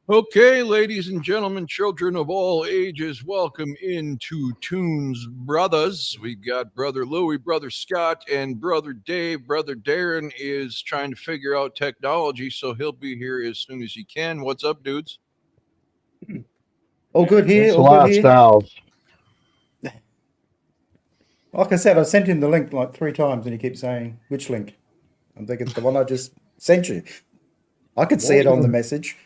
Okay, ladies and gentlemen, children of all ages, welcome into Tunes Brothers. We got Brother Louie, Brother Scott, and Brother Dave. Brother Darren is trying to figure out technology, so he'll be here as soon as he can. What's up, dudes? All good here, It's all good here. lifestyles. Like I said, I sent him the link like 3 times and he keeps saying, which link? I'm thinking, the one I just sent you. I could see it on the Wanting, message.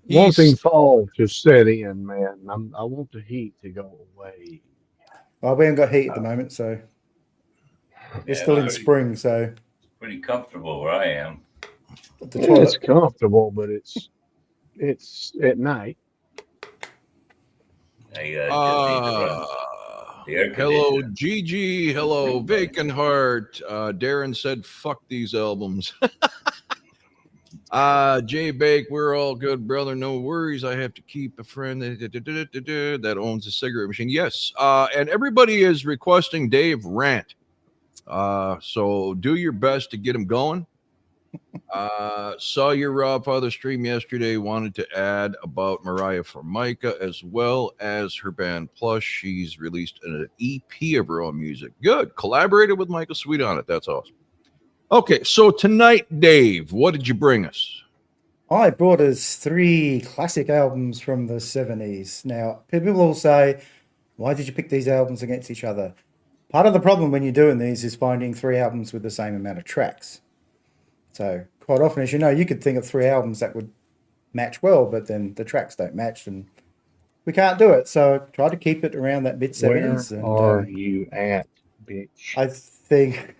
wanting He's fall to set in, man. I want the heat to go away. Well, we haven't got heat at the moment, so we're Yeah, still in spring, so pretty comfortable where I am. the Yeah, it's toilet. comfortable, but it's at night. I just need to uh run the air hello conditioner. Gigi, hello Vacant Heart. Darren said fuck these albums. Jay Bake, we're all good, brother. No worries. I have to keep a friend that owns a cigarette machine. Yes. And everybody is requesting Dave rant. So do your best to get him going. Saw your Raw Father stream yesterday. Wanted to add about Mariah Formica as well as her band Plus. She's released an EP of her own music. Good. Collaborated with Michael Sweet on it. That's awesome. Okay, so tonight, Dave, what did you bring us? I brought us 3 classic albums from the 70s. Now, people will say, why did you pick these albums against each other? Part of the problem when you're doing these is finding 3 albums with the same amount of tracks. So, quite often, as you know, you could think of 3 albums that would match well, but then the tracks don't match and we can't do it. So, I try to keep it around that mid Where 70s. And are you at, bitch? I think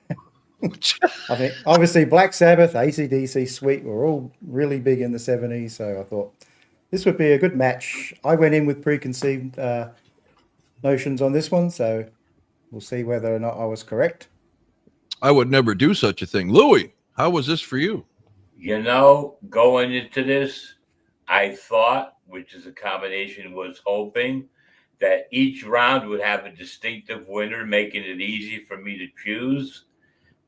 I think obviously Black Sabbath, ACDC, Sweet were all really big in the 70s. So I thought this would be a good match. I went in with preconceived notions on this one. So we'll see whether or not I was correct. I would never do such a thing. Louis, how was this for you? Going into this, I thought, which is a combination, was hoping that each round would have a distinctive winner, making it easy for me to choose.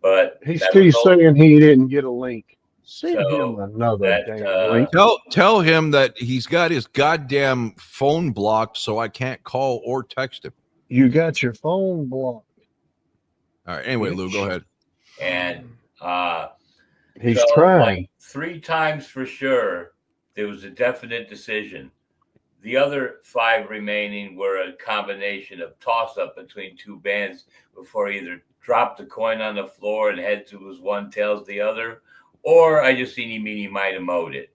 But He's that was still all. saying he didn't get a link. Send him So another that damn link. Tell him that he's got his goddamn phone blocked, so I can't call or text him. You got your phone blocked, All right. Anyway, Lou, go bitch. ahead. and He's so trying. like 3 times for sure, there was a definite decision. The other 5 remaining were a combination of toss up between 2 bands before I either dropped the coin on the floor and heads was one, tails the other, or I just eeny, meeny, mighty mowed it.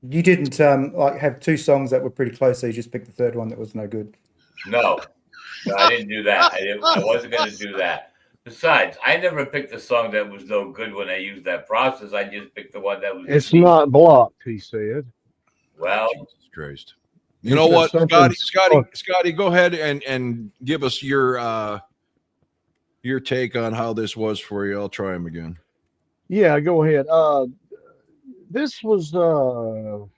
You didn't like have 2 songs that were pretty close, so you just picked the third one that was no good. No, I didn't do that. I wasn't going to do that. Besides, I never picked a song that was no good when I used that process. I just picked the one that was It's the not blocked, he said. well. Jesus Christ. You He know said what, Scotty, something's Scotty, fuck. Scotty, go ahead and give us your take on how this was for you. I'll try him again. Yeah, go ahead. This was well,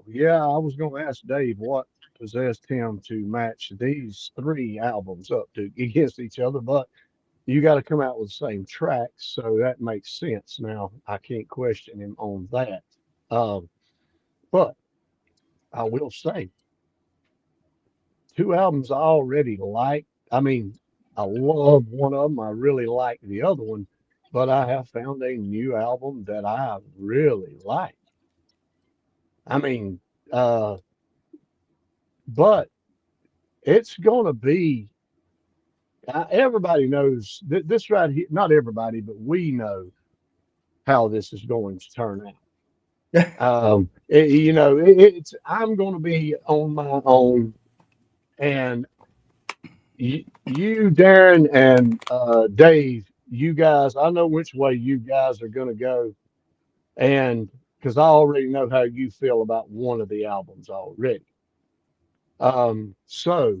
yeah, I was gonna ask Dave what possessed him to match these 3 albums up to against each other, but you got to come out with the same tracks, so that makes sense. Now I can't question him on that. Um, but I will say, 2 albums I already like. I mean, I love one of them. I really like the other one, but I have found a new album that I really like. I mean, uh, but it's gonna be. Everybody knows this right here. Not everybody, but we know how this is going to turn out. It's I'm going to be on my own, and you, Darren, and Dave, you guys, I know which way you guys are going to go, and because I already know how you feel about one of the albums already. So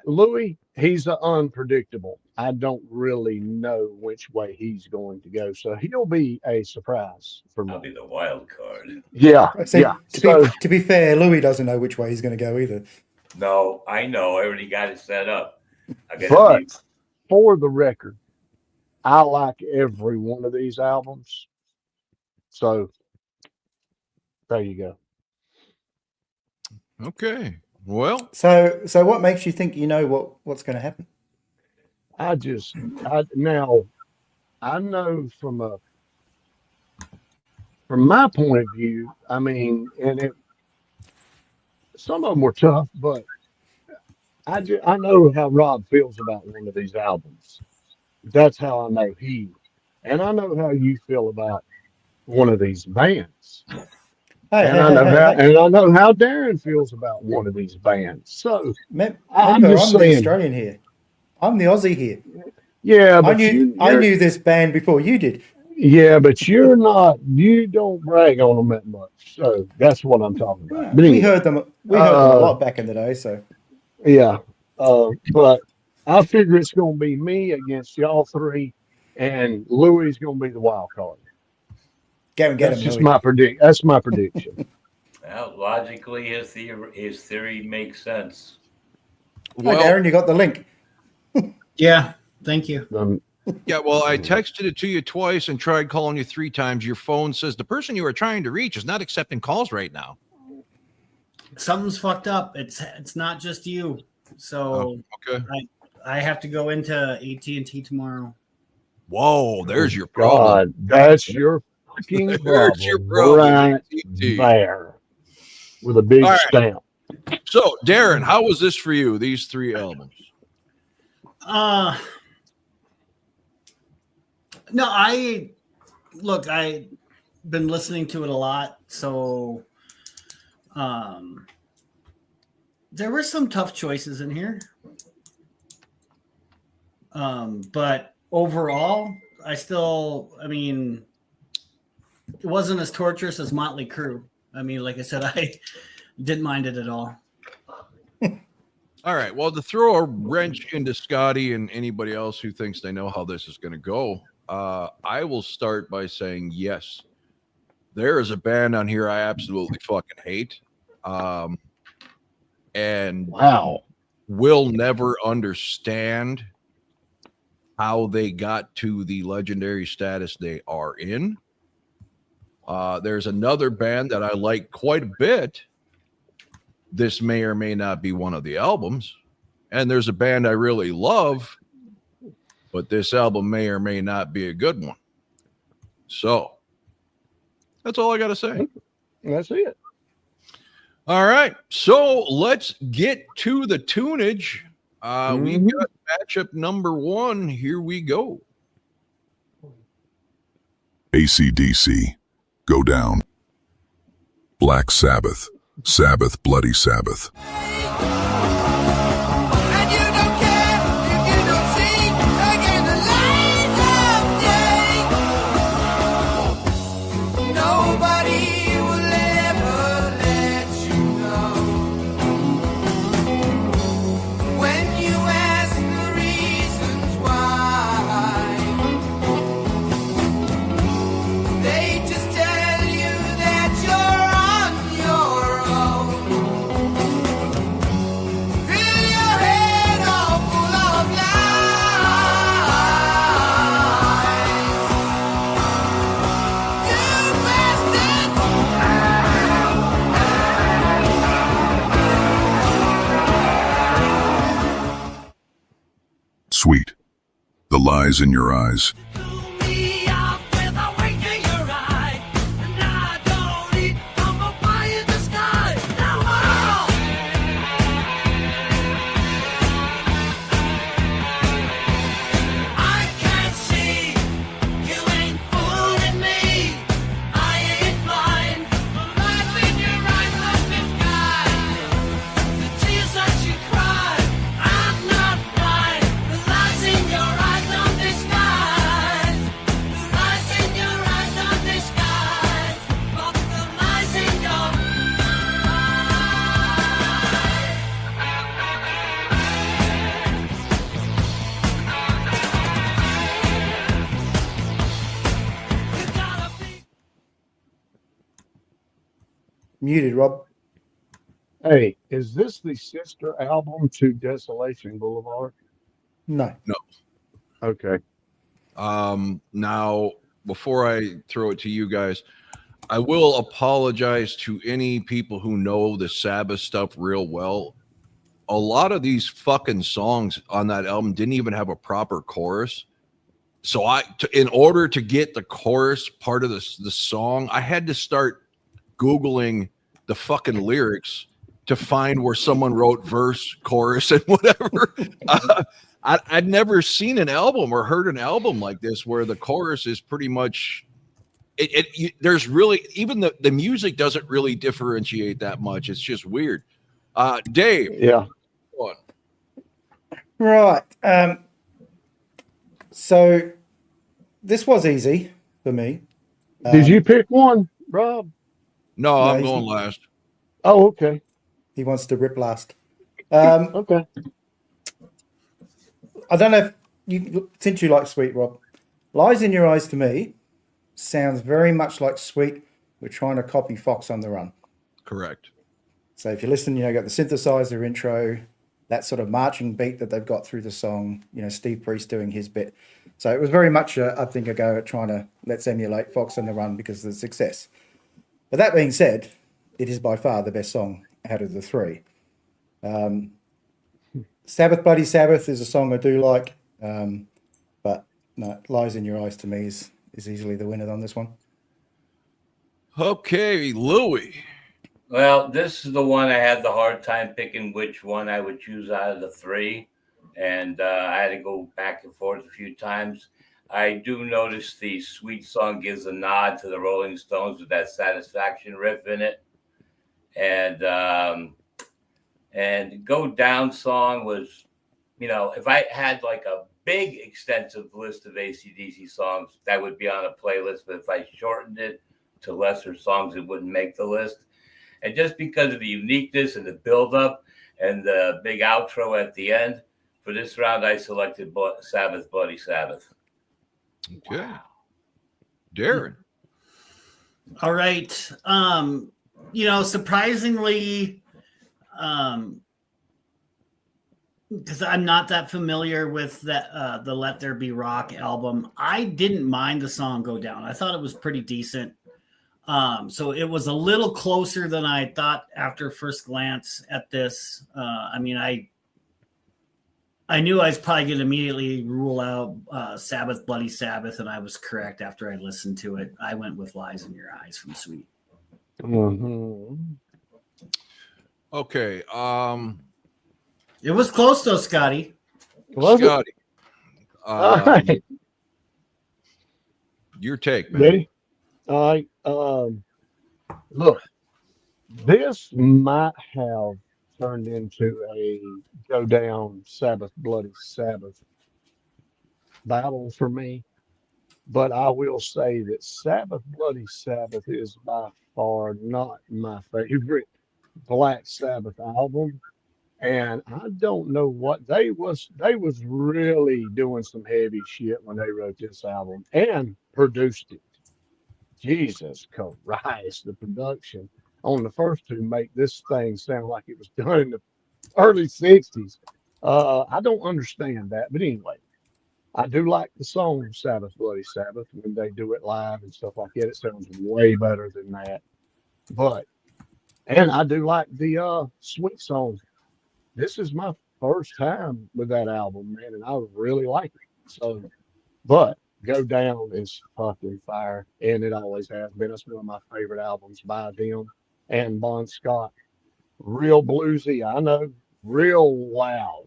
Louis, he's unpredictable. I don't really know which way he's going to go, so he'll be a surprise for I'll me. be the wild card. Yeah, I yeah. say So to be fair, Louis doesn't know which way he's going to go either. No, I know. I already got it set up. I got to but be. for the record, I like every one of these albums. So There you go. Okay. Well, So what makes you think you know what's going to happen? Now I know from my point of view. I mean, some of them were tough, but I know how Rob feels about one of these albums. That's how I know and I know how you feel about one of these bands. Hey, And hey, hey, hey, hey. I know how Darren feels about one of these bands. So I'm Remember, just I'm the saying, Australian here. I'm the Aussie here. yeah, I but knew this band before you did. you're not. You don't brag on them that much. So that's what I'm talking about. Yeah, But we anyway, heard them. We heard them a lot back in the day. So yeah. But I figure it's going to be me against y'all three, and Louis is going to be the wild card. go and get That's them, just Louis. That's my prediction. Well, logically, his theory makes sense. Hi, well, Darren. You got the link. Yeah, thank you. yeah. Well, I texted it to you twice and tried calling you 3 times. Your phone says the person you are trying to reach is not accepting calls right now. Something's fucked up. It's not just you. So Okay. I have to go into AT&T tomorrow. Whoa, there's your problem. God, that's your fucking There's your problem, problem. right AT&T. there, with a big All right. stamp. So, Darren, how was this for you? These 3 albums. No, I've been listening to it a lot, so there were some tough choices in here. But overall, I mean, it wasn't as torturous as Motley Crue. I mean, like I said, I didn't mind it at all. All right. Well, to throw a wrench into Scotty and anybody else who thinks they know how this is going to go, I will start by saying yes. There is a band on here I absolutely fucking hate, and Wow. will never understand how they got to the legendary status they are in. There's another band that I like quite a bit. This may or may not be one of the albums. And there's a band I really love, but this album may or may not be a good one. So that's all I got to say. That's it. All right. So let's get to the tunage. We got matchup number 1. Here we go. ACDC, Go Down. Black Sabbath, Sabbath Bloody Sabbath. And you don't care if you don't see again the light of day. Nobody will ever let you know. When you ask the reasons why, they just tell you that you're on your own. Fill your head all full of lies. You bastard! Sweet. The lies in your eyes. Me out with a wink in your eye, and I don't eat humble pie in the sky. Now I can't see you ain't fooling me. I ain't blind. The light in your eyes must disguise the tears that you cry. I'm not blind. The lies in your eyes don't disguise. The lies in your eyes don't disguise. But the lies in your you gotta be. Muted, Rob. Hey, is this the sister album to Desolation Boulevard? No. Okay. Now, before I throw it to you guys, I will apologize to any people who know the Sabbath stuff real well. A lot of these fucking songs on that album didn't even have a proper chorus. So in order to get the chorus part of the song, I had to start Googling the fucking lyrics to find where someone wrote verse, chorus, and whatever. I'd never seen an album or heard an album like this where the chorus is pretty much there's really even the music doesn't really differentiate that much. It's just weird. Dave, Yeah. go on. Right. So this was easy for me. Did you pick one, Rob? No, No, I'm he's going not. last. Oh, okay. He wants to rip last. Okay. I don't know if you, since you like Sweet, Rob, Lies in Your Eyes to me sounds very much like Sweet. We're trying to copy Fox on the Run. Correct. So if you listen, you got the synthesizer intro, that sort of marching beat that they've got through the song, Steve Priest doing his bit. So it was very much, I think, a go at trying to let's emulate Fox on the Run because of the success. But that being said, it is by far the best song out of the three. Sabbath Bloody Sabbath is a song I do like, but no, Lies in Your Eyes to me is easily the winner on this one. Okay, Louis. Well, this is the one I had the hard time picking which one I would choose out of the three. And I had to go back and forth a few times. I do notice the Sweet song gives a nod to the Rolling Stones with that Satisfaction riff in it. And Go Down song was, if I had like a big extensive list of AC/DC songs, that would be on a playlist. But if I shortened it to lesser songs, it wouldn't make the list. And just because of the uniqueness and the build-up and the big outro at the end, for this round, I selected Sabbath Bloody Sabbath. Okay. Darren. All right. Surprisingly, because I'm not that familiar with that the Let There Be Rock album, I didn't mind the song Go Down. I thought it was pretty decent. So it was a little closer than I thought after first glance at this. I knew I was probably going to immediately rule out Sabbath Bloody Sabbath, and I was correct after I listened to it. I went with Lies in Your Eyes from Sweet. Mm-hmm. Okay. It was close though, Scotty. Was it? Scotty. All right. Your take, man. Ready? All right. Look, this might have turned into a Go Down Sabbath Bloody Sabbath battle for me, but I will say that Sabbath Bloody Sabbath is by far not my favorite Black Sabbath album. And I don't know what they was really doing some heavy shit when they wrote this album and produced it. Jesus Christ, the production on the first two make this thing sound like it was done in the early 60s. I don't understand that. But anyway, I do like the song Sabbath Bloody Sabbath when they do it live and stuff like that. It sounds way better than that. And I do like the Sweet song. This is my first time with that album, man, and I really like it. So, but Go Down is fucking fire, and it always has been. It's one of my favorite albums by them and Bon Scott. Real bluesy, I know. Real loud,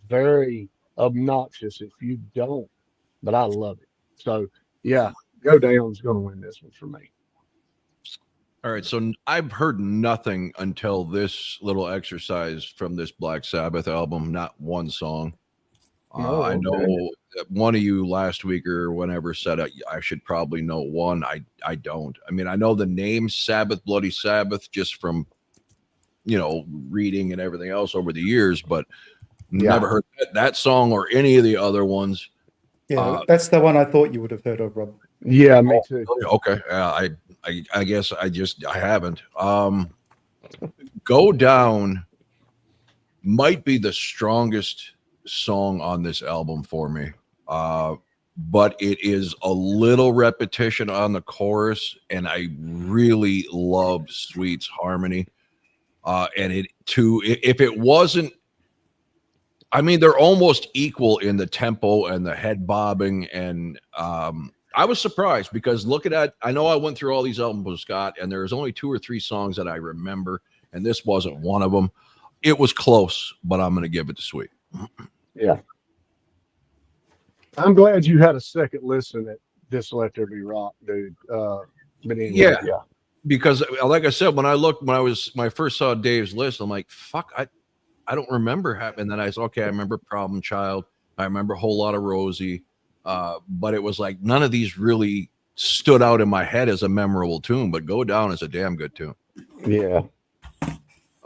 very obnoxious if you don't, but I love it. So, yeah, Go Down's going to win this one for me. All right, so I've heard nothing until this little exercise from this Black Sabbath album, not one song. I know that one of you last week or whenever said I should probably know one. I don't. I mean, I know the name Sabbath Bloody Sabbath just from, reading and everything else over the years, but never heard that song or any of the other ones. Yeah, that's the one I thought you would have heard of, Rob. Yeah, me too. Okay. I guess I haven't. Go Down might be the strongest song on this album for me. but it is a little repetition on the chorus, and I really loved Sweet's harmony. And it too, if it wasn't, I mean, they're almost equal in the tempo and the head bobbing. And I was surprised because looking at, I know I went through all these albums with Scott, and there's only 2 or 3 songs that I remember, and this wasn't one of them. It was close, but I'm going to give it to Sweet. Yeah. I'm glad you had a second listen at this Let There Be Rock, dude. But anyway, yeah. Because like I said, when I first saw Dave's list, I'm like, fuck, I don't remember having. And then I said, okay, I remember Problem Child. I remember a Whole Lot of Rosie. But it was like none of these really stood out in my head as a memorable tune, but Go Down is a damn good tune. Yeah.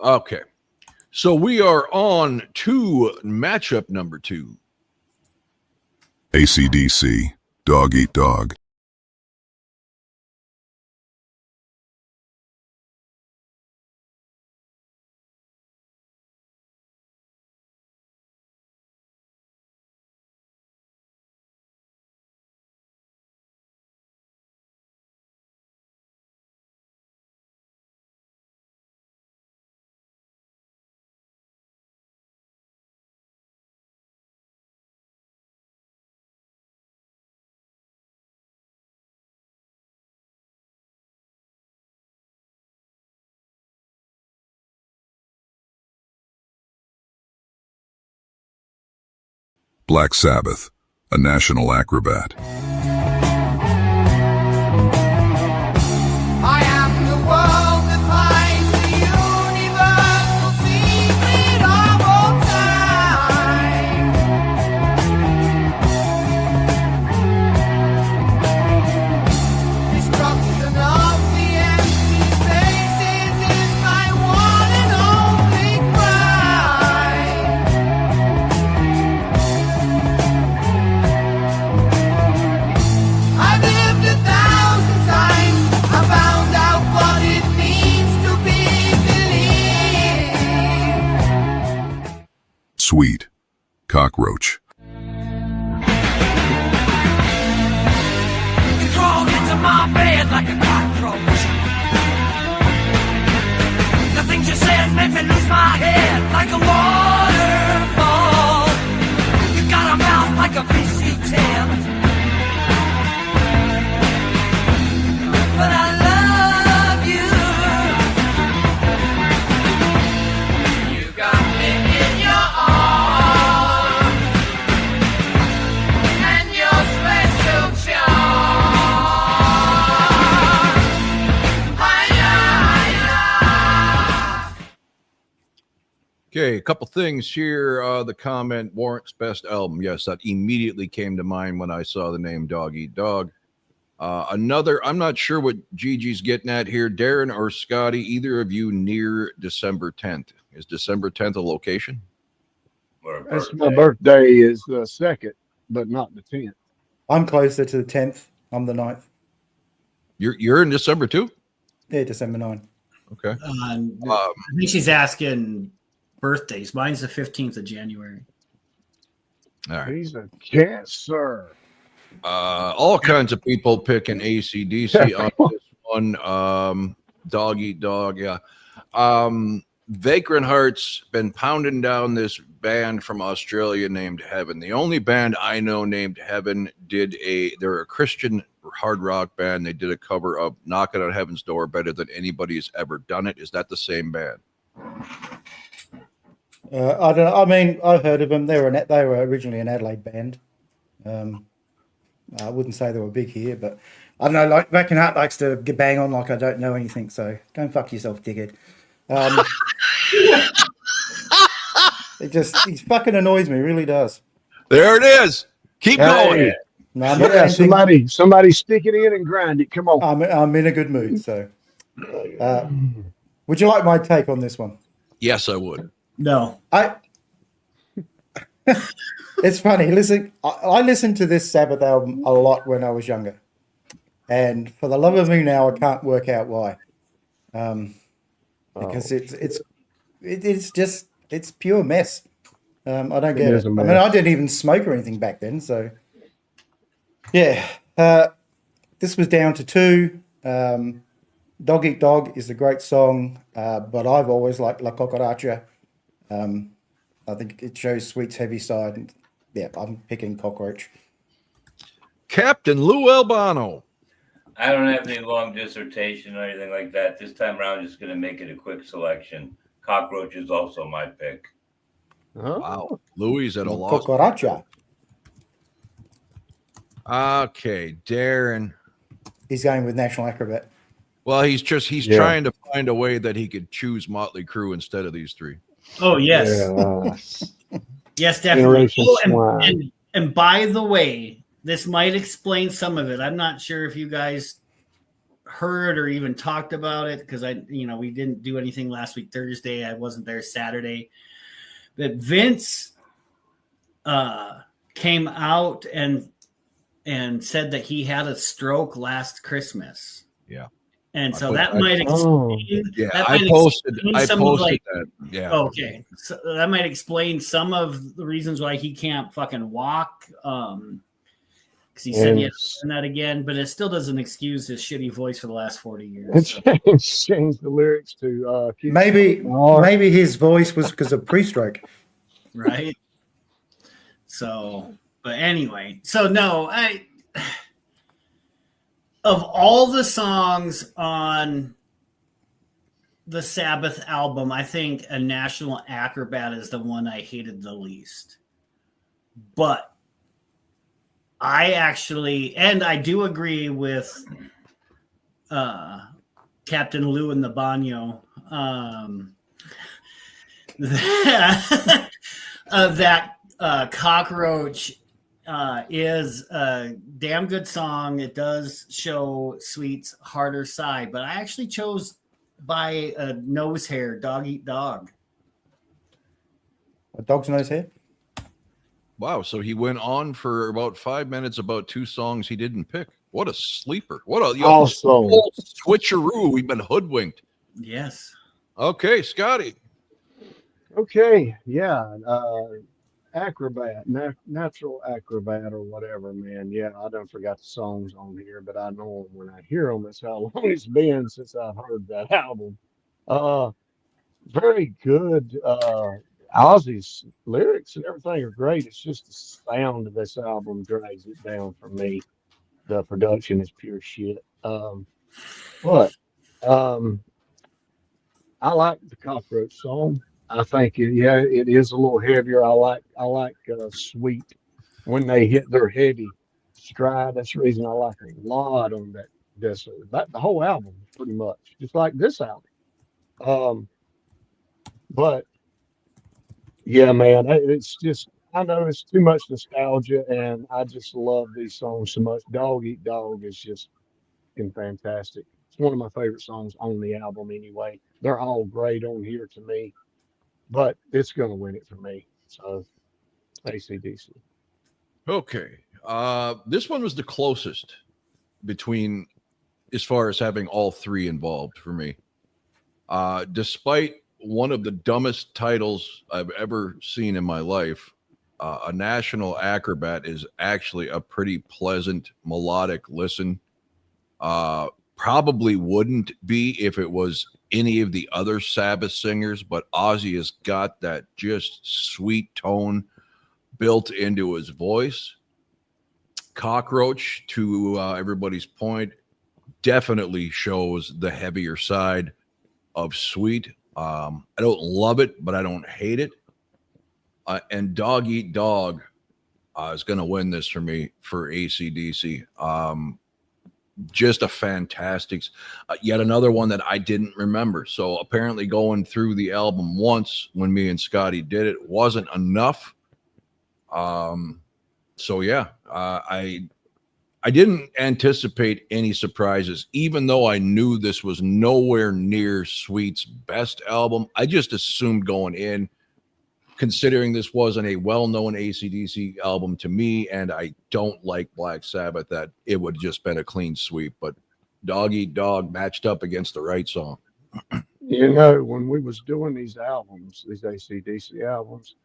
Okay. So we are on to matchup number 2. ACDC, Dog Eat Dog. Black Sabbath, a national acrobat. I am the world that finds the universal secret of all time. Destruction of the empty spaces is my one and only crime. I've lived 1,000 times. I found out what it means to be believed. Sweet, Cockroach. You crawled into my bed like a cockroach. The things you said made me lose my head like a waterfall. You got a mouth like a VC-10. But I love you. You got me in your arms and your special charm. Hi-ya. Okay, a couple things here. The comment, Warrant's best album. Yes, that immediately came to mind when I saw the name Dog Eat Dog. Another, I'm not sure what Gigi's getting at here. Darren or Scotty, either of you near December 10th? Is December 10th a location? Or a That's my birthday. birthday is the 2nd, but not the 10th. I'm closer to the 10th. I'm the 9th. You're in December too? Yeah, December 9. Okay. I think she's asking birthdays. Mine's the 15th of January. All right. He's a Cancer. All kinds of people picking ACDC on this one. Dog Eat Dog, yeah. Vagrant Heart's been pounding down this band from Australia named Heaven. The only band I know named Heaven they're a Christian hard rock band. They did a cover of Knocking on Heaven's Door better than anybody has ever done it. Is that the same band? I don't know. I mean, I've heard of them. They were originally an Adelaide band. I wouldn't say they were big here, but I don't know. Like Vagrant Heart likes to get bang on like I don't know anything. So go fuck yourself, dickhead. He fucking annoys me. Really does. There it is. Keep going. Hey, No, I'm not yeah, ranting. somebody stick it in and grind it. Come on. I'm in a good mood. So, would you like my take on this one? Yes, I would. No. It's funny. Listen, I listened to this Sabbath album a lot when I was younger, and for the love of me now, I can't work out why. Because it's pure mess. I don't get It it. is a I mean, mess. I didn't even smoke or anything back then, so Yeah. This was down to two. Dog Eat Dog is a great song, but I've always liked La Cucaracha. I think it shows Sweet's heavy side. And, yeah, I'm picking Cockroach. Captain Lou Albano. I don't have any long dissertation or anything like that. This time around, I'm just going to make it a quick selection. Cockroach is also my pick. Oh, Wow. Louis at a La loss. Cucaracha. Okay, Darren. He's going with National Acrobat. Well, he's Yeah. trying to find a way that he could choose Motley Crue instead of these three. Oh yes, yeah. yes, definitely. Generation Oh, Swine. and by the way, this might explain some of it. I'm not sure if you guys heard or even talked about it because we didn't do anything last week Thursday. I wasn't there Saturday, but Vince came out and said that he had a stroke last Christmas. Yeah. And I so put- that I- might explain. Yeah, that I might posted explain some of, like- that. Yeah. Okay, so that might explain some of the reasons why he can't fucking walk. Because he said he had to learn that again, but it still doesn't excuse his shitty voice for the last 40 years. So. Changed the lyrics to Maybe his voice was because of pre-stroke. Right. So, but anyway, so no, of all the songs on the Sabbath album, I think A National Acrobat is the one I hated the least. But I actually, and I do agree with Captain Lou and the Banyo. That Cockroach is a damn good song. It does show Sweet's harder side, but I actually chose by a nose hair, Dog Eat Dog. A dog's nose hair? Wow. So he went on for about 5 minutes about two songs he didn't pick. What a sleeper. What a awesome whole switcheroo. We've been hoodwinked. Yes. Okay, Scotty. Okay, yeah, acrobat, natural acrobat or whatever, man. Yeah, I done forgot the songs on here, but I know them when I hear them. That's how long it's been since I've heard that album. Very good. Ozzy's lyrics and everything are great. It's just the sound of this album drags it down for me. The production is pure shit. But I like the Cockroach song. I think it is a little heavier. I like Sweet when they hit their heavy stride. That's the reason I like a lot on that the whole album pretty much, just like this album. But yeah, man, it's just I know it's too much nostalgia, and I just love these songs so much. Dog Eat Dog is just fantastic. It's one of my favorite songs on the album anyway. They're all great on here to me. But it's going to win it for me. So, ACDC. Okay. This one was the closest between as far as having all three involved for me. Despite one of the dumbest titles I've ever seen in my life, A National Acrobat is actually a pretty pleasant melodic listen. Probably wouldn't be if it was any of the other Sabbath singers, but Ozzy has got that just sweet tone built into his voice. Cockroach, to everybody's point, definitely shows the heavier side of Sweet. I don't love it, but I don't hate it. And Dog Eat Dog is going to win this for me for AC/DC. Just a fantastic, yet another one that I didn't remember. So apparently going through the album once when me and Scotty did it wasn't enough. So yeah, I didn't anticipate any surprises, even though I knew this was nowhere near Sweet's best album. I just assumed going in, considering this wasn't a well-known AC/DC album to me, and I don't like Black Sabbath, that it would have just been a clean sweep. But Dog Eat Dog matched up against the right song. You know, when we was doing these albums, these AC/DC albums,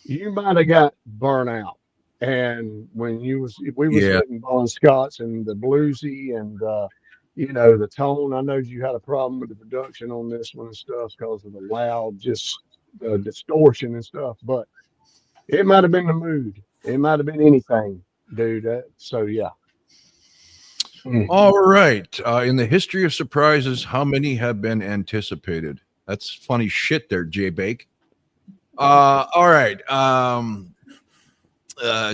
you might have got burnt out And when we was Yeah. hitting Bon Scott's and the bluesy and you know, the tone. I know you had a problem with the production on this one and stuff because of the loud, just the distortion and stuff. But it might have been the mood. It might have been anything, dude. So yeah. All right. In the history of surprises, how many have been anticipated? That's funny shit there, J Bake. All right.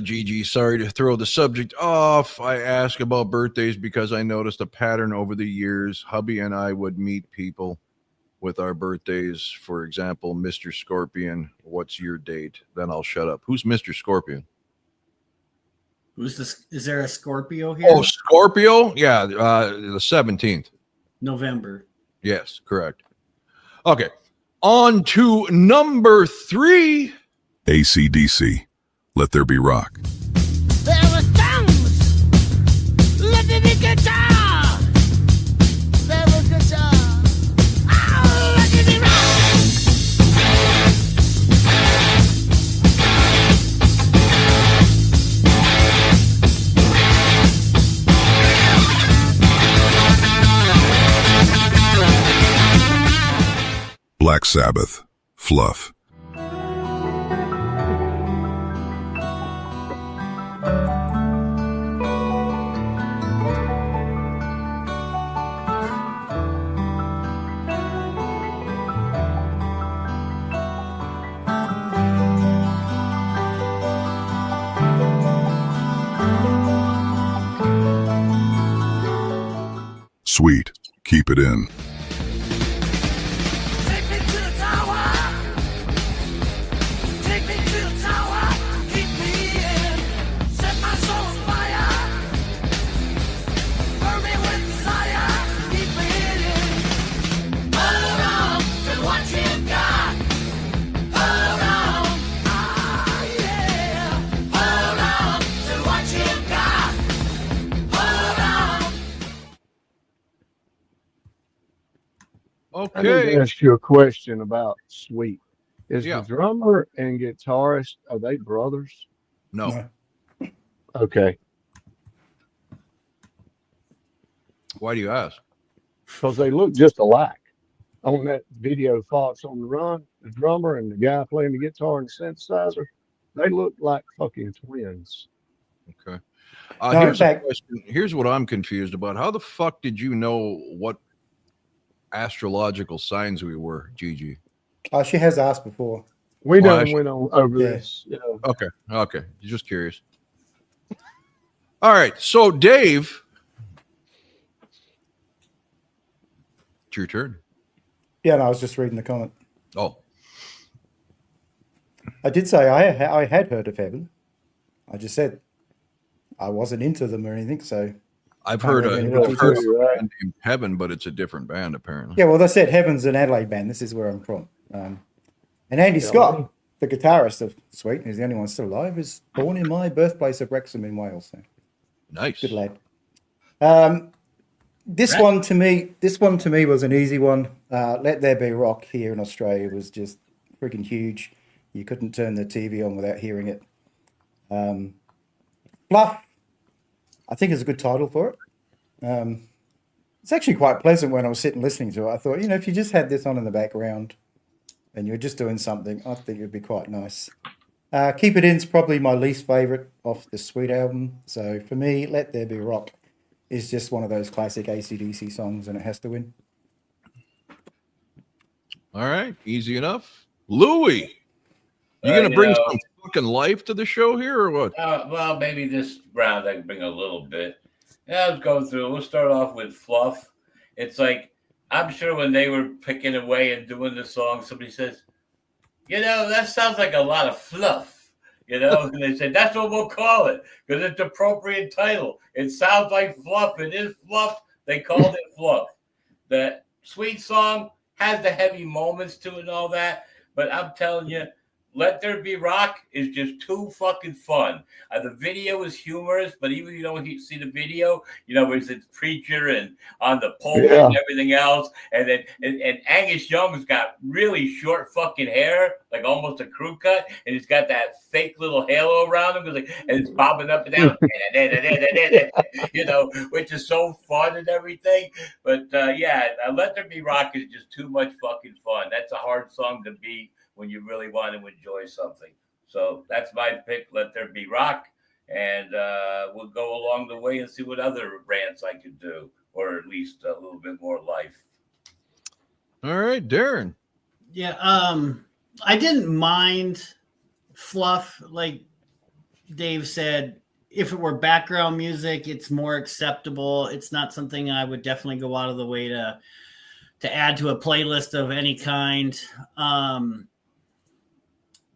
Gigi, sorry to throw the subject off. I ask about birthdays because I noticed a pattern over the years. Hubby and I would meet people with our birthdays. For example, Mr. Scorpion, what's your date? Then I'll shut up. Who's Mr. Scorpion? Who's this? Is there a Scorpio here? Oh, Scorpio? Yeah, the 17th. November. Yes, correct. Okay. On to number 3. ACDC, Let There Be Rock. There were tongues. Let there be guitar. There was guitar. Oh, let there be rock. Black Sabbath, Fluff. Sweet, keep it in. Take me to the tower. Take me to the tower. Keep me in. Set my soul on fire. Burn me with desire. Keep me in. Hold on to what you got. Hold on. Ah, yeah. Hold on to what you got. Hold on. I need Okay. to ask you a question about Sweet. Is Yeah. the drummer and guitarist, are they brothers? No. Okay. Why do you ask? Because they look just alike. On that video Fox on the Run, the drummer and the guy playing the guitar and the synthesizer, they look like fucking twins. Okay. No, in Here's a fact- question. Here's what I'm confused about. How the fuck did you know what astrological signs we were, Gigi? Oh, she has asked before. We Well, done I went on over Yeah. this. You know. Okay. Okay. Just curious. All right. So, Dave, it's your turn. Yeah, no, I was just reading the comment. Oh, I did say I had heard of Heaven. I just said I wasn't into them or anything. So I've Can't heard read a, any I've heard details. of a Right. band named Heaven, but it's a different band apparently. yeah, well, they said Heaven's an Adelaide band. This is where I'm from. And Andy Yeah, Scott, well. the guitarist of Sweet, who's the only one still alive, is born in my birthplace of Wrexham in Wales. So Nice. good lad. This Right. one to me was an easy one. Let There Be Rock here in Australia was just freaking huge. You couldn't turn the TV on without hearing it. Fluff, I think is a good title for it. It's actually quite pleasant when I was sitting listening to it. I thought, if you just had this on in the background and you're just doing something, I think it would be quite nice. Keep It In's probably my least favorite off the Sweet album. So for me, Let There Be Rock is just one of those classic ACDC songs, and it has to win. All right. Easy enough. Louie, you gonna You bring know- some fucking life to the show here or what? Well, maybe this round I can bring a little bit. Yeah, let's go through. We'll start off with Fluff. It's like, I'm sure when they were picking away and doing the song, somebody says, that sounds like a lot of fluff. And they said, that's what we'll call it because it's the appropriate title. It sounds like fluff. It is fluff. They called it Fluff. The Sweet song has the heavy moments to it and all that. But I'm telling you, Let There Be Rock is just too fucking fun. The video is humorous, but even if you don't see the video, you know, it's preacher and on the pulpit Yeah. and everything else. And then and Angus Young's got really short fucking hair, like almost a crew cut, and he's got that fake little halo around him, and it's bobbing up and down, you know, which is so fun and everything. But Let There Be Rock is just too much fucking fun. That's a hard song to beat when you really want to enjoy something. So that's my pick, Let There Be Rock. And we'll go along the way and see what other rants I could do, or at least a little bit more life. All right, Darren. Yeah, I didn't mind fluff, like Dave said. If it were background music, it's more acceptable. It's not something I would definitely go out of the way to add to a playlist of any kind.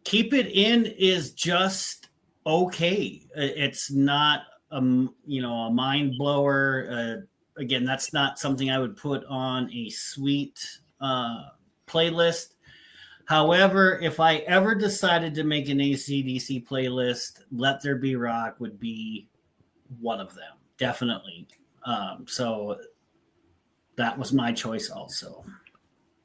Keep It In is just okay. It's not a mind blower. Again, that's not something I would put on a sweet playlist. However, if I ever decided to make an ACDC playlist, Let There Be Rock would be one of them, definitely. So that was my choice also.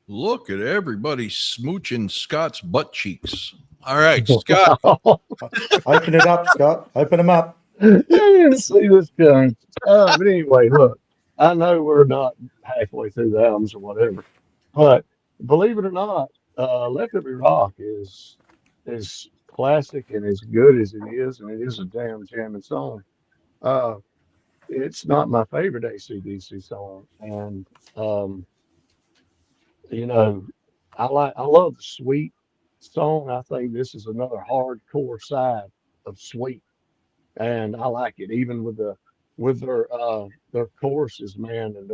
Look at everybody smooching Scott's butt cheeks. All right, Scott. Open it up, Scott. Open them up. I didn't see this coming. But anyway, look, I know we're not halfway through the albums or whatever, but believe it or not, Let There Be Rock is classic and as good as it is, and it is a damn jamming song. It's not my favorite ACDC song, and you know, I love the Sweet song. I think this is another hardcore side of Sweet, and I like it even with their choruses, man, and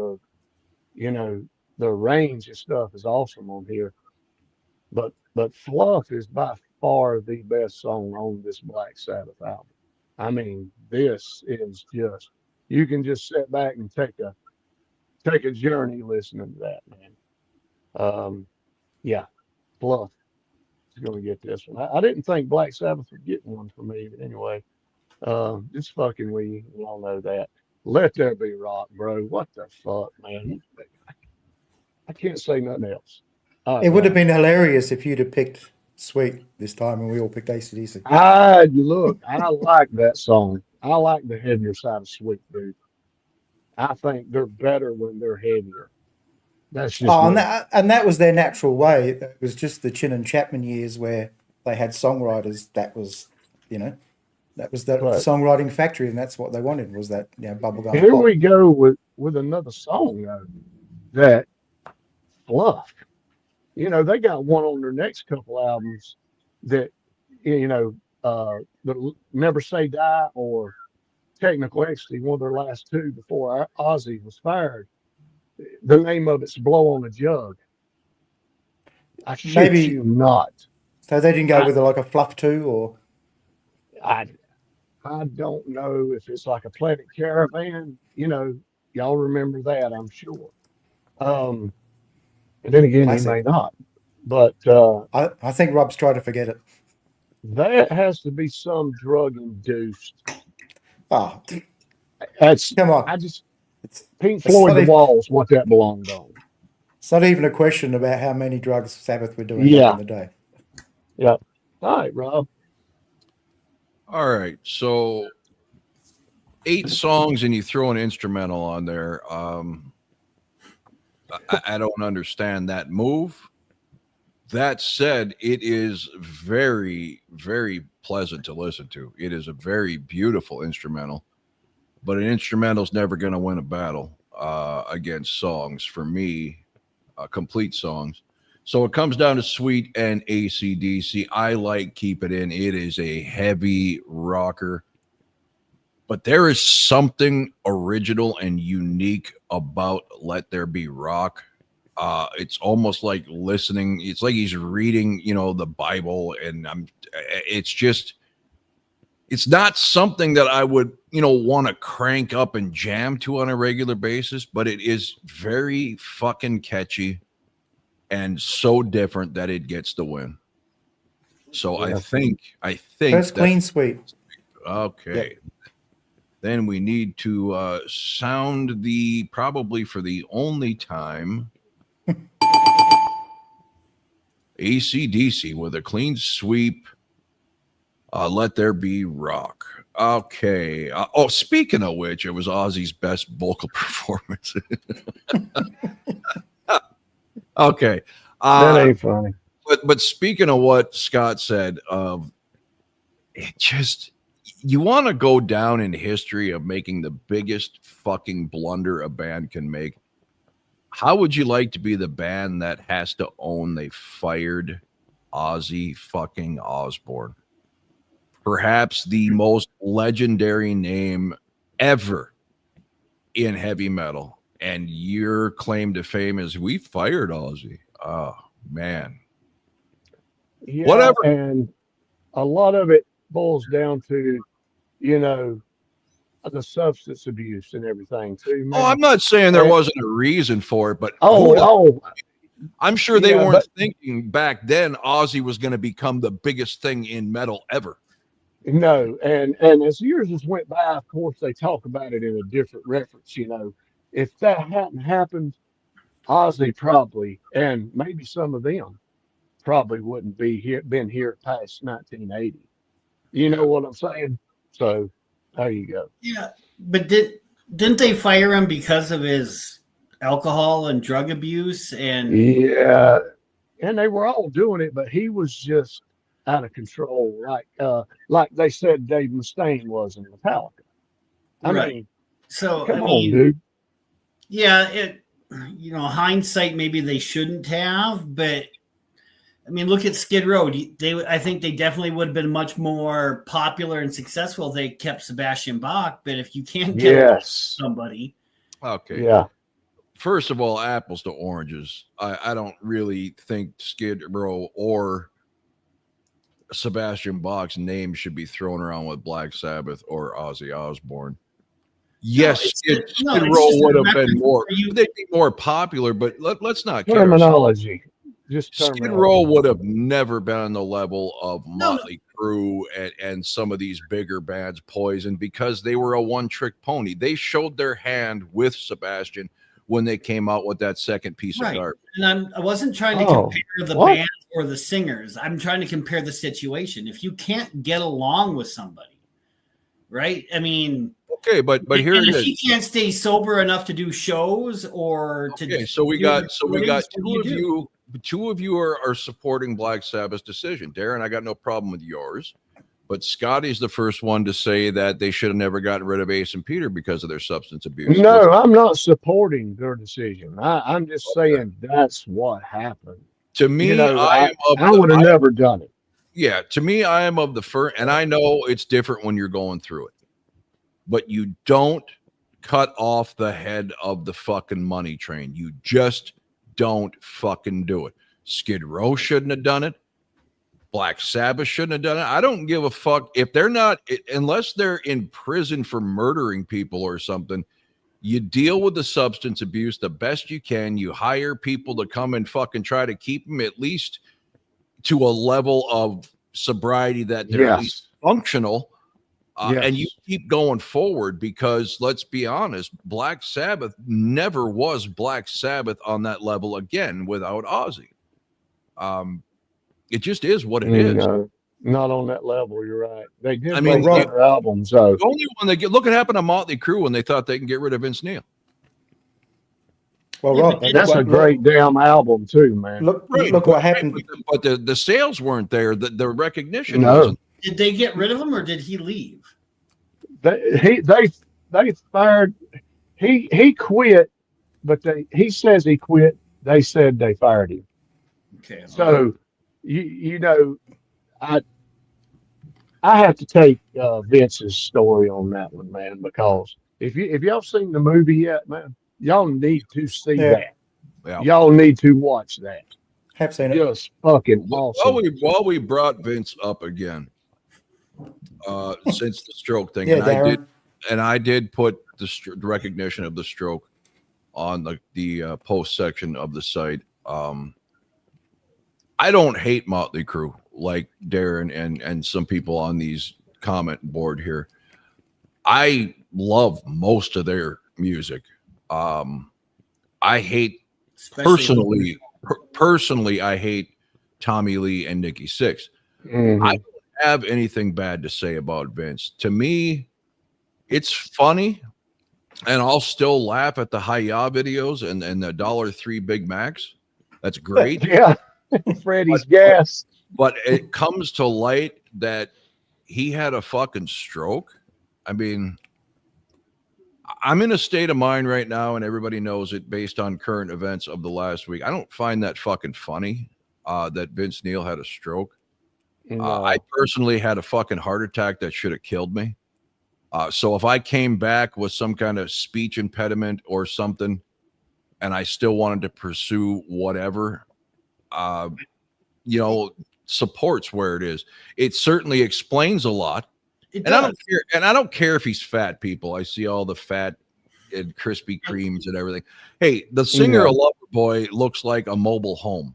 their range and stuff is awesome on here. But Fluff is by far the best song on this Black Sabbath album. I mean, this is just, you can just sit back and take a journey listening to that, man. Yeah, Fluff is going to get this one. I didn't think Black Sabbath would get one for me, but anyway, just fucking with you. We all know that. Let There Be Rock, bro. What the fuck, man? I can't say nothing else. It would have been hilarious if you'd have picked Sweet this time and we all picked ACDC. I like that song. I like the heavier side of Sweet, dude. I think they're better when they're heavier. That's just Oh, me. and that was their natural way. It was just the Chin and Chapman years where they had songwriters. That was, that was the Right. songwriting factory, and that's what they wanted was that bubblegum Here pop. we go with another song though, that Fluff. They got one on their next couple albums that the Never Say Die or Technical Ecstasy, one of their last two before Ozzy was fired. The name of it's Blow on a Jug. I shit Maybe- you not. So they didn't go with like a Fluff 2 or I don't know if it's like a Planet Caravan. Y'all remember that, I'm sure. And then again, Classic. he may not. But I think Rob's trying to forget it. that has to be some drug induced. Oh, That's come on. Pink it's Floyd not The even- Wall's what that belonged on. It's not even a question about how many drugs Sabbath were doing Yeah. back in the day. Yeah. All right, Rob. All right, so 8 songs and you throw an instrumental on there. I don't understand that move. That said, it is very, very pleasant to listen to. It is a very beautiful instrumental, but an instrumental is never going to win a battle against songs for me, complete songs. So it comes down to Sweet and AC/DC. I like Keep It In. It is a heavy rocker, but there is something original and unique about Let There Be Rock. It's almost like listening. It's like he's reading, the Bible, and it's not something that I would, want to crank up and jam to on a regular basis, but it is very fucking catchy and so different that it gets the win. So Yeah. I think First clean sweep. okay. Then we need to sound probably for the only time, ACDC with a clean sweep. Let There Be Rock. Okay. Speaking of which, it was Ozzy's best vocal performance. Okay. That ain't funny. But speaking of what Scott said, it just, you want to go down in history of making the biggest fucking blunder a band can make. How would you like to be the band that has to own they fired Ozzy fucking Osbourne? Perhaps the most legendary name ever in heavy metal. And your claim to fame is we fired Ozzy. Oh, man. Yeah, Whatever. and a lot of it boils down to, you know, the substance abuse and everything too, man. Oh, I'm not saying there And- wasn't a reason for it, but Oh, I'm sure they yeah, weren't but- thinking back then Ozzy was going to become the biggest thing in metal ever. no, and as years just went by, of course, they talk about it in a different reference. You know, if that hadn't happened, Ozzy probably, and maybe some of them, probably wouldn't been here past 1980. You know what I'm saying? So there you go. Yeah, but didn't they fire him because of his alcohol and drug abuse? And Yeah, and they were all doing it, but he was just out of control, like they said Dave Mustaine was in Metallica. I Right. mean, so come I on, mean, dude. yeah, hindsight, maybe they shouldn't have, but I mean, look at Skid Row. I think they definitely would have been much more popular and successful if they kept Sebastian Bach. But if you can't get Yes. somebody, Okay. Yeah. First of all, apples to oranges. I don't really think Skid Row or Sebastian Bach's name should be thrown around with Black Sabbath or Ozzy Osbourne. Yes, Skid it's Row just a would have been reference more. for you. They'd be more popular, but let's not kid ourselves. Terminology. Just Skid terminology. Row would have never been on the level of No. Motley Crue and some of these bigger bands, Poison, because they were a one-trick pony. They showed their hand with Sebastian when they came out with that second piece of Right. garbage. And I wasn't trying to Oh, compare the what? band or the singers. I'm trying to compare the situation. If you can't get along with somebody, right? I mean, Okay, but here and it if he is. can't stay sober enough to do shows or to Okay, so we do got recordings, what do two of do? you. Two of you are supporting Black Sabbath's decision. Darren, I got no problem with yours, but Scotty's the first one to say that they should have never gotten rid of Ace and Peter because of their substance abuse. No, I'm not supporting their decision. I'm just saying that's what happened. To me, You know, I would have never done it. Yeah, to me, I am of the first, and I know it's different when you're going through it, but you don't cut off the head of the fucking money train. You just don't fucking do it. Skid Row shouldn't have done it. Black Sabbath shouldn't have done it. I don't give a fuck if they're not, unless they're in prison for murdering people or something. You deal with the substance abuse the best you can. You hire people to come and fucking try to keep them at least to a level of sobriety that they're at least Yes. functional. And you Yes. keep going forward because let's be honest, Black Sabbath never was Black Sabbath on that level again without Ozzy. It just is what it is. No, not on that level. You're right. They did I mean, make better albums, though. The only one they get, look what happened to Motley Crue when they thought they can get rid of Vince Neil. Well, Yeah, Rob, but That's a great damn album, too, man. Look Right, what but- happened. But the sales weren't there. The recognition No. wasn't. Did they get rid of him or did he leave? They fired. He quit, but he says he quit. They said they fired him. Okay. So you know, I have to take Vince's story on that one, man, because if y'all seen the movie yet, man, y'all need to see Yeah. that. Yeah. Y'all need to watch that. Have seen it. Just fucking awesome. While we brought Vince up again, since the stroke thing, Yeah, and Darren. I did put the recognition of the stroke on the post section of the site. I don't hate Motley Crue. like Darren and some people on these comment board here. I love most of their music. I hate personally, I hate Tommy Lee and Nikki Sixx. Mhm. I don't have anything bad to say about Vince. To me, it's funny, and I'll still laugh at the Hi-Ya videos and the $3 Big Macs. That's great. Yeah, Freddie's But, gas. but it comes to light that he had a fucking stroke. I mean, I'm in a state of mind right now, and everybody knows it based on current events of the last week. I don't find that fucking funny that Vince Neil had a stroke. No. I personally had a fucking heart attack that should have killed me. So if I came back with some kind of speech impediment or something, and I still wanted to pursue whatever, support's where it is. It certainly explains a lot. It And I does. don't care. And I don't care if he's fat, people. I see all the fat and Krispy Kremes and everything. Hey, the singer of Loverboy looks like a mobile home.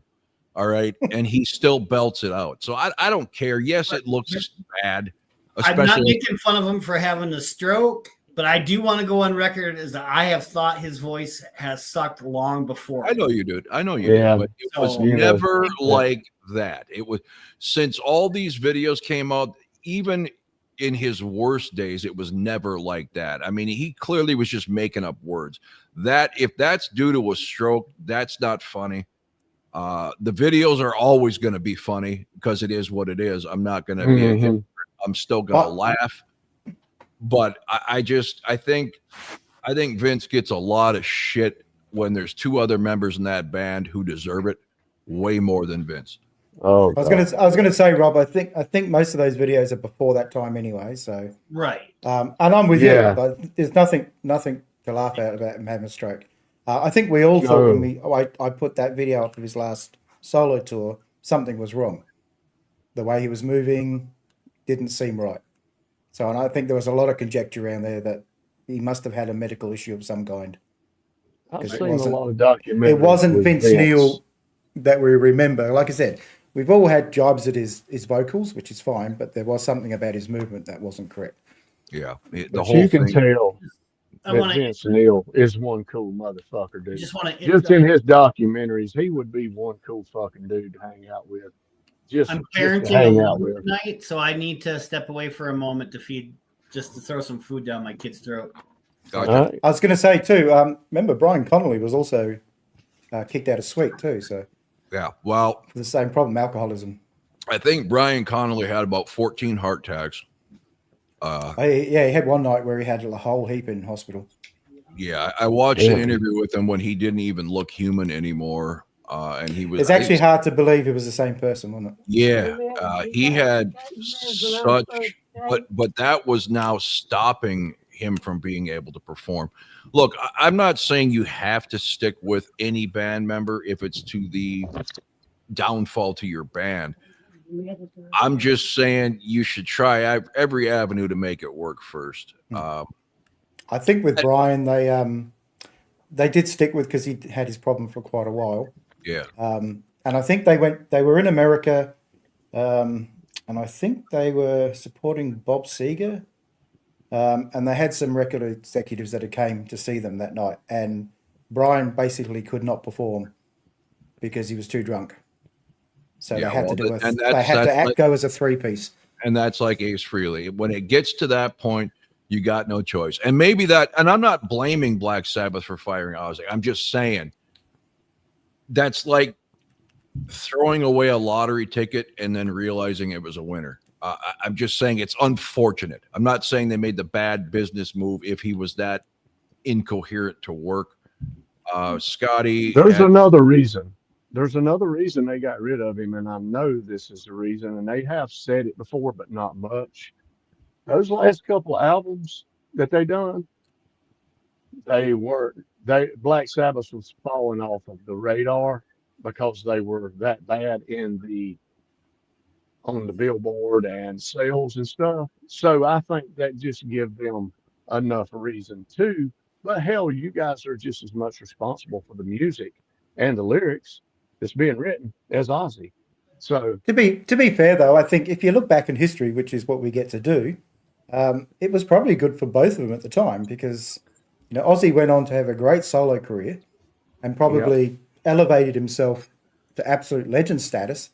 All right. And he still belts it out. So I don't care. Yes, it looks bad. I'm not Especially making fun of him for having a stroke, but I do want to go on record as I have thought his voice has sucked long before. I know you did. I know you Yeah. did. But it was So- never Yeah. like that. It was since all these videos came out, even in his worst days, it was never like that. I mean, he clearly was just making up words. That if that's due to a stroke, that's not funny. The videos are always going to be funny because it is what it is. I'm not going to be a hypocrite. I'm still going to laugh. But I think Vince gets a lot of shit when there's two other members in that band who deserve it way more than Vince. Oh, I was gonna say, Rob. I think most of those videos are before that time anyway. So, Right. and I'm with Yeah. you. But there's nothing to laugh at about him having a stroke. I think we all thought when I put that video up of his last solo tour, something was wrong. The way he was moving didn't seem right. So, and I think there was a lot of conjecture around there that he must have had a medical issue of some kind. I've 'Cause it seen a wasn't- lot of documentaries. It wasn't with Vince Neil that we remember. Like I said, we've all had jibes at his vocals, which is fine, but there was something about his movement that wasn't correct. Yeah, the But whole you can thing. tell I that want to Vince Neil is one cool motherfucker, dude. just want Just to. in his documentaries, he would be one cool fucking dude to hang out with. Just I'm to parenting hang out alone with. tonight, so I need to step away for a moment to throw some food down my kid's throat. Gotcha. All right. I was going to say too. Remember Brian Connolly was also kicked out of Sweet too, so Yeah. Well, for the same problem, alcoholism. I think Brian Connolly had about 14 heart attacks. He had one night where he had a whole heap in hospital. Yeah, I watched an Yeah. interview with him when he didn't even look human anymore, and he was. It's actually hard to believe it was the same person, wasn't it? Yeah, he had such, but that was now stopping him from being able to perform. Look, I'm not saying you have to stick with any band member if it's to the downfall to your band. I'm just saying you should try every avenue to make it work first. I think with Brian, they did stick with because he had his problem for quite a while. Yeah, And I think they were in America, and I think they were supporting Bob Seger, and they had some record executives that had came to see them that night, and Brian basically could not perform because he was too drunk. So Yeah, they had well, to do and they had that's to like- go as a 3-piece. and that's like Ace Frehley. When it gets to that point, you got no choice. And maybe that, and I'm not blaming Black Sabbath for firing Ozzy. I'm just saying that's like throwing away a lottery ticket and then realizing it was a winner. I'm just saying it's unfortunate. I'm not saying they made the bad business move if he was that incoherent to work. Scotty, There's another reason. There's another reason they got rid of him, and I know this is the reason, and they have said it before, but not much. Those last couple albums that they done, Black Sabbath was falling off of the radar because they were that bad on the Billboard and sales and stuff. So I think that just give them enough reason too. But hell, you guys are just as much responsible for the music and the lyrics that's being written as Ozzy. So To be fair, though, I think if you look back in history, which is what we get to do, it was probably good for both of them at the time because Ozzy went on to have a great solo career and probably elevated himself to absolute legend status.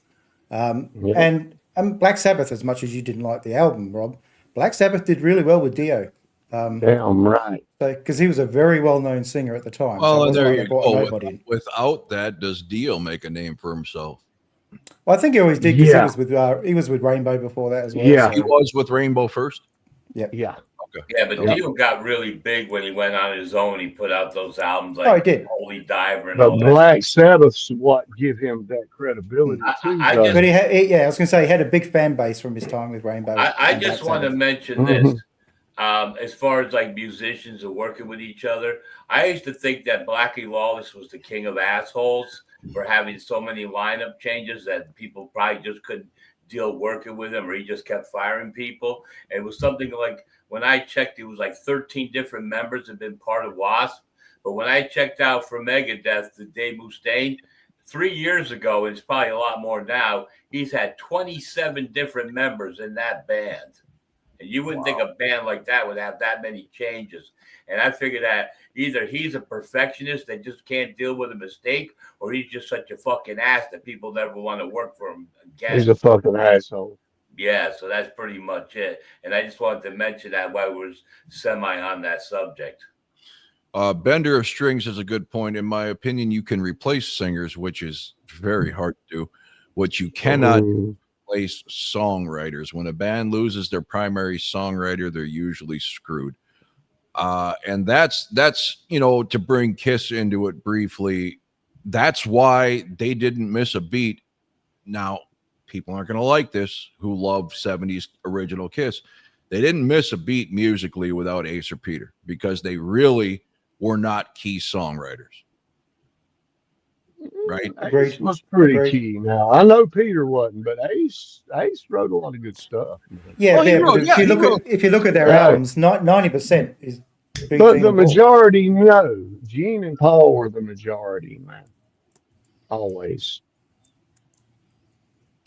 And Black Sabbath, as much as you didn't like the album, Rob, Black Sabbath did really well with Dio. damn right. Because he was a very well-known singer at the time. Well, so it and wasn't there like you they brought go. nobody in. Without that, does Dio make a name for himself? Well, I think he always did because Yeah. he was with Rainbow before that as well. Yeah. He was with Rainbow first. Yeah. Okay. Yeah, but Yeah. Dio got really big when he went on his own. He put out those albums Oh, like he did. Holy Diver and But all that. Black Sabbath's what give him that credibility too. I though. just- But I was going to say he had a big fan base from his time with Rainbow. I and just Black want to Sabbath. mention this. As far as like musicians and working with each other, I used to think that Blackie Lawless was the king of assholes for having so many lineup changes that people probably just couldn't deal working with him, or he just kept firing people. And it was something like when I checked, it was like 13 different members had been part of Wasp. But when I checked out for Megadeth, the Dave Mustaine, 3 years ago, and it's probably a lot more now, he's had 27 different members in that band. And you wouldn't think a band like that would have that many changes. And I figured that either he's a perfectionist that just can't deal with a mistake, or he's just such a fucking ass that people never want to work for him again. He's a fucking asshole. Yeah, so that's pretty much it. And I just wanted to mention that while we were semi on that subject. Bender of Strings is a good point. In my opinion, you can replace singers, which is very hard to do. What you cannot replace songwriters. When a band loses their primary songwriter, they're usually screwed. And that's to bring Kiss into it briefly. That's why they didn't miss a beat. Now, people aren't going to like this who love 70s original Kiss. They didn't miss a beat musically without Ace or Peter because they really were not key songwriters. Right? Agreed. Ace was pretty Agreed. key. Now I know Peter wasn't, but Ace wrote a lot of good stuff. Yeah, Well, he yeah, wrote- but yeah, he wrote- if you look at their Right. albums, 90% is Big But Gene the and Paul. majority, no. Gene and Paul were the majority, man. Always.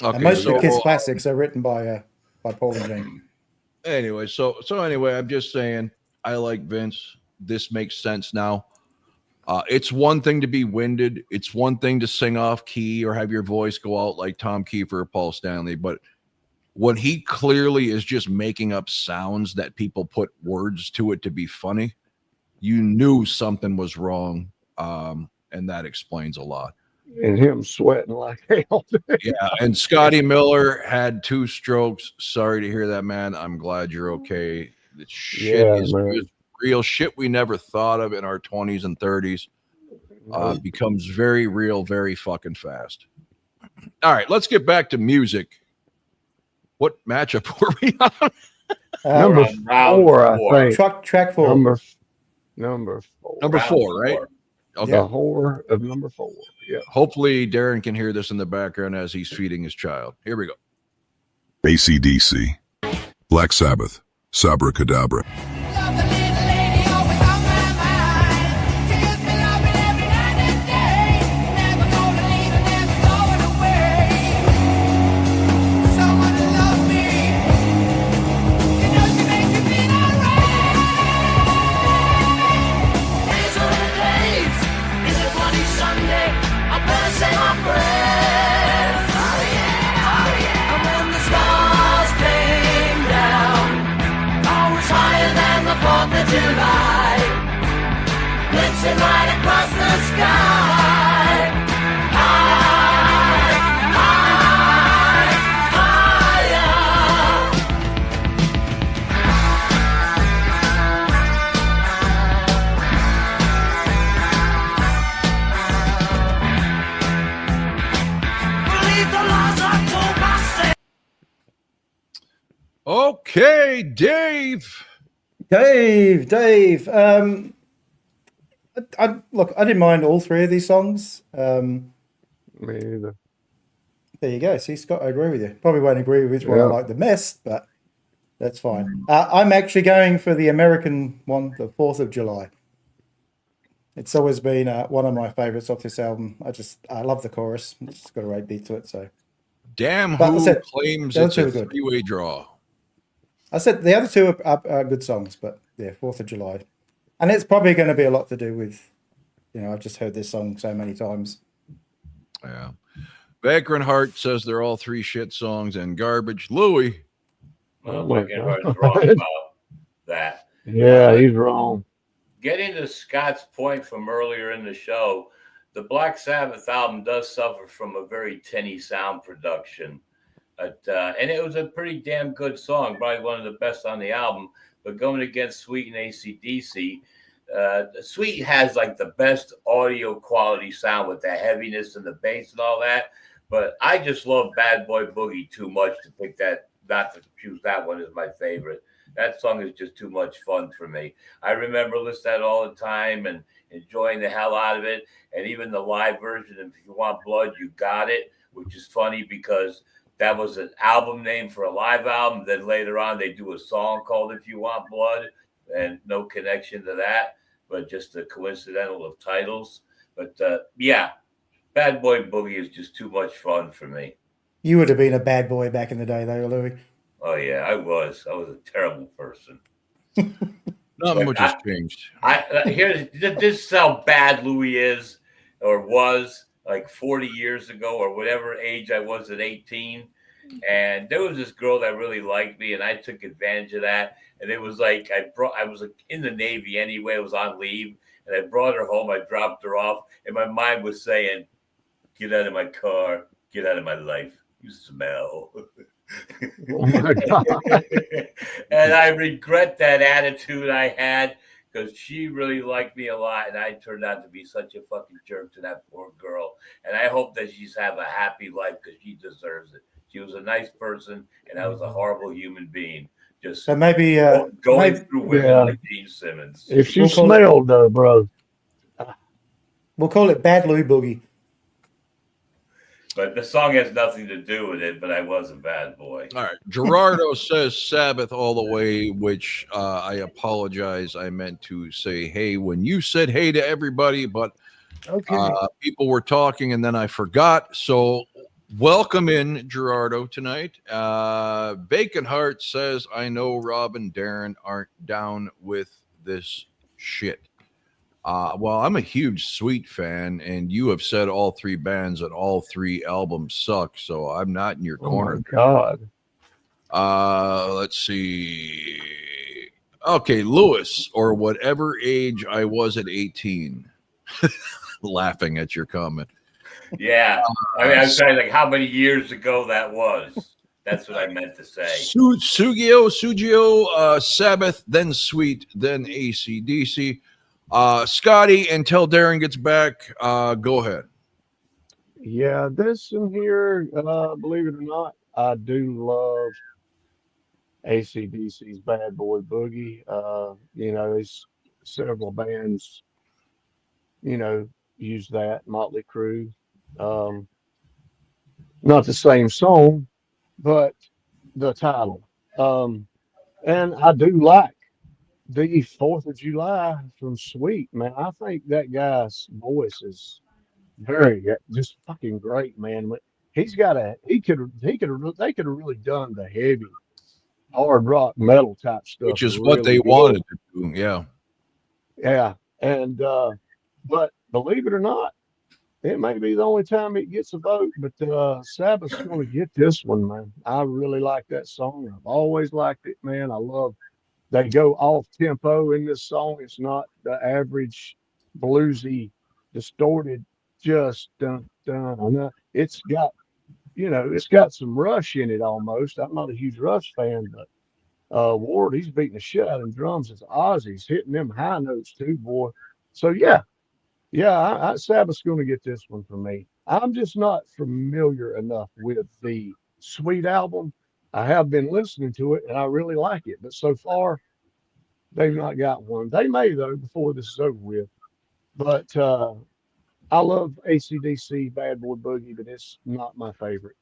Okay, And most of so the Kiss classics are written by Paul and Gene. anyway, so anyway, I'm just saying I like Vince. This makes sense now. It's one thing to be winded. It's one thing to sing off key or have your voice go out like Tom Kiefer or Paul Stanley. But when he clearly is just making up sounds that people put words to it to be funny, you knew something was wrong. And that explains a lot. And him sweating like hell. Yeah. And Scotty Miller had 2 strokes. Sorry to hear that, man. I'm glad you're okay. The shit Yeah, is man. just real shit we never thought of in our 20s and 30s. Becomes very real, very fucking fast. All right, let's get back to music. What matchup were we on? Number round 4, I four. think. Track 4. Number 4. Number Round 4, right? Okay. The whore of number 4. Yeah. Hopefully Darren can hear this in the background as he's feeding his child. Here we go. ACDC, Black Sabbath, Sabracadabra. Love the little lady always on my mind. Tears me loving every night and day. Never gonna leave her, never going away. Someone to love me. You know she makes me feel alright. Days are the days. Is it bloody Sunday? I better say my prayers. Oh yeah, oh yeah. And when the stars came down, I was higher than the 4th of July, blitzing right across the sky. High, high, higher. Believe the laws I told myself. Okay, Dave. Dave. Look, I didn't mind all 3 of these songs. Me either. There you go. See, Scott, I agree with you. Probably won't agree with which one I Yeah. like the best, but that's fine. I'm actually going for the American one, the 4th of July. It's always been one of my favorites off this album. I love the chorus. It's got a great beat to it. So Damn, But I who said claims the other it's two a are good. three-way draw? I said the other two are good songs, but yeah, 4th of July. And it's probably going to be a lot to do with, I've just heard this song so many times. Yeah. Vagrant Heart says they're all three shit songs and garbage. Louis. Well, my Megan Hart's God. wrong about that. Yeah, he's wrong. Getting to Scott's point from earlier in the show, the Black Sabbath album does suffer from a very tinny sound production. And it was a pretty damn good song, probably one of the best on the album. But going against Sweet and ACDC, Sweet has like the best audio quality sound with the heaviness and the bass and all that. But I just love Bad Boy Boogie too much to pick that, not to choose that one as my favorite. That song is just too much fun for me. I remember listening to that all the time and enjoying the hell out of it. And even the live version of If You Want Blood, You Got It, which is funny because that was an album name for a live album. Then later on, they do a song called If You Want Blood, and no connection to that, but just a coincidental of titles. But yeah, Bad Boy Boogie is just too much fun for me. You would have been a bad boy back in the day, though, Louis. Oh, yeah, I was. I was a terrible person. Not much has changed. This is how bad Louis is or was like 40 years ago or whatever age I was at 18. And there was this girl that really liked me, and I took advantage of that. And it was like I was in the Navy anyway. I was on leave, and I brought her home. I dropped her off, and my mind was saying, "Get out of my car. Get out of my life. You smell." Oh my God. And I regret that attitude I had because she really liked me a lot, and I turned out to be such a fucking jerk to that poor girl. And I hope that she's have a happy life because she deserves it. She was a nice person, and I was a horrible human being. Just So maybe going maybe, through women Yeah. like Gene Simmons. If she We'll call smelled, bro. we'll call it Bad Louis Boogie. But the song has nothing to do with it, but I was a bad boy. All right. Gerardo says Sabbath all the way, which I apologize. I meant to say hey when you said hey to everybody, but Okay. people were talking and then I forgot. So welcome in, Gerardo, tonight. Bacon Heart says, I know Rob and Darren aren't down with this shit. Well, I'm a huge Sweet fan, and you have said all three bands and all three albums suck, so I'm not in your Oh corner. my God. Let's see. Okay, Lewis, or whatever age I was at 18. Laughing at your comment. Yeah. I mean, I was saying like how many years ago that was. That's what I meant to say. Sugio, Sabbath, then Sweet, then ACDC. Scotty, until Darren gets back, go ahead. Yeah, this in here, believe it or not, I do love ACDC's Bad Boy Boogie. There's several bands, use that, Motley Crue. Not the same song, but the title. And I do like the 4th of July from Sweet, man. I think that guy's voice is just fucking great, man. They could have really done the heavy hard rock metal type stuff, Which is what they really good. wanted to do. Yeah. Yeah, and but believe it or not, it may be the only time it gets a vote, but Sabbath's going to get this one, man. I really like that song. I've always liked it, man. I love they go off tempo in this song. It's not the average bluesy, distorted, just dun dun. dun. It's got some Rush in it almost. I'm not a huge Rush fan, but Ward, he's beating the shit out of them drums. It's Ozzy's hitting them high notes too, boy. So yeah, Sabbath's going to get this one from me. I'm just not familiar enough with the Sweet album. I have been listening to it and I really like it, but so far they've not got one. They may though before this is over with. But I love ACDC Bad Boy Boogie, but it's not my favorite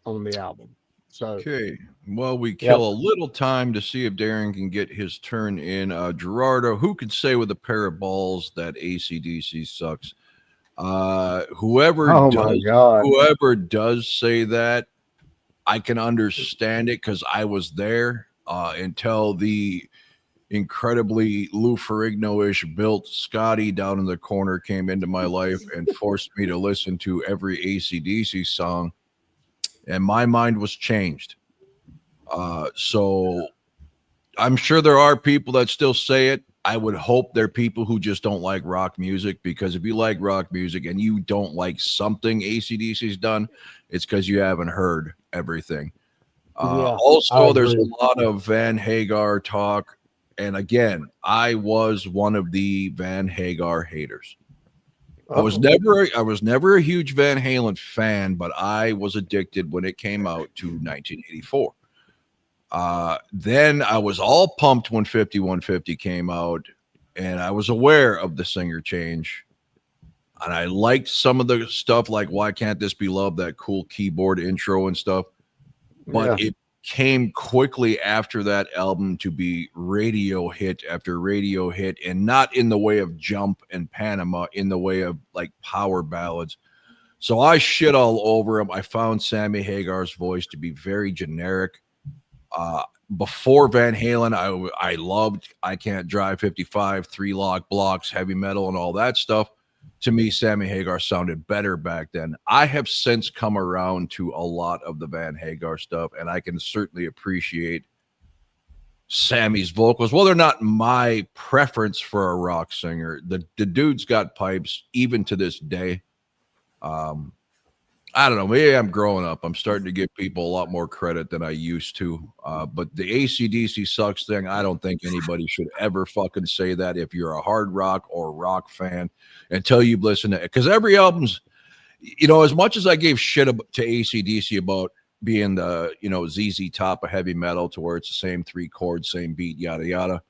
on the album. So Okay. Well, we kill a little time to see if Darren can get his turn in. Gerardo, who could say with a pair of balls that ACDC sucks? Whoever oh my God. whoever does say that, I can understand it because I was there until the incredibly Lou Ferrigno-ish built Scotty down in the corner came into my life and forced me to listen to every AC/DC song, and my mind was changed. So I'm sure there are people that still say it. I would hope they're people who just don't like rock music, because if you like rock music and you don't like something AC/DC's done, it's because you haven't heard everything. Yeah, Also, I there's a agree. lot of Van Hagar talk. And again, I was one of the Van Hagar haters. I was never a huge Van Halen fan, but I was addicted when it came out to 1984. Then I was all pumped when 5150 came out, and I was aware of the singer change. And I liked some of the stuff, like Why Can't This Be Love, that cool keyboard intro and stuff. But Yeah. it came quickly after that album to be radio hit after radio hit, and not in the way of Jump and Panama, in the way of like power ballads. So I shit all over him. I found Sammy Hagar's voice to be very generic. Before Van Halen, I loved I Can't Drive 55, Three Lock Blocks, heavy metal, and all that stuff. To me, Sammy Hagar sounded better back then. I have since come around to a lot of the Van Hagar stuff, and I can certainly appreciate Sammy's vocals. Well, they're not my preference for a rock singer. The dude's got pipes even to this day. I don't know. Maybe I'm growing up. I'm starting to give people a lot more credit than I used to. But the AC/DC sucks thing, I don't think anybody should ever fucking say that if you're a hard rock or rock fan until you've listened to it. Because every album's, as much as I gave shit to AC/DC about being the, ZZ Top of heavy metal, to where it's the same 3 chords, same beat, yada, yada.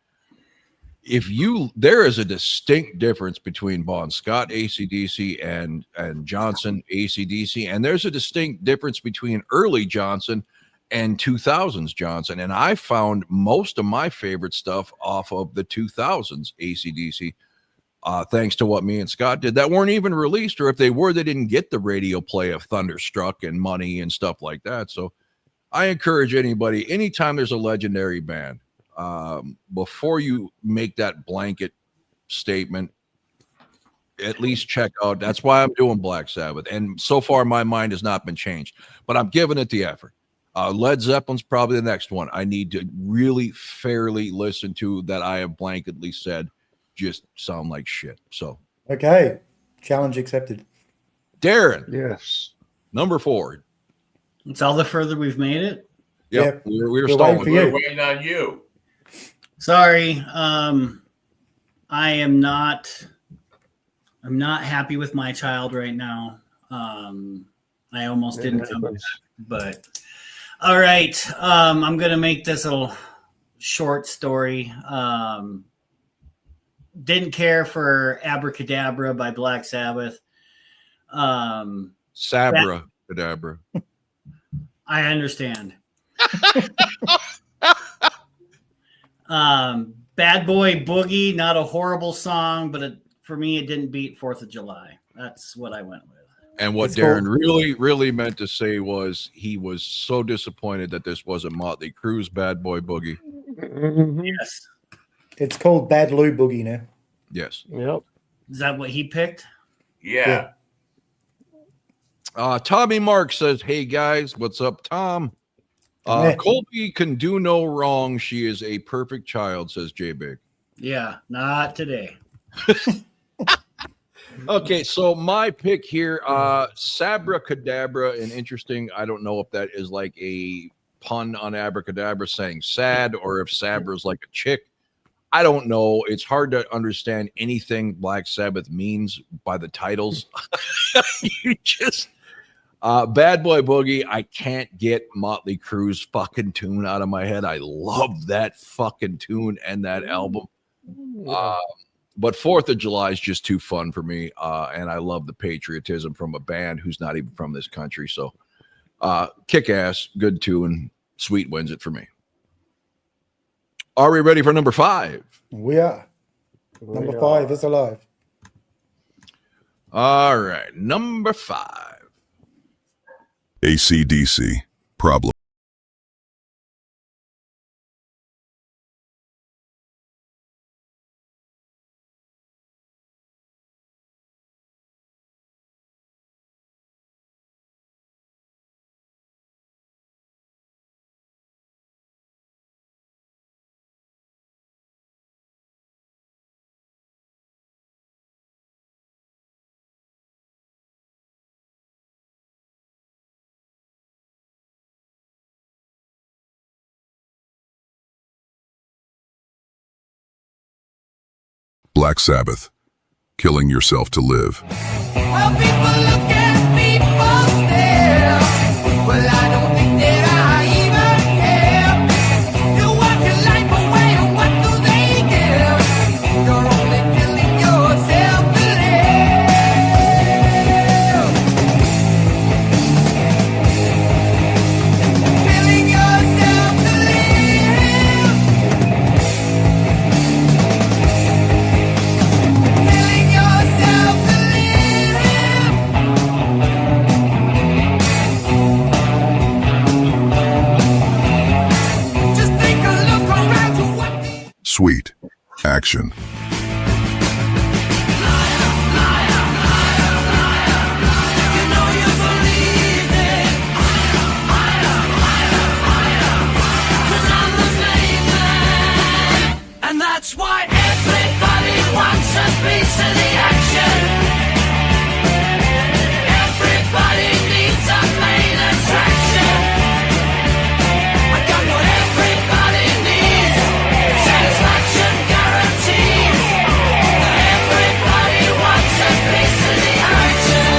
There is a distinct difference between Bon Scott AC/DC and Johnson AC/DC, and there's a distinct difference between early Johnson and 2000s Johnson. And I found most of my favorite stuff off of the 2000s AC/DC, thanks to what me and Scott did, that weren't even released, or if they were, they didn't get the radio play of Thunderstruck and Money and stuff like that. So I encourage anybody, anytime there's a legendary band, before you make that blanket statement, at least check out. That's why I'm doing Black Sabbath, and so far my mind has not been changed, but I'm giving it the effort. Led Zeppelin's probably the next one I need to really fairly listen to, that I have blanketly said just sound like shit. So Okay, challenge accepted. Darren, Yes. number 4. It's all the further we've made it. Yep, we were We're stalling. waiting for We're you. waiting on you. Sorry. I'm not happy with my child right now. I almost It didn't come back, happens. but all right. I'm gonna make this a little short story. Didn't care for Abracadabra by Black Sabbath. Sabra Cadabra. I understand. Bad Boy Boogie, not a horrible song, but for me, it didn't beat 4th of July. That's what I went with. And what It's Darren called- really meant to say was he was so disappointed that this wasn't Motley Crue's Bad Boy Boogie. Mhm. Yes. It's called Bad Lou Boogie now. Yes. Yep. Is that what he picked? Yeah. Tommy Mark says, "Hey guys, what's up, Tom? Meh. Colby can do no wrong. She is a perfect child," says J Big. Yeah, not today. Okay, so my pick here, Sabra Cadabra, and interesting. I don't know if that is like a pun on abracadabra, saying sad, or if Sabra is like a chick. I don't know. It's hard to understand anything Black Sabbath means by the titles. You just Bad Boy Boogie. I can't get Motley Crue's fucking tune out of my head. I love that fucking tune and that album. But 4th of July is just too fun for me. And I love the patriotism from a band who's not even from this country. So kick ass, good tune, sweet wins it for me. Are we ready for number 5? We are. Number 5 is alive. All right, number 5. ACDC, problem. Black Sabbath, killing yourself to live. Well, people look at me for stare. Well, I don't think that I even care. You work your life away, and what do they give? You're only killing yourself to live. Killing yourself to live. Killing yourself to live. Just take a look around to what these Sweet. Action. you know you believe it. 'Cause I'm the main man. And that's why everybody wants a piece of the action. Everybody needs a main attraction. I got what everybody needs. Satisfaction guaranteed. Everybody wants a piece of the action.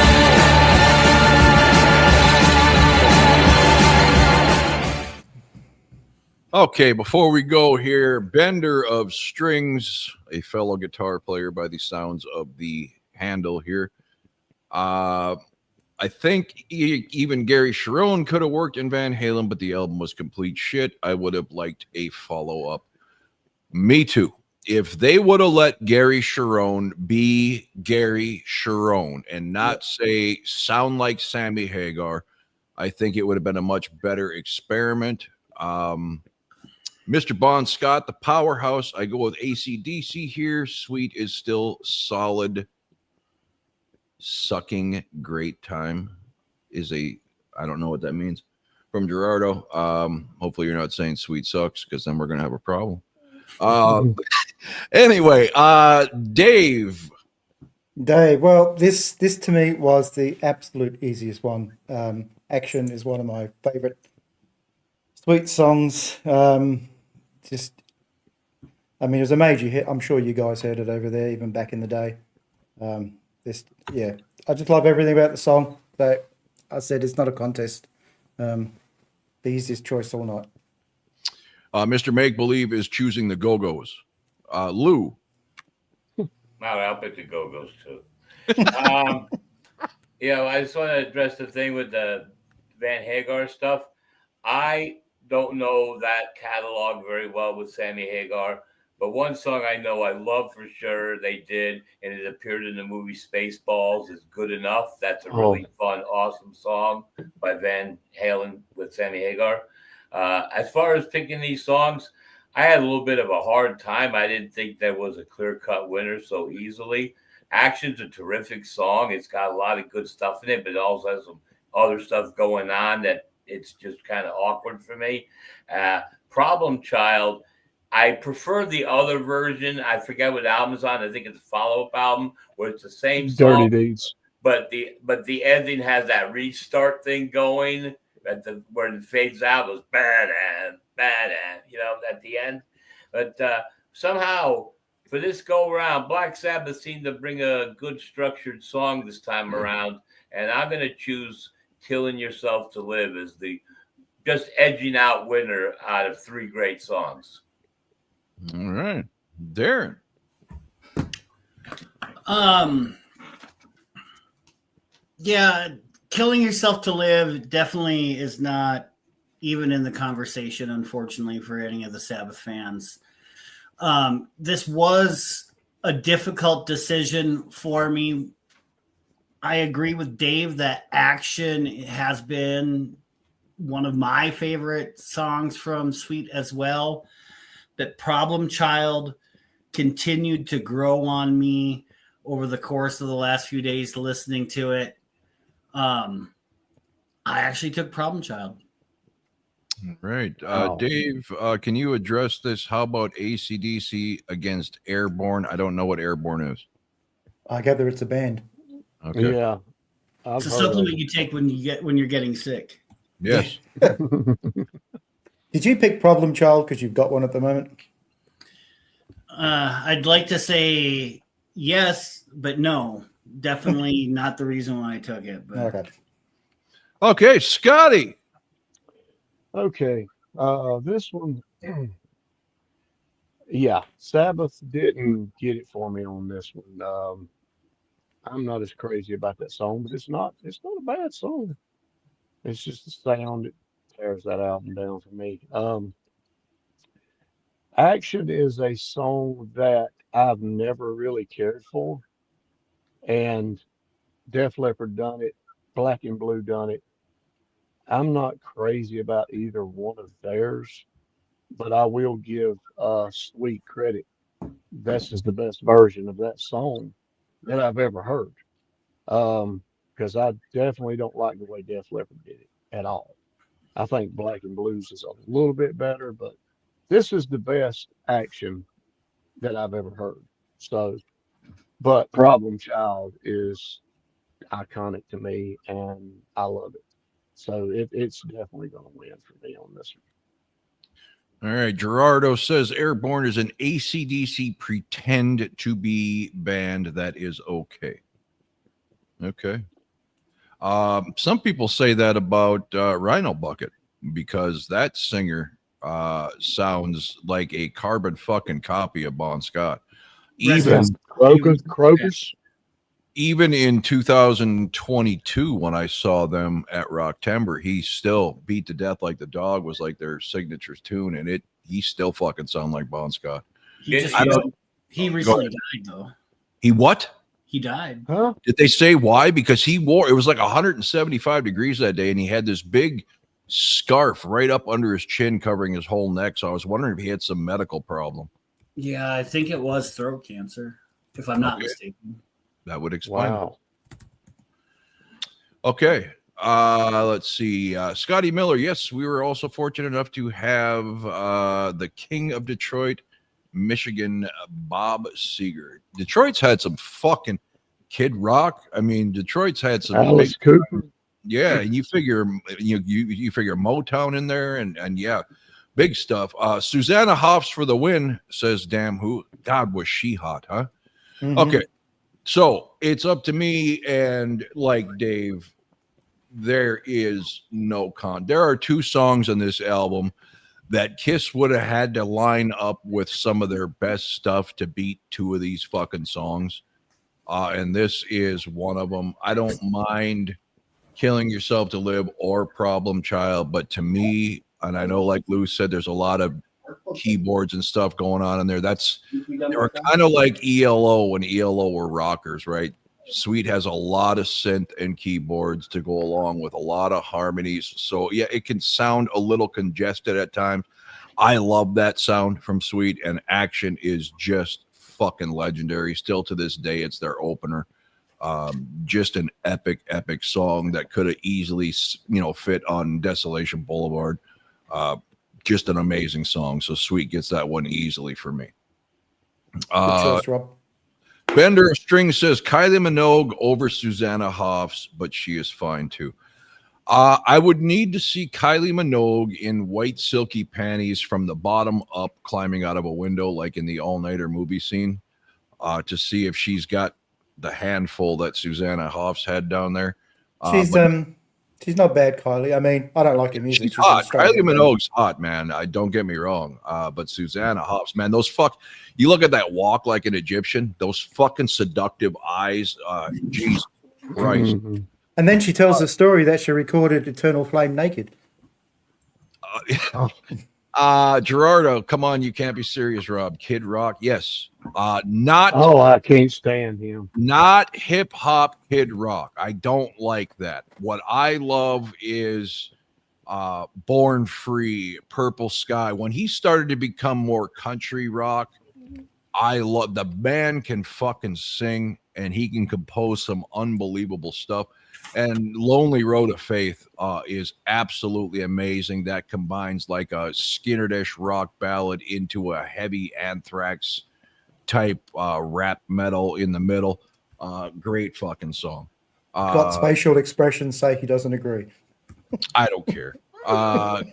Okay, before we go here, Bender of Strings, a fellow guitar player by the sounds of the handle here. I think even Gary Sharon could have worked in Van Halen, but the album was complete shit. I would have liked a follow-up. Me too. If they would have let Gary Sharon be Gary Sharon and not say sound like Sammy Hagar, I think it would have been a much better experiment. Mr. Bon Scott, the powerhouse. I go with ACDC here. Sweet is still solid. Sucking great time is I don't know what that means. From Gerardo. Hopefully you're not saying Sweet sucks, because then we're going to have a problem. Anyway, Dave. Well, this to me was the absolute easiest one. Action is one of my favorite Sweet songs. Just, I mean, it was a major hit. I'm sure you guys heard it over there, even back in the day. I just love everything about the song. But I said it's not a contest. The easiest choice all night. Mr. Make Believe is choosing the Go-Go's. Lou. I'll pick the Go-Go's too. I just want to address the thing with the Van Hagar stuff. I don't know that catalog very well with Sammy Hagar, but one song I know I love for sure they did, and it appeared in the movie Spaceballs, is Good Enough. That's a really fun, awesome song by Van Halen with Sammy Hagar. As far as picking these songs, I had a little bit of a hard time. I didn't think there was a clear-cut winner so easily. Action's a terrific song. It's got a lot of good stuff in it, but it also has some other stuff going on that it's just kind of awkward for me. Problem Child, I prefer the other version. I forget what album it's on. I think it's a follow-up album where it's the same song. Dirty Deeds. But the ending has that restart thing going where it fades out, goes bad, at the end. But somehow for this go around, Black Sabbath seemed to bring a good structured song this time around, and I'm going to choose Killing Yourself to Live as the just edging out winner out of three great songs. All right. Darren. Killing Yourself to Live definitely is not even in the conversation, unfortunately, for any of the Sabbath fans. This was a difficult decision for me. I agree with Dave that Action has been one of my favorite songs from Sweet as well. That Problem Child continued to grow on me over the course of the last few days listening to it. I actually took Problem Child. Right. Wow. Dave, can you address this? How about ACDC against Airborne? I don't know what Airborne is. I gather it's a band. Okay. Yeah, I've It's a heard supplement you take when you're getting sick. Yes. of it. Did you pick Problem Child because you've got one at the moment? I'd like to say yes, but no. Definitely not the reason why I took it. But Okay. Okay, Scotty. Okay, this one, yeah, Sabbath didn't get it for me on this one. I'm not as crazy about that song, but it's not a bad song. It's just the sound that tears that album down for me. Action is a song that I've never really cared for, and Def Leppard done it, Black and Blue done it. I'm not crazy about either one of theirs, but I will give Sweet credit. This is the best version of that song that I've ever heard. Because I definitely don't like the way Def Leppard did it at all. I think Black and Blues is a little bit better, but this is the best action that I've ever heard. So, but Problem Child is iconic to me, and I love it. So it's definitely going to win for me on this one. All right. Gerardo says Airborne is an ACDC pretend to be band that is okay. Okay. Some people say that about Rhino Bucket because that singer sounds like a carbon fucking copy of Bon Scott. Even Rest- Crocus. even in 2022, when I saw them at Rocktember, he still Beat to Death Like the Dog was like their signature tune, and he still fucking sound like Bon Scott. he just I don't- he Go recently ahead. died though. He what? He died. Huh? Did they say why? Because it was like 175 degrees that day, and he had this big scarf right up under his chin covering his whole neck. So I was wondering if he had some medical problem. Yeah, I think it was throat cancer, if I'm not Okay. mistaken. That would explain it. Wow. Okay. Let's see. Scotty Miller. Yes, we were also fortunate enough to have the King of Detroit, Michigan, Bob Seger. Detroit's had some fucking Kid Rock. I mean, Detroit's had some Alice big, Cooper. yeah, and you figure you figure Motown in there, and yeah, big stuff. Susanna Hoffs for the win, says damn who. God, was she hot, huh? Mhm. Okay. So it's up to me, and like Dave, there is no con. There are two songs on this album that Kiss would have had to line up with some of their best stuff to beat two of these fucking songs. And this is one of them. I don't mind Killing Yourself to Live or Problem Child, but to me, and I know like Lou said, there's a lot of keyboards and stuff going on in there. They were kind of like ELO when ELO were rockers, right? Sweet has a lot of synth and keyboards to go along with a lot of harmonies. So yeah, it can sound a little congested at times. I love that sound from Sweet, and Action is just fucking legendary. Still to this day, it's their opener. Just an epic song that could have easily, fit on Desolation Boulevard. Just an amazing song. So Sweet gets that one easily for me. Good choice, Rob. Bender of String says Kylie Minogue over Susanna Hoffs, but she is fine too. I would need to see Kylie Minogue in white silky panties from the bottom up climbing out of a window like in the all-nighter movie scene to see if she's got the handful that Susanna Hoffs had down there. She's not bad, Kylie. I mean, I don't like her music. She's hot. Australian, Kylie but- Minogue's hot, man. I don't get me wrong. But Susanna Hoffs, man, you look at that walk like an Egyptian, those fucking seductive eyes. Jesus Christ. Mhm. And then she tells the story that she recorded Eternal Flame naked. Gerardo, come on, you can't be serious, Rob. Kid Rock, yes. Not Oh, I can't stand him. not hip hop Kid Rock. I don't like that. What I love is Born Free, Purple Sky. When he started to become more country rock, I love the band can fucking sing and he can compose some unbelievable stuff. And Lonely Road of Faith is absolutely amazing. That combines like a Skinner-ish rock ballad into a heavy Anthrax type rap metal in the middle. Great fucking song. Got facial expressions say he doesn't agree. I don't care.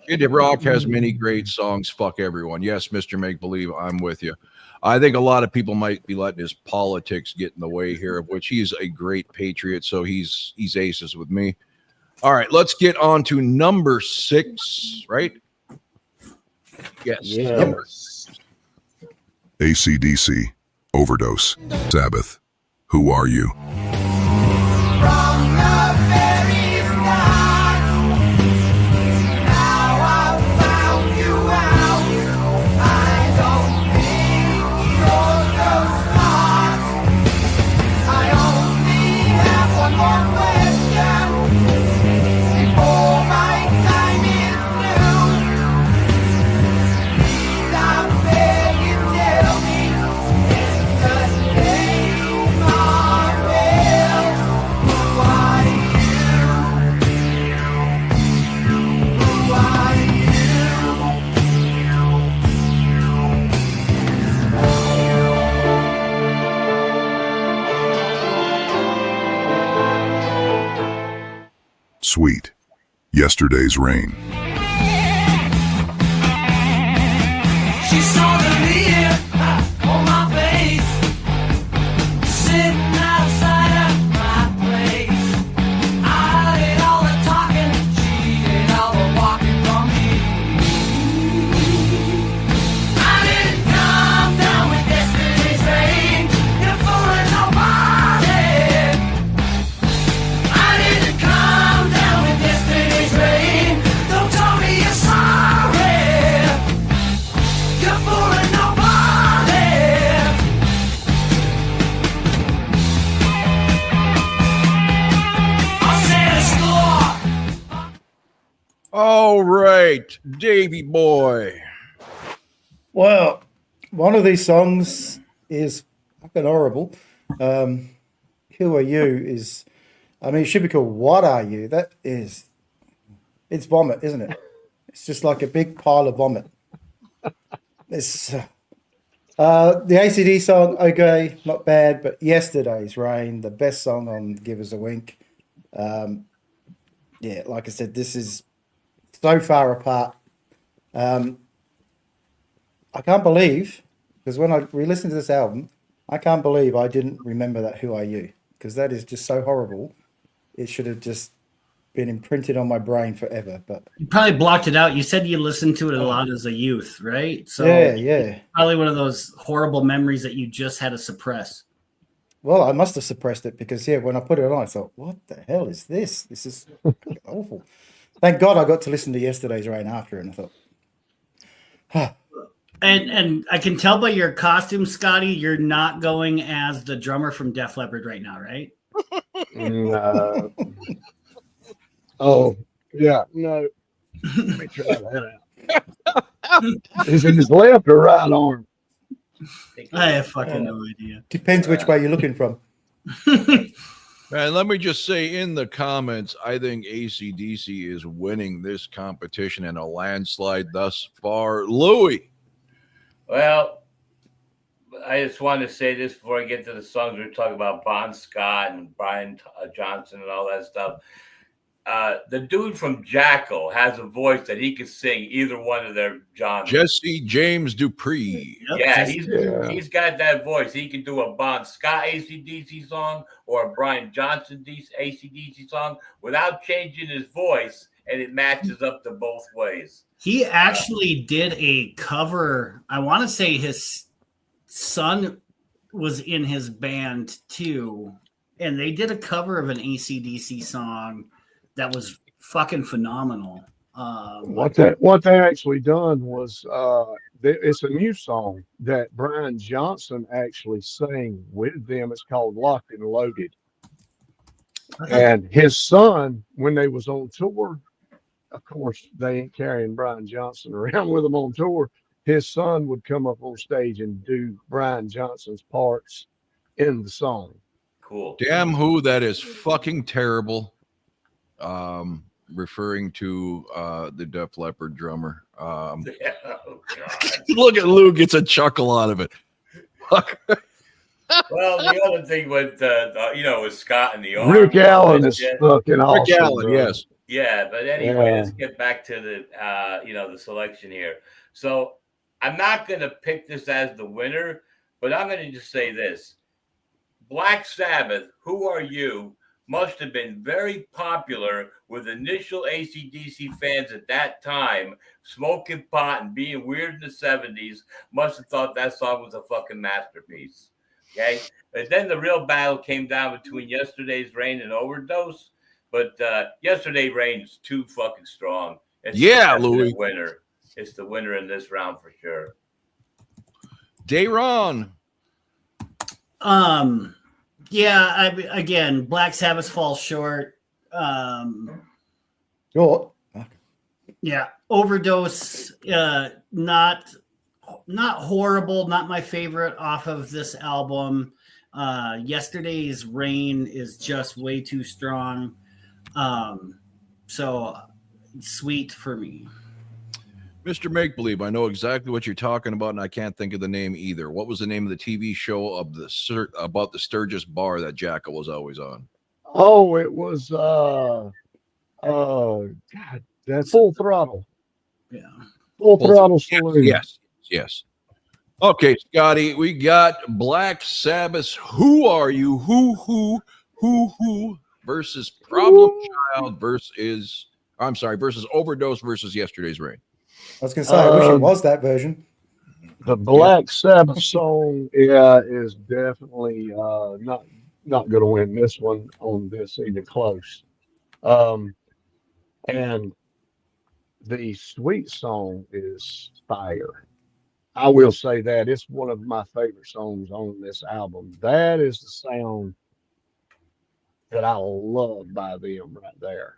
Kid Rock has many great songs. Fuck everyone. Yes, Mr. Make Believe, I'm with you. I think a lot of people might be letting his politics get in the way here, of which he's a great patriot, so he's aces with me. All right, let's get on to number 6, right? Yes. Number 6. ACDC, Overdose, Sabbath, Who Are You? From the very start, now I've found you out. I don't think you're the start. I only have one more question before my time is through. Please, I beg you, tell me, is the name of hell? Who are Sweet, Yesterday's Rain. She saw the leer on my face, sitting outside of my place. I did all the talking, she did all the walking for me. I didn't come down with yesterday's rain, you're fooling nobody. I didn't come down with yesterday's rain, don't tell me you're sorry. You're fooling nobody. I'll set a score. All right, Davy boy. Well, one of these songs is fucking horrible. Who Are You is, I mean, it should be called What Are You? That is, it's vomit, isn't it? It's just like a big pile of vomit. It's the ACD song, okay, not bad, but Yesterday's Rain, the best song on Give Us a Wink. Yeah, like I said, this is so far apart. I can't believe, because when I re-listened to this album, I can't believe I didn't remember that Who Are You? Because that is just so horrible. It should have just been imprinted on my brain forever. But You probably blocked it out. You said you listened to it a lot as a youth, right? So yeah. probably one of those horrible memories that you just had to suppress. Well, I must have suppressed it because, when I put it on, I thought, what the hell is this? This is awful. Thank God I got to listen to Yesterday's Rain after, and I thought, And I can tell by your costume, Scotty, you're not going as the drummer from Def Leppard right now, right? Oh, yeah, no. Let me try that out. Is it his left or right arm? I have fucking no idea. depends which way you're looking from. And let me just say in the comments, I think ACDC is winning this competition in a landslide thus far. Louis. Well, I just want to say this before I get to the songs. We're talking about Bon Scott and Brian Johnson and all that stuff. The dude from Jackal has a voice that he can sing either one of their genres. Jesse James Dupree. Yeah, he's got that voice. He can do a Bon Scott ACDC song or a Brian Johnson ACDC song without changing his voice, and it matches up to both ways. He actually did a cover. I want to say his son was in his band too, and they did a cover of an ACDC song that was fucking phenomenal. What they actually done was it's a new song that Brian Johnson actually sang with them. It's called Locked and Loaded. And his son, when they was on tour, of course, they ain't carrying Brian Johnson around with them on tour. His son would come up on stage and do Brian Johnson's parts in the song. Cool. Damn Who, that is fucking terrible. Referring to the Def Leppard drummer. Oh God. Look at Lou gets a chuckle out of it. Well, the other thing with with Scott and the arm. Rick Allen is fucking Rick awesome. Allen, bro. yes. Yeah, but anyway, Yeah. let's get back to the the selection here. So I'm not going to pick this as the winner, but I'm going to just say this: Black Sabbath, Who Are You, must have been very popular with initial ACDC fans at that time. Smoking pot and being weird in the 70s, must have thought that song was a fucking masterpiece. Okay, but then the real battle came down between Yesterday's Rain and Overdose. But Yesterday Rain's too fucking strong. It's Yeah, the Louis. winner. It's the winner in this round for sure. Dayron. Yeah, again, Black Sabbath falls short. Short. Yeah, Overdose, not horrible, not my favorite off of this album. Yesterday's Rain is just way too strong. So Sweet for me. Mr. Make Believe, I know exactly what you're talking about, and I can't think of the name either. What was the name of the TV show of about the Sturgis bar that Jackal was always on? Oh, it was God, that's Full Throttle. Yeah. Full Throttle Saloon. Yes. Okay, Scotty, we got Black Sabbath. Who Are You? Who versus Problem Child versus Overdose versus Yesterday's Rain. I was going to say, I wish it was that version. The Black Sabbath song, is definitely not going to win this one on this even close. And the Sweet song is fire. I will say that it's one of my favorite songs on this album. That is the sound that I love by them right there.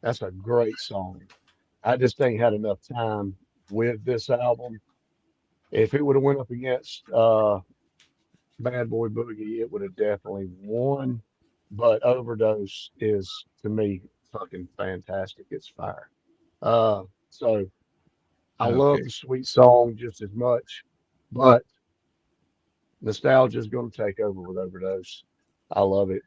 That's a great song. I just ain't had enough time with this album. If it would have went up against Bad Boy Boogie, it would have definitely won. But Overdose is, to me, fucking fantastic. It's fire. So I love the Sweet song just as much, but nostalgia is going to take over with Overdose. I love it.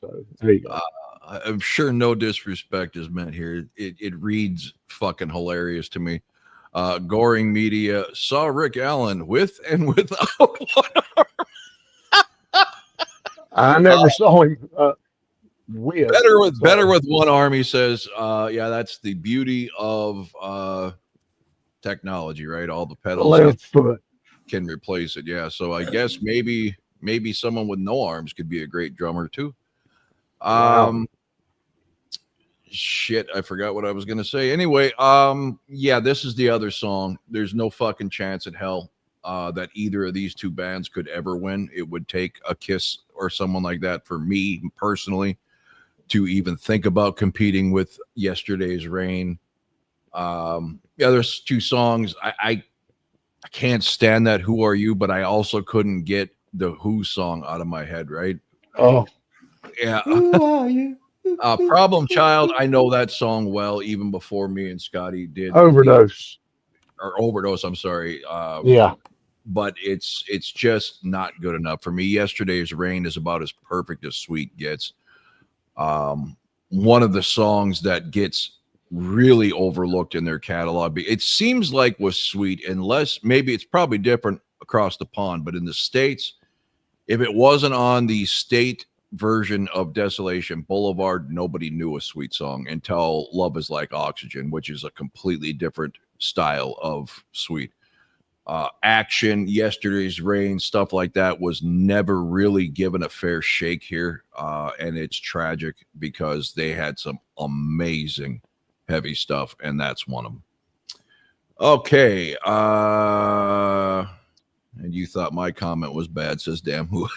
So there you go. I'm sure no disrespect is meant here. It reads fucking hilarious to me. Goring Media saw Rick Allen with and without one arm. I never saw him with. Better with one arm, he says. Yeah, that's the beauty of technology, right? All the pedals Left foot. can replace it. Yeah, so I guess maybe someone with no arms could be a great drummer too. Shit, I forgot what I was gonna say. Anyway, yeah, this is the other song. There's no fucking chance in hell that either of these two bands could ever win. It would take a Kiss or someone like that for me personally to even think about competing with Yesterday's Rain. Yeah, there's two songs. I can't stand that Who Are You, but I also couldn't get the Who song out of my head, right? Oh, yeah. Who are you? Problem Child, I know that song well, even before me and Scotty did Overdose. Overdose, I'm sorry. Yeah. But it's just not good enough for me. Yesterday's Rain is about as perfect as Sweet gets. One of the songs that gets really overlooked in their catalog. It seems like was Sweet, unless maybe it's probably different across the pond, but in the States, if it wasn't on the state version of Desolation Boulevard, nobody knew a Sweet song until Love Is Like Oxygen, which is a completely different style of Sweet. Action, Yesterday's Rain, stuff like that was never really given a fair shake here. And it's tragic because they had some amazing heavy stuff, and that's one of them. Okay. And you thought my comment was bad, says Damn Who.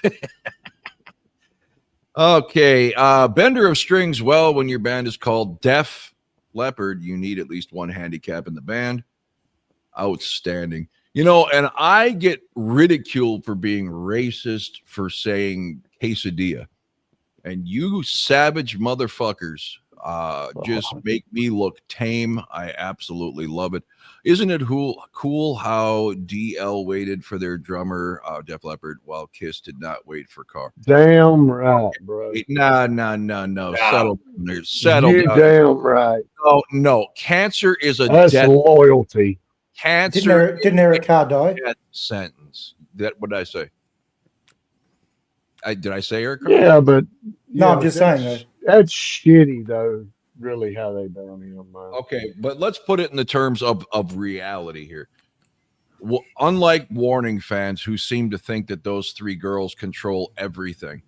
Okay. Bender of Strings, well, when your band is called Deaf, Leppard, you need at least one handicap in the band. Outstanding. You know, and I get ridiculed for being racist for saying quesadilla. And you savage motherfuckers just make me look tame. I absolutely love it. Isn't it cool how DL waited for their drummer, Def Leppard, while Kiss did not wait for Carr? Damn right, bro. No. No. Settle down. Settle You down. damn right. No. Cancer is a That's death. loyalty. Cancer Didn't Eric Carr die? is a death sentence. What did I say? Did I say Eric Carr? Yeah, but No, yeah, I'm just that's- saying that's shitty though. Really, how they done him, man. Okay, but let's put it in the terms of reality here. Well, unlike Warning fans who seem to think that those three girls control everything,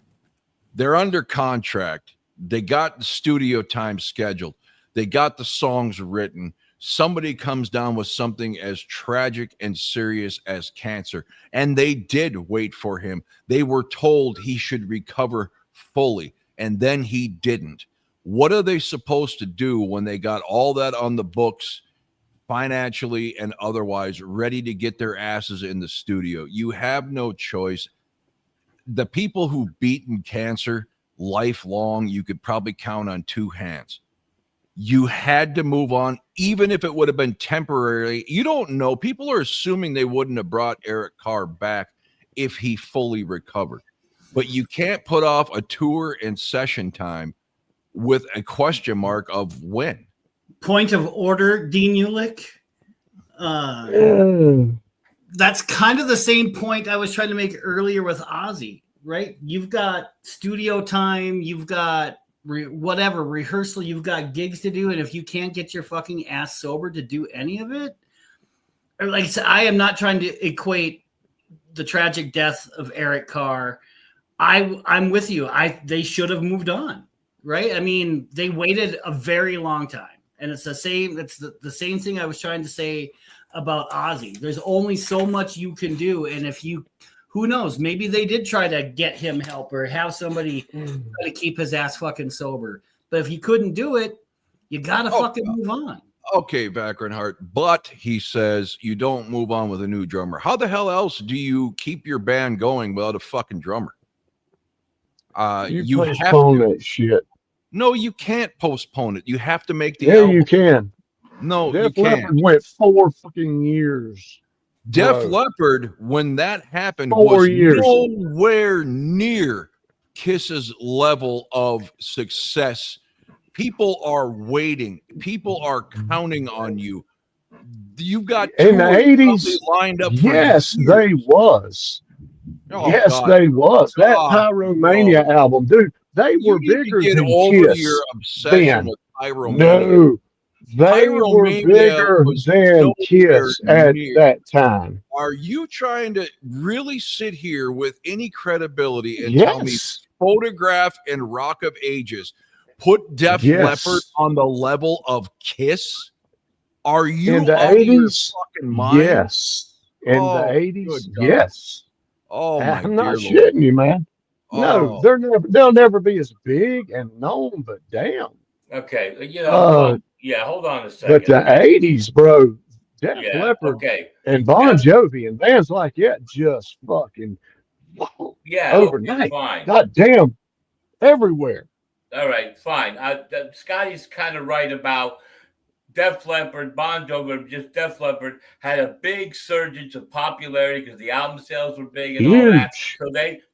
they're under contract. They got the studio time scheduled. They got the songs written. Somebody comes down with something as tragic and serious as cancer, and they did wait for him. They were told he should recover fully, and then he didn't. What are they supposed to do when they got all that on the books, financially and otherwise, ready to get their asses in the studio? You have no choice. The people who beaten cancer lifelong, you could probably count on two hands. You had to move on, even if it would have been temporary. You don't know. People are assuming they wouldn't have brought Eric Carr back if he fully recovered. But you can't put off a tour and session time with a question mark of when. Point of order, Dean Ulick. Yeah. That's kind of the same point I was trying to make earlier with Ozzy, right? You've got studio time, you've got whatever rehearsal, you've got gigs to do, and if you can't get your fucking ass sober to do any of it, or like I said, I am not trying to equate the tragic death of Eric Carr. I'm with you. They should have moved on, right? I mean, they waited a very long time, and it's the same. It's the same thing I was trying to say about Ozzy. There's only so much you can do, and if you, who knows, maybe they did try to get him help or have somebody try to keep his ass fucking sober. But if you couldn't do it, you gotta fucking move on. Okay, Vackrenhart, but he says you don't move on with a new drummer. How the hell else do you keep your band going without a fucking drummer? You postpone that shit. No, you can't postpone it. You have to make the Yeah, album. you can. No, Def you can't. Leppard went 4 fucking years. Def Bro. Leppard, when that happened, 4 was years. nowhere near Kiss's level of success. People are waiting. People are counting on you. You've got In the tours 80s, probably lined up for yes, years. they was. Oh, Yes, God. they was. That God, Pyromania album, dude, they were You need to bigger get than over Kiss. your obsession then. with Pyromania. No, they were Pyromania bigger was than nowhere Kiss at near. that time. Are you trying to really sit here with any credibility and tell me Yes. Photograph and Rock of Ages put Def Yes. Leppard on the level of Kiss? Are you In the out of your 80s, fucking mind? yes. In Oh, the 80s, good God. yes. Oh my I'm not dear Lord. shitting you, man. No, Oh. they'll never be as big and known, but damn. Okay, you know, hold on a second. But the 80s, bro, Def Yeah, Leppard okay. and Bon Jovi and bands like that just fucking Yeah, overnight. okay, fine. God damn, everywhere. All right, fine. Scotty's kind of right about Def Leppard, Bon Jovi, just Def Leppard had a big surge of popularity because the album sales were big and all that. Huge. So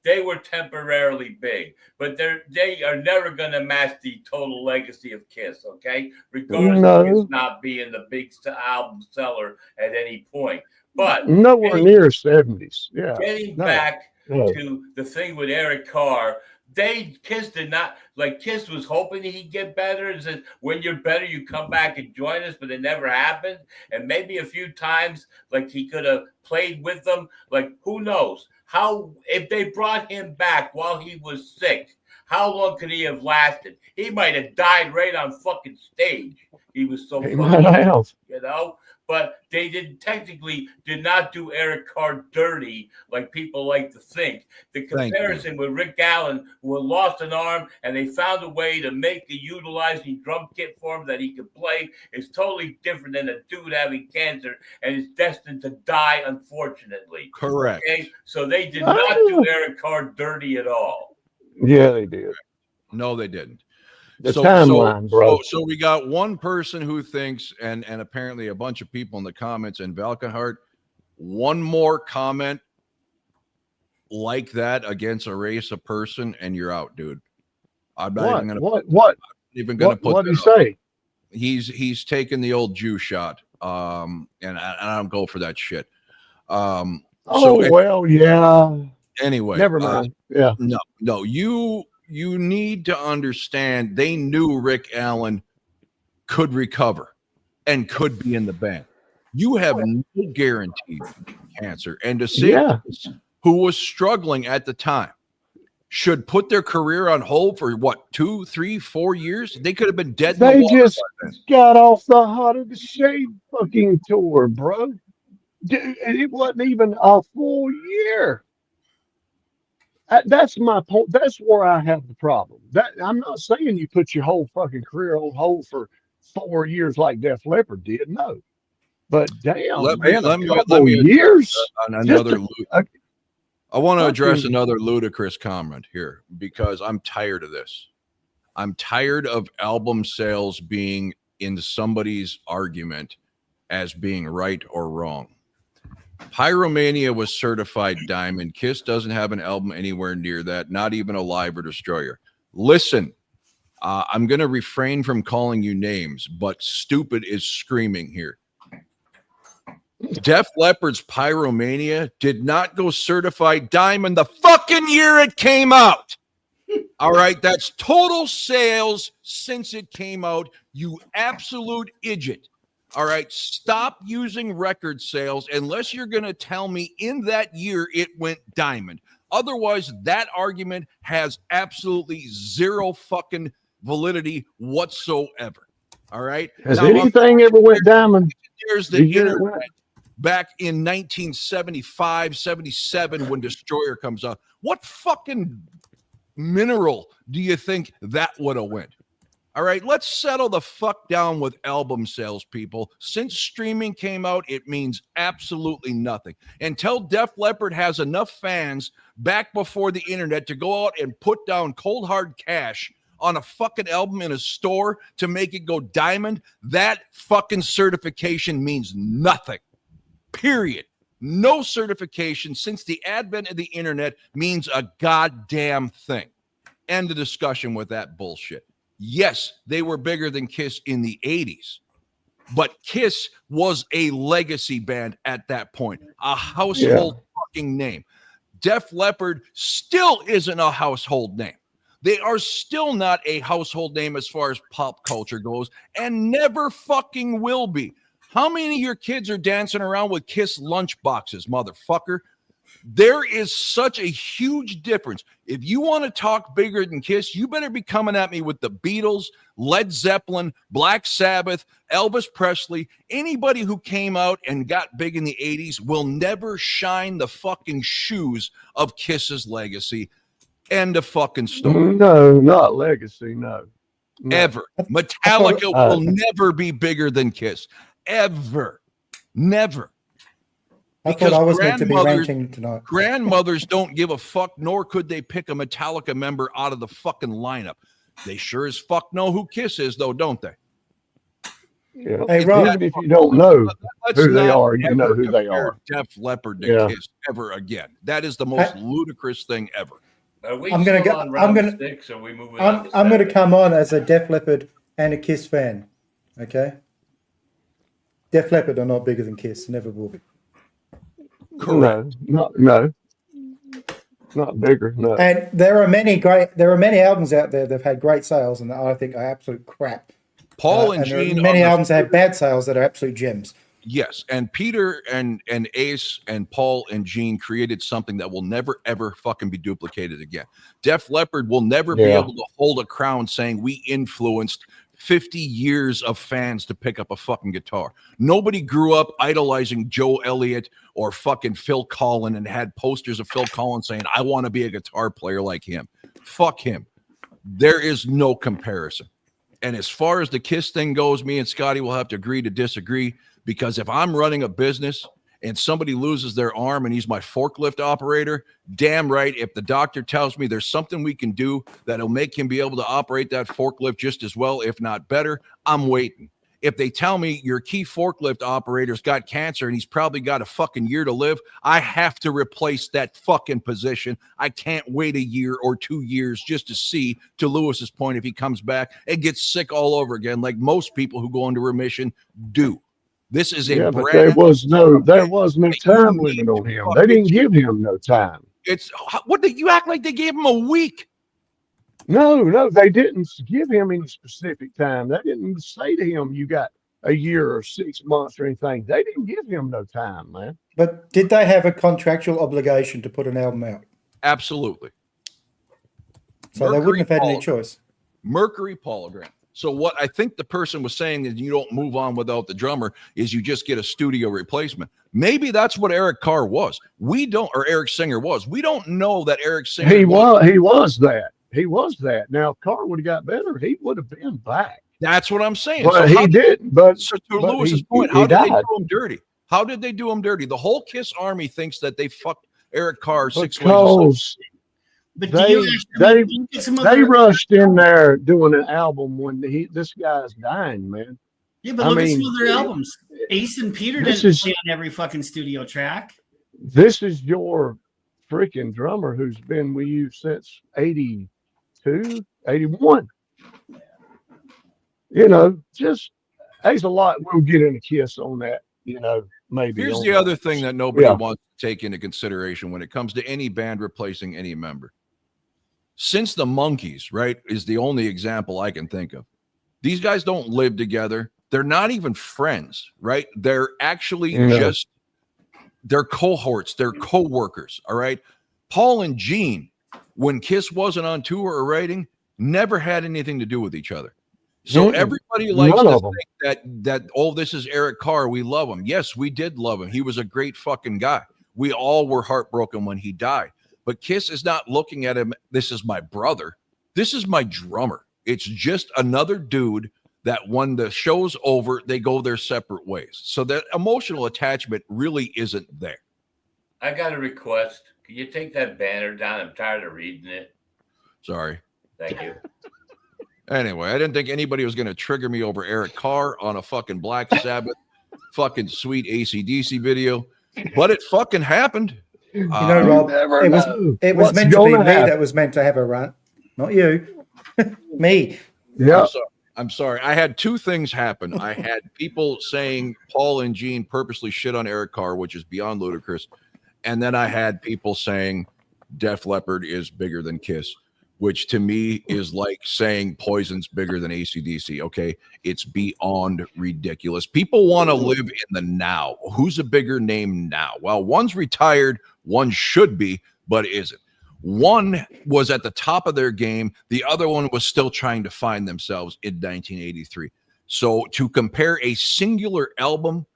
they were temporarily big, but they are never going to match the total legacy of Kiss. Okay, regardless of Kiss not being the big album seller at any point, but nowhere near 70s. Yeah. Getting back to the thing with Eric Carr. Kiss did not, like, Kiss was hoping he'd get better and said, when you're better, you come back and join us, but it never happened. And maybe a few times, like, he could have played with them. Like, who knows? If they brought him back while he was sick, how long could he have lasted? He might have died right on fucking stage. He was so might have. you know? but they did not do Eric Carr dirty like people like to think. The Thank you. comparison with Rick Allen, who had lost an arm, and they found a way to make a utilizing drum kit for him that he could play, is totally different than a dude having cancer and is destined to die, unfortunately. Correct. Okay, so they did not do Eric Carr dirty at all. Yeah, they did. No, they didn't. The timeline, bro. So we got one person who thinks, and apparently a bunch of people in the comments, and Valkenhart, one more comment like that against a race of person, and you're out, dude. I'm not even gonna put what did he that up. say? He's taking the old Jew shot. And I don't go for that shit. Yeah. Anyway, Never mind. Yeah. No, you need to understand they knew Rick Allen could recover and could be in the band. You have no guarantee of cancer. And to say who was struggling at the time should put their career on hold for what, 2, 3, 4 years? They could have been dead. They just got off the Hot of the Shade fucking tour, bro. Dude, it wasn't even a full year. That's my point. That's where I have the problem. I'm not saying you put your whole fucking career on hold for 4 years like Def Leppard did. No, but damn, let me years. I want to address another ludicrous comment here because I'm tired of this. I'm tired of album sales being in somebody's argument as being right or wrong. Pyromania was certified diamond. Kiss doesn't have an album anywhere near that, not even Alive or Destroyer. Listen, I'm going to refrain from calling you names, but stupid is screaming here. Def Leppard's Pyromania did not go certified diamond the fucking year it came out. All right, that's total sales since it came out, you absolute idiot. All right, stop using record sales unless you're going to tell me in that year it went diamond. Otherwise, that argument has absolutely zero fucking validity whatsoever. All right? Has anything ever went diamond? Here's the internet back in 1975, 77 when Destroyer comes out. What fucking mineral do you think that would have went? All right, let's settle the fuck down with album sales, people. Since streaming came out, it means absolutely nothing. Until Def Leppard has enough fans back before the internet to go out and put down cold hard cash on a fucking album in a store to make it go diamond, that fucking certification means nothing. Period. No certification since the advent of the internet means a goddamn thing. End of discussion with that bullshit. Yes, they were bigger than Kiss in the 80s, but Kiss was a legacy band at that point, a household fucking name. Def Leppard still isn't a household name. They are still not a household name as far as pop culture goes and never fucking will be. How many of your kids are dancing around with Kiss lunchboxes, motherfucker? There is such a huge difference. If you want to talk bigger than Kiss, you better be coming at me with the Beatles, Led Zeppelin, Black Sabbath, Elvis Presley. Anybody who came out and got big in the 80s will never shine the fucking shoes of Kiss's legacy. End of fucking story. No, not legacy, no. Ever. Metallica will never be bigger than Kiss. Ever. Never. I thought I was meant to be ranting tonight. Grandmothers don't give a fuck, nor could they pick a Metallica member out of the fucking lineup. They sure as fuck know who Kiss is, though, don't they? Yeah. Hey, Rob, even if you don't know who they are, you know who they are. Def Leppard to Kiss ever again. That is the most ludicrous thing ever. I'm gonna come on as a Def Leppard and a Kiss fan. Okay. Def Leppard are not bigger than Kiss. Never will be. Correct. No, not bigger. No. And there are many albums out there that've had great sales, and that I think are absolute crap. Paul and Gene. Many albums that have bad sales that are absolute gems. Yes, and Peter and Ace and Paul and Gene created something that will never ever fucking be duplicated again. Def Leppard will never be able to hold a crown saying we influenced 50 years of fans to pick up a fucking guitar. Nobody grew up idolizing Joe Elliott or fucking Phil Collins and had posters of Phil Collins saying, I want to be a guitar player like him. Fuck him. There is no comparison. And as far as the Kiss thing goes, me and Scotty will have to agree to disagree, because if I'm running a business and somebody loses their arm and he's my forklift operator, damn right, if the doctor tells me there's something we can do that'll make him be able to operate that forklift just as well, if not better, I'm waiting. If they tell me your key forklift operator's got cancer and he's probably got a fucking year to live, I have to replace that fucking position. I can't wait a year or 2 years just to see, to Lewis's point, if he comes back and gets sick all over again, like most people who go into remission do. This is a but there was no time limit on him. They didn't give him no time. It's what did you act like they gave him a week? No, they didn't give him any specific time. They didn't say to him, you got a year or 6 months or anything. They didn't give him no time, man. But did they have a contractual obligation to put an album out? Absolutely. So they wouldn't have had any choice. Mercury Polygram. So what I think the person was saying is you don't move on without the drummer, is you just get a studio replacement. Maybe that's what Eric Carr was. We don't, or Eric Singer was. We don't know that Eric Singer He was that. He was that. Now, if Carr would have got better, he would have been back. That's what I'm saying. But so he didn't. But so to Lewis's point, how did they do him dirty? How did they do him dirty? The whole Kiss army thinks that they fucked Eric Carr 6 ways. But they rushed in there doing an album when this guy's dying, man. Yeah, but look at some of their albums. Ace and Peter didn't play on every fucking studio track. This is your freaking drummer who's been with you since 82, 81. You know, just there's a lot. We'll get into Kiss on that, you know, maybe. Here's the other thing that nobody wants to take into consideration when it comes to any band replacing any member. Since the Monkees, right, is the only example I can think of. These guys don't live together. They're not even friends, right? They're actually just, they're cohorts. They're co-workers, all right? Paul and Gene, when Kiss wasn't on tour or writing, never had anything to do with each other. So everybody likes to think that, oh, this is Eric Carr. We love him. Yes, we did love him. He was a great fucking guy. We all were heartbroken when he died. But Kiss is not looking at him, this is my brother. This is my drummer. It's just another dude that when the show's over, they go their separate ways. So that emotional attachment really isn't there. I got a request. Can you take that banner down? I'm tired of reading it. Sorry. Thank you. Anyway, I didn't think anybody was going to trigger me over Eric Carr on a fucking Black Sabbath fucking sweet ACDC video, but it fucking happened. You know, Rob, it was meant to be me that was meant to have a rant, not you. Me. Yeah. I'm sorry. I had two things happen. I had people saying Paul and Gene purposely shit on Eric Carr, which is beyond ludicrous. And then I had people saying Def Leppard is bigger than Kiss, which to me is like saying Poison's bigger than AC/DC. Okay. It's beyond ridiculous. People want to live in the now. Who's a bigger name now? Well, one's retired, one should be, but isn't. One was at the top of their game. The other one was still trying to find themselves in 1983. So to compare a singular album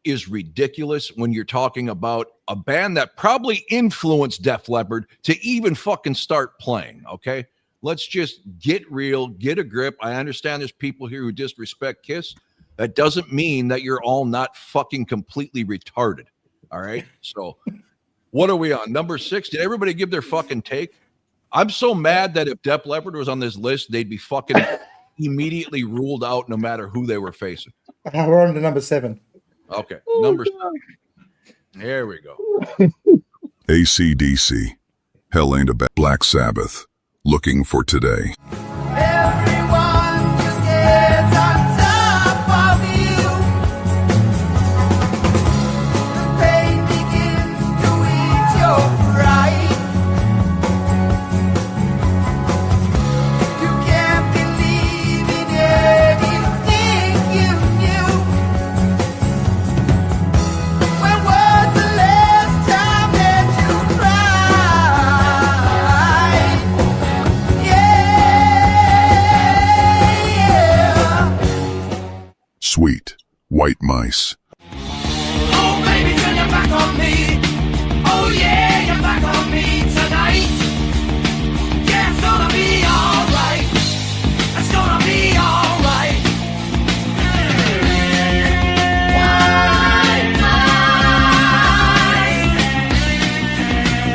is ridiculous when you're talking about a band that probably influenced Def Leppard to even fucking start playing. Okay. Let's just get real, get a grip. I understand there's people here who disrespect Kiss. That doesn't mean that you're all not fucking completely retarded. All right. So what are we on? Number 6. Did everybody give their fucking take? I'm so mad that if Def Leppard was on this list, they'd be fucking immediately ruled out no matter who they were facing. We're on to number 7. Okay. Number 7. There we go. ACDC. Hell ain't a Black Sabbath. Looking for today. Everyone just gets on top of you. The pain begins to eat your pride. You can't believe in anything you knew. When was the last time that you cried? Yeah. white mice. Oh, baby, turn your back on me. Oh, yeah, you're back on me tonight. Yeah, it's gonna be alright. It's gonna be alright. White mice.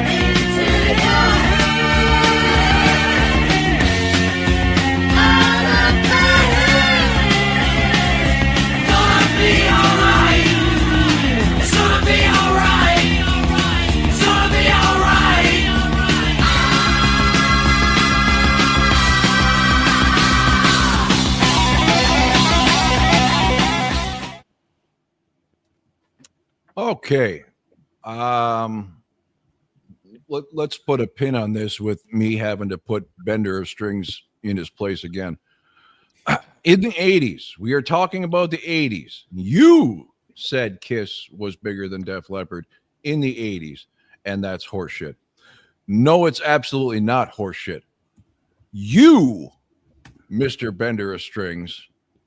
Into your head. Out of my head. Gonna be alright. It's gonna be alright. It's gonna be alright. Okay. Let's put a pin on this with me having to put Bender of Strings in his place again. In the 80s, we are talking about the 80s. You said Kiss was bigger than Def Leppard in the 80s, and that's horseshit. No, it's absolutely not horseshit. You, Mr. Bender of Strings,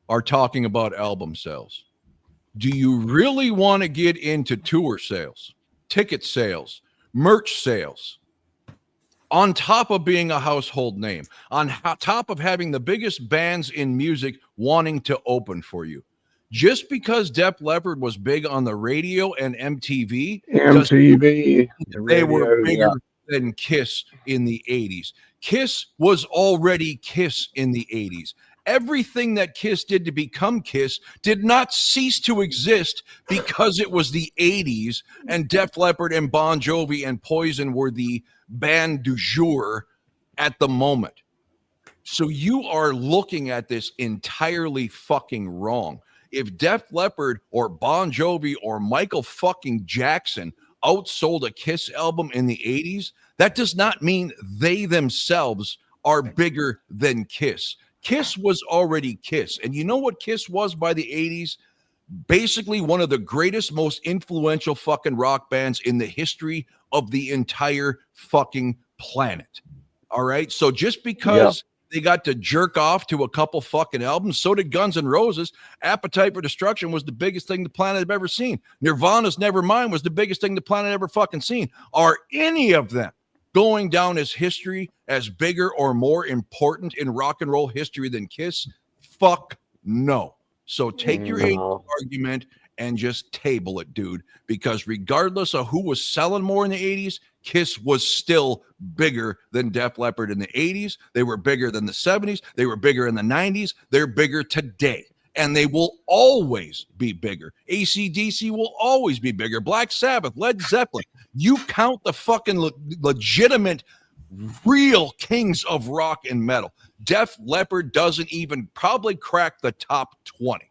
are talking about album sales. Do you really want to get into tour sales, ticket sales, merch sales, on top of being a household name, on top of having the biggest bands in music wanting to open for you? Just because Def Leppard was big on the radio and MTV, MTV, they were radio, bigger yeah. than Kiss in the 80s. Kiss was already Kiss in the 80s. Everything that Kiss did to become Kiss did not cease to exist because it was the 80s and Def Leppard and Bon Jovi and Poison were the band du jour at the moment. So you are looking at this entirely fucking wrong. If Def Leppard or Bon Jovi or Michael fucking Jackson outsold a Kiss album in the 80s, that does not mean they themselves are bigger than Kiss. Kiss was already Kiss. And you know what Kiss was by the 80s? Basically one of the greatest, most influential fucking rock bands in the history of the entire fucking planet. All right? So just because they got to jerk off to a couple fucking albums, so did Guns N' Roses. Appetite for Destruction was the biggest thing the planet had ever seen. Nirvana's Nevermind was the biggest thing the planet ever fucking seen. Are any of them going down as history as bigger or more important in rock and roll history than Kiss? Fuck no. So take your argument and just table it, dude, because regardless of who was selling more in the 80s, Kiss was still bigger than Def Leppard in the 80s. They were bigger than the 70s. They were bigger in the 90s. They're bigger today. And they will always be bigger. ACDC will always be bigger. Black Sabbath, Led Zeppelin. You count the fucking legitimate, real kings of rock and metal. Def Leppard doesn't even probably crack the top 20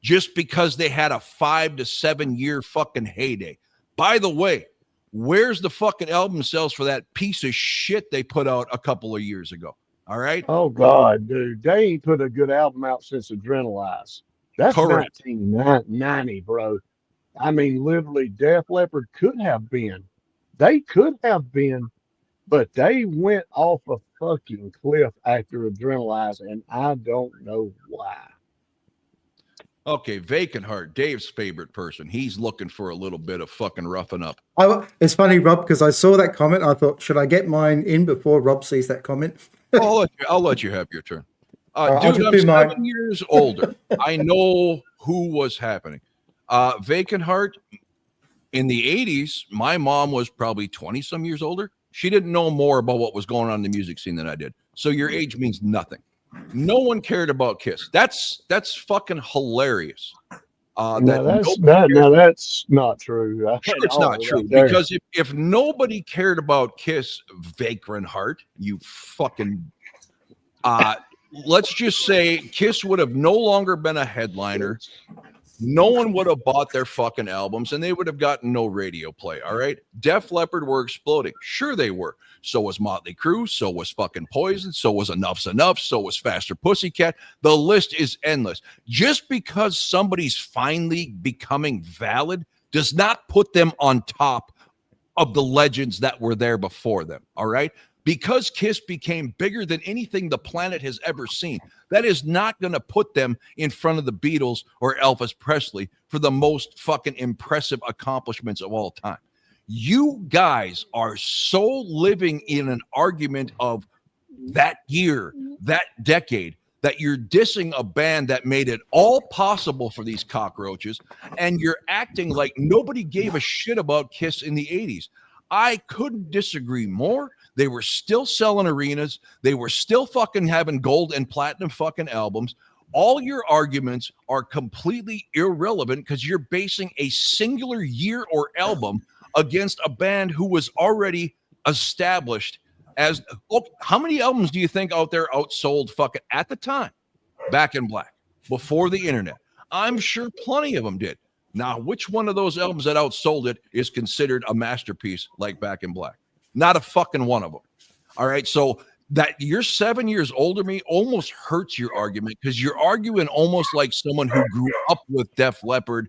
just because they had a 5 to 7 year fucking heyday. By the way, where's the fucking album sales for that piece of shit they put out a couple of years ago? All right. Oh God, dude, they ain't put a good album out since Adrenalize. That's Correct. 1990, bro. I mean, literally, Def Leppard could have been. They could have been, but they went off a fucking cliff after Adrenalize, and I don't know why. Okay, Vacant Heart, Dave's favorite person. He's looking for a little bit of fucking roughing up. It's funny, Rob, because I saw that comment. I thought, should I get mine in before Rob sees that comment? I'll let you have your turn. I'll Dude, just I'm do mine. 7 years older. I know who was happening. Vacant Heart, in the 80s, my mom was probably 20 some years older. She didn't know more about what was going on in the music scene than I did. So your age means nothing. No one cared about Kiss. That's fucking hilarious. Now that's not true. Sure, it's not true, because if nobody cared about Kiss, Vagrant Heart, you fucking let's just say Kiss would have no longer been a headliner. No one would have bought their fucking albums, and they would have gotten no radio play. All right. Def Leppard were exploding. Sure, they were. So was Motley Crue. So was fucking Poison. So was Enough's Enough. So was Faster Pussycat. The list is endless. Just because somebody's finally becoming valid does not put them on top of the legends that were there before them. All right. because Kiss became bigger than anything the planet has ever seen. That is not going to put them in front of the Beatles or Elvis Presley for the most fucking impressive accomplishments of all time. You guys are so living in an argument of that year, that decade, that you're dissing a band that made it all possible for these cockroaches, and you're acting like nobody gave a shit about Kiss in the 80s. I couldn't disagree more. They were still selling arenas. They were still fucking having gold and platinum fucking albums. All your arguments are completely irrelevant because you're basing a singular year or album against a band who was already established as, look, how many albums do you think out there outsold fucking at the time Back in Black before the internet? I'm sure plenty of them did. Now, which one of those albums that outsold it is considered a masterpiece like Back in Black? Not a fucking one of them. All right. So that you're 7 years older than me almost hurts your argument because you're arguing almost like someone who grew up with Def Leppard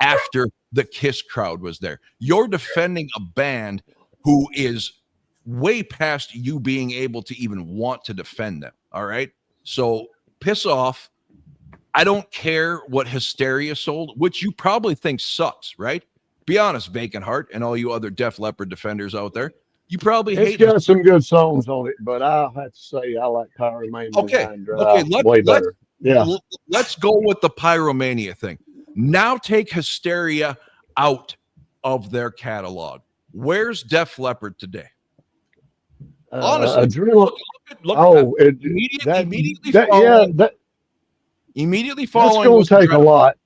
after the Kiss crowd was there. You're defending a band who is way past you being able to even want to defend them. All right. So piss off. I don't care what Hysteria sold, which you probably think sucks, right? Be honest, Vacant Heart, and all you other Def Leppard defenders out there. You probably It's hate got it. some good songs on it, but I'll have to say I like Pyromania Okay, Nine Drive okay, way better. Yeah. Let's go with the Pyromania thing. Now take Hysteria out of their catalog. Where's Def Leppard today? Honestly, Adrenaline. look, immediately that's following going was to take a Adrenaline. lot.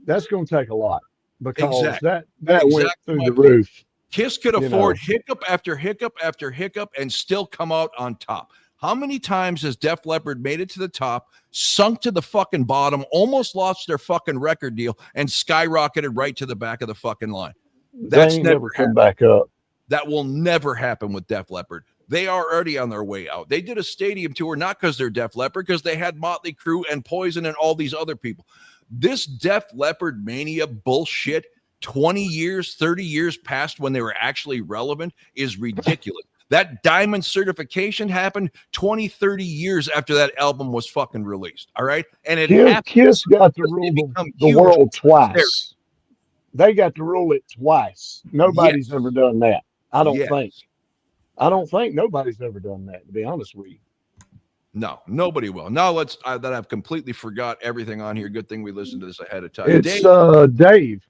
That's going to take a lot because Exactly. that went Exactly through my the point. roof. Kiss could You afford know. hiccup after hiccup after hiccup and still come out on top. How many times has Def Leppard made it to the top, sunk to the fucking bottom, almost lost their fucking record deal, and skyrocketed right to the back of the fucking line? That's They ain't never come back up. That will never happen with Def Leppard. They are already on their way out. They did a stadium tour, not because they're Def Leppard, because they had Motley Crue and Poison and all these other people. This Def Leppard mania bullshit, 20 years, 30 years past when they were actually relevant, is ridiculous. That diamond certification happened 20, 30 years after that album was fucking released. All right. And it happened. Kiss got to rule the world twice. They got to rule it twice. Nobody's ever done that. I don't think. I don't think nobody's ever done that, to be honest with you. No, nobody will. Now let's that I've completely forgot everything on here. Good thing we listened to this ahead of time. It's Dave.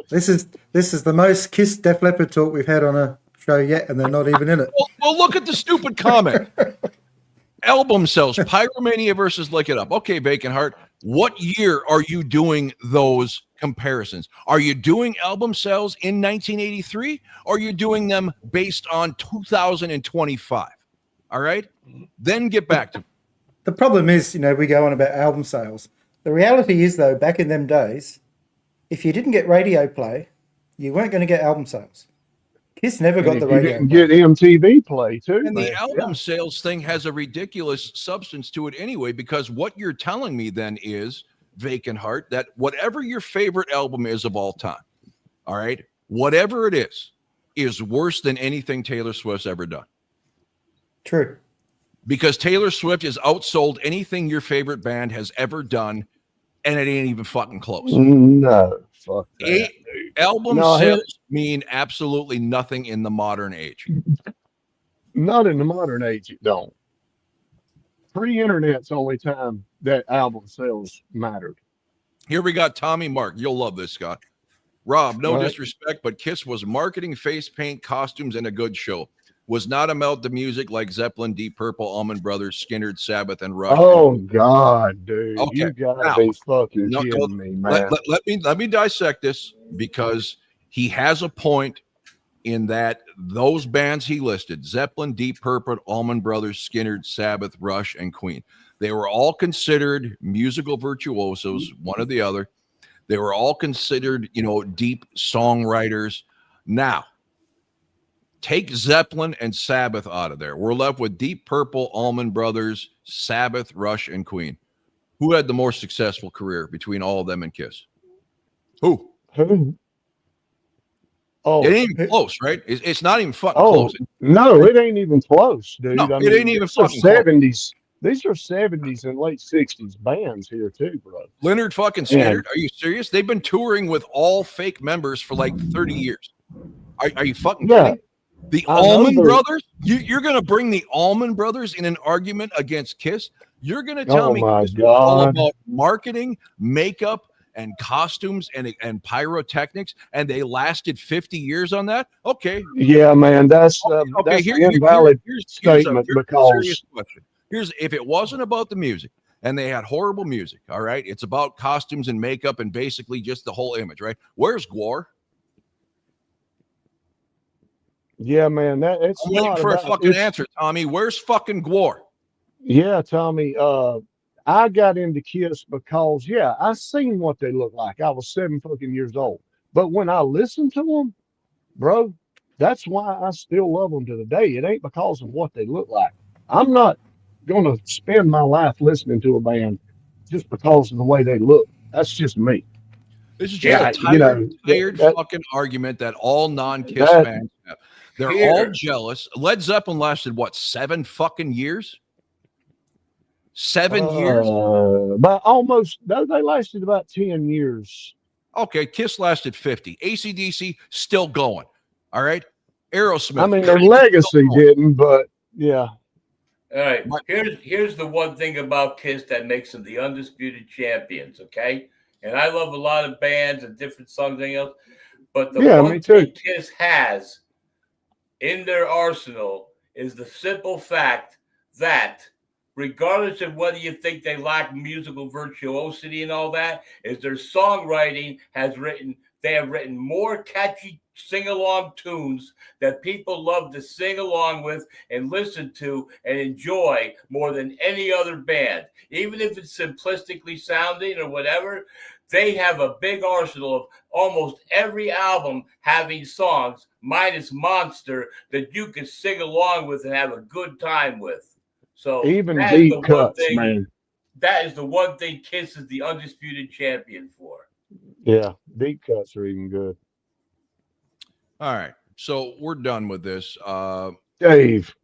This is the most Kiss Def Leppard talk we've had on a show yet, and they're not even in it. Well, look at the stupid comment. Album sales, Pyromania versus Lick It Up. Okay, Vacant Heart, what year are you doing those comparisons? Are you doing album sales in 1983, or are you doing them based on 2025? All right, then get back to me. The problem is, we go on about album sales. The reality is, though, back in them days, if you didn't get radio play, you weren't going to get album sales. Kiss never got the radio. You didn't get MTV play too. And the album sales thing has a ridiculous substance to it anyway, because what you're telling me then is, Vacant Heart, that whatever your favorite album is of all time, all right, whatever it is worse than anything Taylor Swift's ever done. True. Because Taylor Swift has outsold anything your favorite band has ever done, and it ain't even fucking close. No, fuck that. Album sales mean absolutely nothing in the modern age. Not in the modern age, it don't. Pre-internet's the only time that album sales mattered. Here we got Tommy Mark. You'll love this, Scott. Rob, no disrespect, but Kiss was marketing, face paint, costumes, and a good show. Was not about the music like Zeppelin, Deep Purple, Allman Brothers, Skynyrd, Sabbath, and Rush. Oh God, dude! Okay. You gotta be fucking kidding me, man. Let me dissect this, because he has a point in that those bands he listed: Zeppelin, Deep Purple, Allman Brothers, Skynyrd, Sabbath, Rush, and Queen. They were all considered musical virtuosos, one or the other. They were all considered, deep songwriters. Now, take Zeppelin and Sabbath out of there. We're left with Deep Purple, Allman Brothers, Sabbath, Rush, and Queen. Who had the more successful career between all of them and Kiss? Who? Oh, It ain't even close, right? It's not even fucking oh close. no, it ain't even close, dude. No, I it mean, ain't even these are fucking close. 70s. These are 70s and late 60s bands here too, bro. Leonard fucking Skinner. Are you serious? They've been touring with all fake members for like 30 years. Are you fucking Yeah, kidding? The I know Allman they're- Brothers? You're going to bring the Allman Brothers in an argument against Kiss? You're going to tell Oh me my Kiss was all God. about marketing, makeup, and costumes and pyrotechnics, and they lasted 50 years on that? Okay. Yeah, man, that's Okay, an invalid statement here's a serious because question. Here's if it wasn't about the music and they had horrible music, all right, it's about costumes and makeup and basically just the whole image, right? Where's Gore? yeah, man, that it's I'm waiting not for a about fucking it's answer, Tommy. Where's fucking Gore? yeah, Tommy. I got into Kiss because I seen what they look like. I was 7 fucking years old, but when I listened to them, bro, that's why I still love them to the day. It ain't because of what they look like. I'm not gonna spend my life listening to a band just because of the way they look. That's just me. This is just Yeah, a tired that fucking argument that all non-Kiss that fans have. They're all Here. jealous. Led Zeppelin lasted what, 7 fucking years? 7 years? but almost they lasted about 10 years. Okay, Kiss lasted 50. ACDC still going. All right. Aerosmith. I mean, their kinda still legacy going. didn't, but yeah. All right. My- Here's the one thing about Kiss that makes them the undisputed champions. Okay, and I love a lot of bands and different songs and everything else, but the Yeah, one me too. thing Kiss has in their arsenal is the simple fact that, regardless of whether you think they lack musical virtuosity and all that, is their songwriting they have written more catchy sing-along tunes that people love to sing along with and listen to and enjoy more than any other band. Even if it's simplistically sounding or whatever, they have a big arsenal of almost every album having songs, minus Monster, that you can sing along with and have a good time with. So Even that is deep the one cuts, thing. man. That is the one thing Kiss is the undisputed champion for. Yeah, deep cuts are even good. All right. So we're done with this. Dave,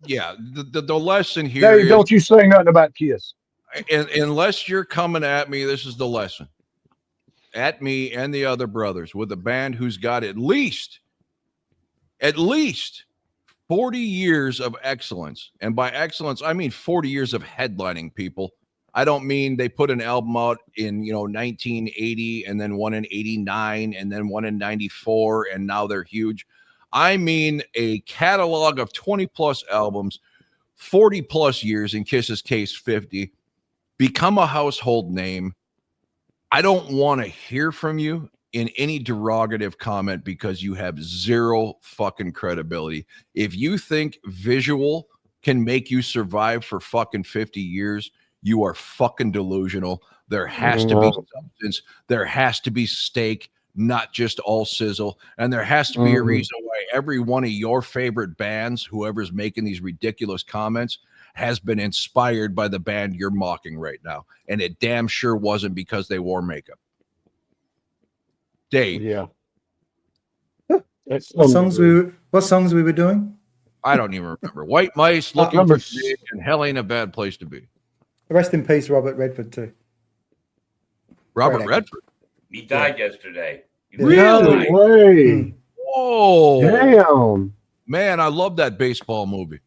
Yeah, the lesson here Dave, is don't you say nothing about Kiss. unless you're coming at me, this is the lesson. At me and the other brothers with a band who's got at least 40 years of excellence. And by excellence, I mean 40 years of headlining, people. I don't mean they put an album out in 1980 and then one in 89 and then one in 94 and now they're huge. I mean a catalog of 20 plus albums, 40 plus years, in Kiss's case 50, become a household name. I don't want to hear from you in any derogative comment because you have zero fucking credibility. If you think visual can make you survive for fucking 50 years, you are fucking delusional. There has to be substance. There has to be steak, not just all sizzle. And there has to be a reason why every one of your favorite bands, whoever's making these ridiculous comments, has been inspired by the band you're mocking right now. And it damn sure wasn't because they wore makeup. Dave, Yeah. What songs we were doing? I don't even remember. White Mice, Looking number for Jake, and Hell Ain't a Bad Place to Be. Rest in peace, Robert Redford too. Robert Right. Redford. He died yesterday. He Really? died. No way. Whoa. Damn. Man, I love that baseball movie.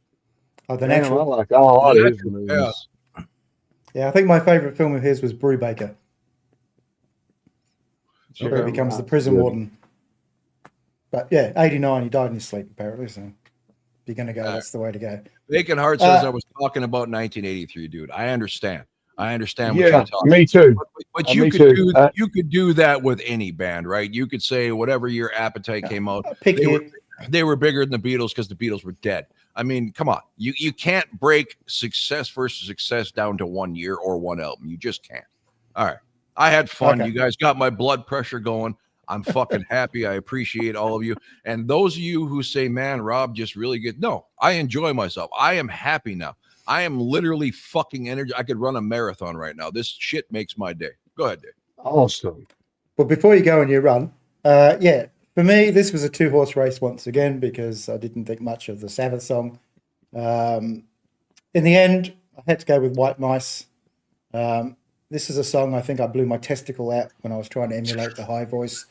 Oh, the Damn, I natural. like a lot of his Natural, movies. Yeah, I think my favorite film of his was Brubaker, where Yeah, he becomes the that's prison good. warden. But yeah, 89, he died in his sleep apparently. So if you're gonna go, that's the way to go. Bacon Heart says I was talking about 1983, dude. I understand. I understand what Yeah, you're talking me too. But you me could too. do you could do that with any band, right? You could say whatever your appetite came out. Pick They were bigger than the Beatles because the Beatles were dead. I mean, come on. You can't break success versus success down to 1 year or one album. You just can't. All right. I had fun. Okay. You guys got my blood pressure going. I'm fucking happy. I appreciate all of you. And those of you who say, man, Rob just really good. No, I enjoy myself. I am happy now. I am literally fucking energy. I could run a marathon right now. This shit makes my day. Go ahead, Dave. Awesome. But before you go on your run, For me, this was a 2-horse race once again because I didn't think much of the Sabbath song. In the end, I had to go with White Mice. This is a song I think I blew my testicle out when I was trying to emulate the high voice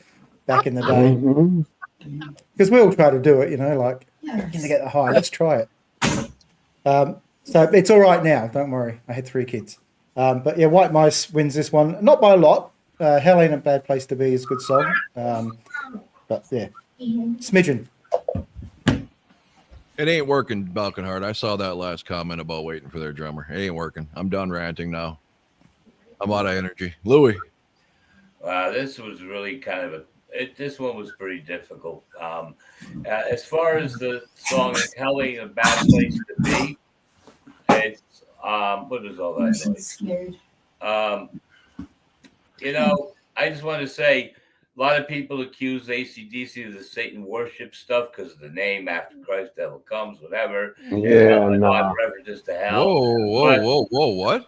back in the day. Mhm. Because we all try to do it, you know, like, can they get the high? Let's try it. So it's all right now. Don't worry. I had 3 kids. But yeah, White Mice wins this one. Not by a lot. Hell Ain't a Bad Place to Be is a good song. But yeah, smidgen. It ain't working, Balkenhard. I saw that last comment about waiting for their drummer. It ain't working. I'm done ranting now. I'm out of energy. Louis. This was really kind of this one was pretty difficult. As far as the song "Hell Ain't a Bad Place to Be," it's what is all that noise? You know, I just want to say, a lot of people accuse ACDC of the Satan worship stuff because of the name "After Christ, Devil Comes," whatever. Yeah, and no. references to hell. Whoa! What?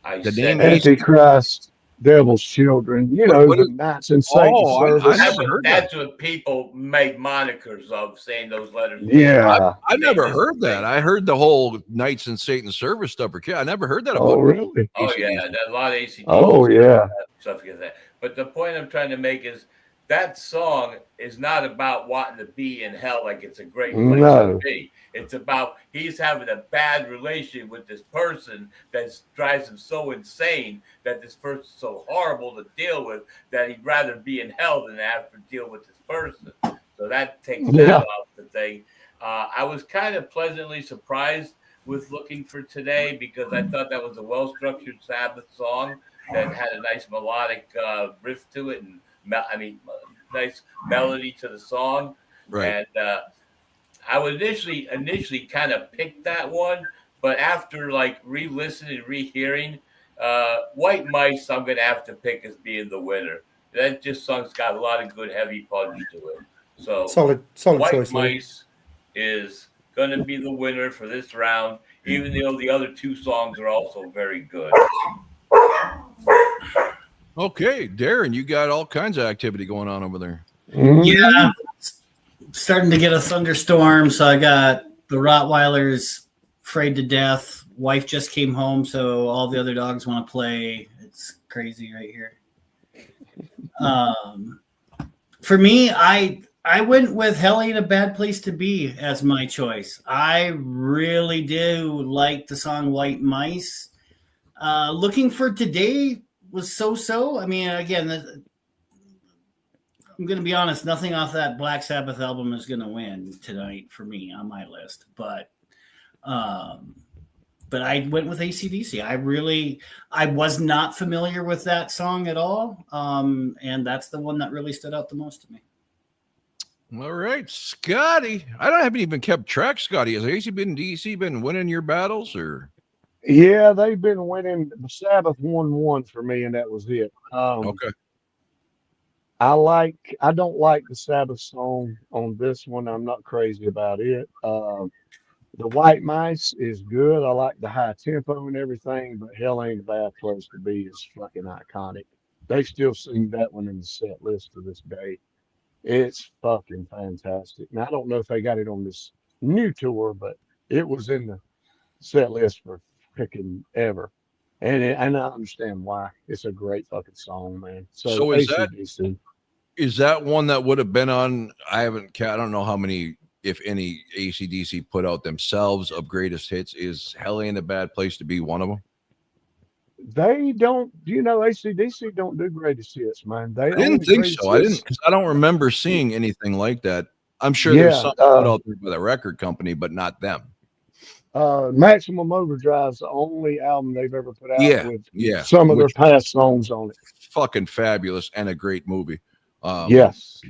I The said name Antichrist, Devil's Children. You know, the Knights in Satan's service. I never heard that. That's what people make monikers of, saying those letters. Yeah. I never heard that. I heard the whole Knights in Satan's service stuff. I never heard that about. Oh, really? Oh, AC/DC. yeah. A lot of ACDC. Oh, yeah. Stuff like that. But the point I'm trying to make is that song is not about wanting to be in hell like it's a great place to be. It's about he's having a bad relation with this person that drives him so insane that this person's so horrible to deal with that he'd rather be in hell than have to deal with this person. So that takes that off the thing. I was kind of pleasantly surprised with Looking for Today because I thought that was a well-structured Sabbath song that had a nice melodic riff to it and nice melody to the song. Right. And I would initially kind of picked that one, but after like re-listening and rehearing, White Mice I'm going to have to pick as being the winner. That just song's got a lot of good heavy punch to it. So solid White choice. Mice is going to be the winner for this round, even though the other 2 songs are also very good. Okay, Darren, you got all kinds of activity going on over there. Yeah, starting to get a thunderstorm, so I got the Rottweilers afraid to death. Wife just came home, so all the other dogs want to play. It's crazy right here. For me, I went with Hell Ain't a Bad Place to Be as my choice. I really do like the song White Mice. Looking for Today was so. I mean, again, I'm going to be honest, nothing off that Black Sabbath album is going to win tonight for me on my list. But I went with AC/DC. I was not familiar with that song at all. And that's the one that really stood out the most to me. All right, Scotty. I haven't even kept track, Scotty. Has AC/DC been winning your battles or? Yeah, they've been winning. Sabbath won for me, and that was it. Okay. I don't like the Sabbath song on this one. I'm not crazy about it. The White Mice is good. I like the high tempo and everything, but Hell Ain't a Bad Place to Be is fucking iconic. They still sing that one in the set list to this day. It's fucking fantastic. Now, I don't know if they got it on this new tour, but it was in the set list for freaking ever. And I understand why. It's a great fucking song, man. So is AC/DC. Is that one that would have been on? I don't know how many, if any, AC/DC put out themselves of greatest hits. Is Hell Ain't a Bad Place to Be one of them? They don't, AC/DC don't do greatest hits, man. I didn't think so. I didn't, because I don't remember seeing anything like that. I'm sure there's something put out there by the record company, but not them. Maximum Overdrive's the only album they've ever put out with some of their past songs on it. Fucking fabulous and a great movie. Yes.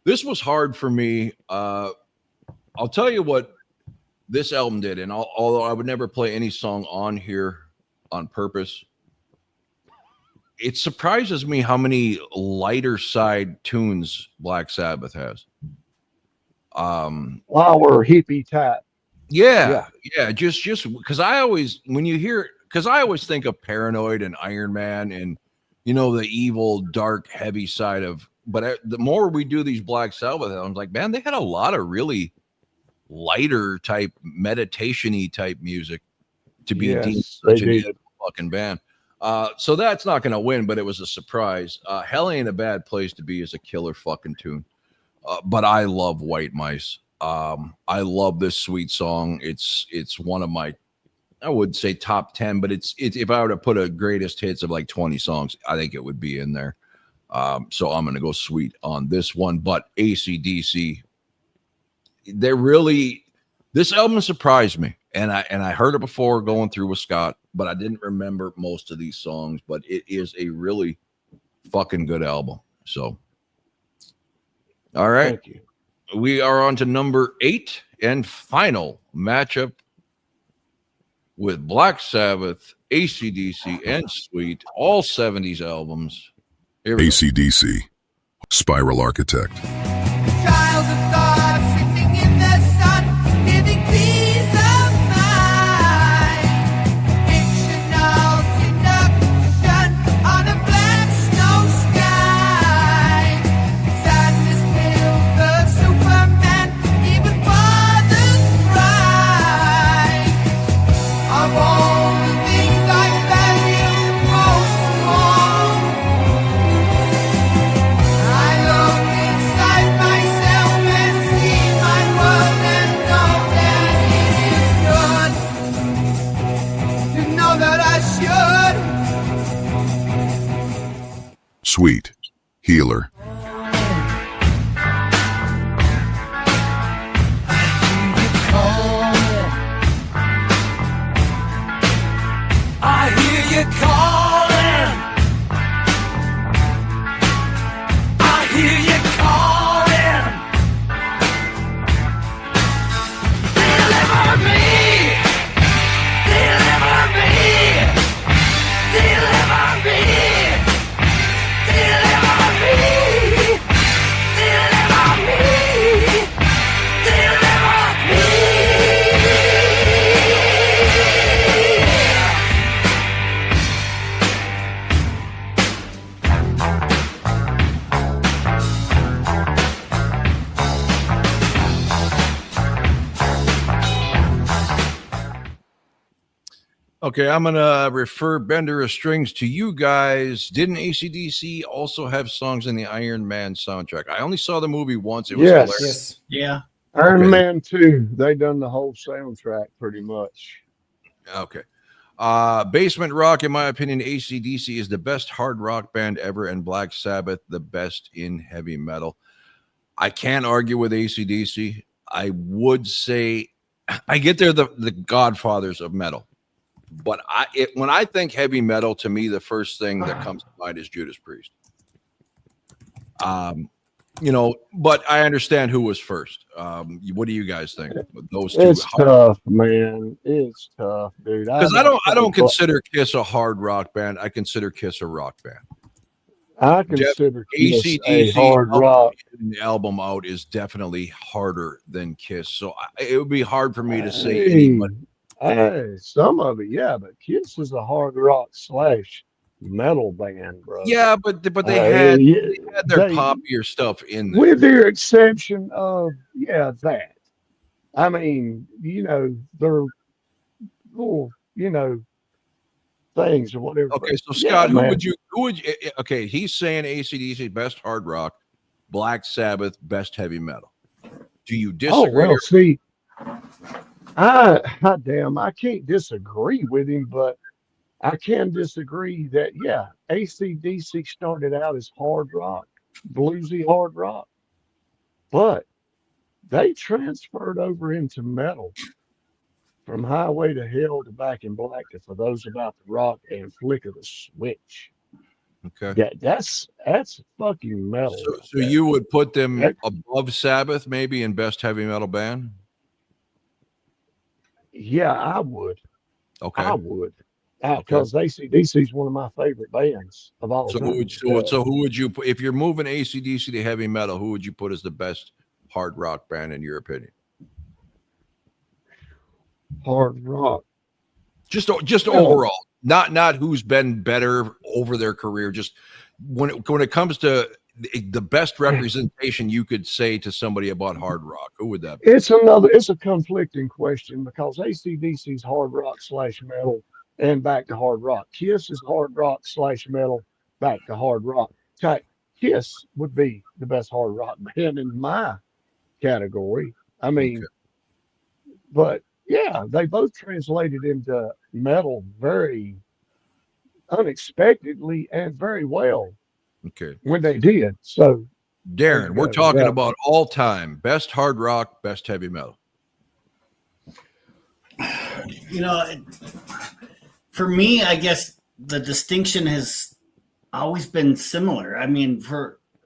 This was hard for me. I'll tell you what this album did, and although I would never play any song on here on purpose, it surprises me how many lighter side tunes Black Sabbath has. Flower hippie type. Yeah, just because I always, when you hear, because I always think of Paranoid and Iron Man and you know, the evil, dark, heavy side of. But the more we do these Black Sabbath albums, like, man, they had a lot of really lighter type, meditation-y type music to be deemed Yes, they such an did. evil fucking band. So that's not going to win, but it was a surprise. Hell Ain't a Bad Place to Be is a killer fucking tune. But I love White Mice. I love this sweet song. It's one of my, I would say top 10, but it's if I were to put a greatest hits of like 20 songs, I think it would be in there. So I'm going to go Sweet on this one. But AC/DC, this album surprised me. And I heard it before going through with Scott, but I didn't remember most of these songs. But it is a really fucking good album. So, all right. Thank you. We are on to number 8 and final matchup with Black Sabbath, AC/DC, and Sweet, all 70s albums. Here we go. ACDC, Spiral Architect. Child of God, sitting in the sun, giving peace of mind. Fictional seduction on a black snow sky. Sadness killed the Superman, even fathers cry. Of all the things I value most of all, I look inside myself and see my world and know that it is good. To know that I should. Sweet, Healer. I hear you calling. I hear you calling. Deliver me. Deliver me. Deliver me. Deliver me. Deliver me. Deliver me. Okay, I'm going to refer Bender of Strings to you guys. Didn't AC/DC also have songs in the Iron Man soundtrack? I only saw the movie once. It was Yes. hilarious. Yes. Yeah. Iron Okay. Man 2, they done the whole soundtrack pretty much. Okay. Basement Rock, in my opinion, AC/DC is the best hard rock band ever, and Black Sabbath the best in heavy metal. I can't argue with AC/DC. I would say I get they're the godfathers of metal. But when I think heavy metal, to me, the first thing that comes to mind is Judas Priest. But I understand who was first. What do you guys think? Those two, It's tough, man. It's tough, dude. because I don't consider Kiss a hard rock band. I consider Kiss a rock band. I consider Kiss a AC/DC hard rock. The album out is definitely harder than Kiss, so it would be hard for me to say Hey, anybody. some of it, yeah, but Kiss is a hard rock / metal band, bro. Yeah, but they Uh, had yeah, their they- poppier stuff in there. with the exception of that. I mean, they're little, things or whatever. Okay, but so Scott, yeah, who man. would you? Okay, he's saying AC/DC best hard rock, Black Sabbath best heavy metal. Do you Oh disagree? well, see, I can't disagree with him, but I can disagree that AC/DC started out as hard rock, bluesy hard rock, but they transferred over into metal from Highway to Hell to Back in Black to For Those About to Rock and Flick of the Switch. Okay. Yeah, that's fucking metal. So, right so there. you would put them That- above Sabbath, maybe in best heavy metal band? Yeah, I would. Okay. I would. Because AC/DC is one of my favorite bands of all So time. who would you put if you're moving AC/DC to heavy metal? Who would you put as the best hard rock band in your opinion? Hard rock. Just overall, not who's been better over their career? Just when it comes to the best representation you could say to somebody about hard rock, who would that be? It's a conflicting question because ACDC's hard rock slash metal and back to hard rock. Kiss is hard rock slash metal back to hard rock. Kiss would be the best hard rock band in my category. I mean, Okay. but yeah, they both translated into metal very unexpectedly and very well Okay. when they did. So there you Darren, we're go. talking Yeah. about all time best hard rock, best heavy metal. You know, for me, I guess the distinction has always been similar. I mean,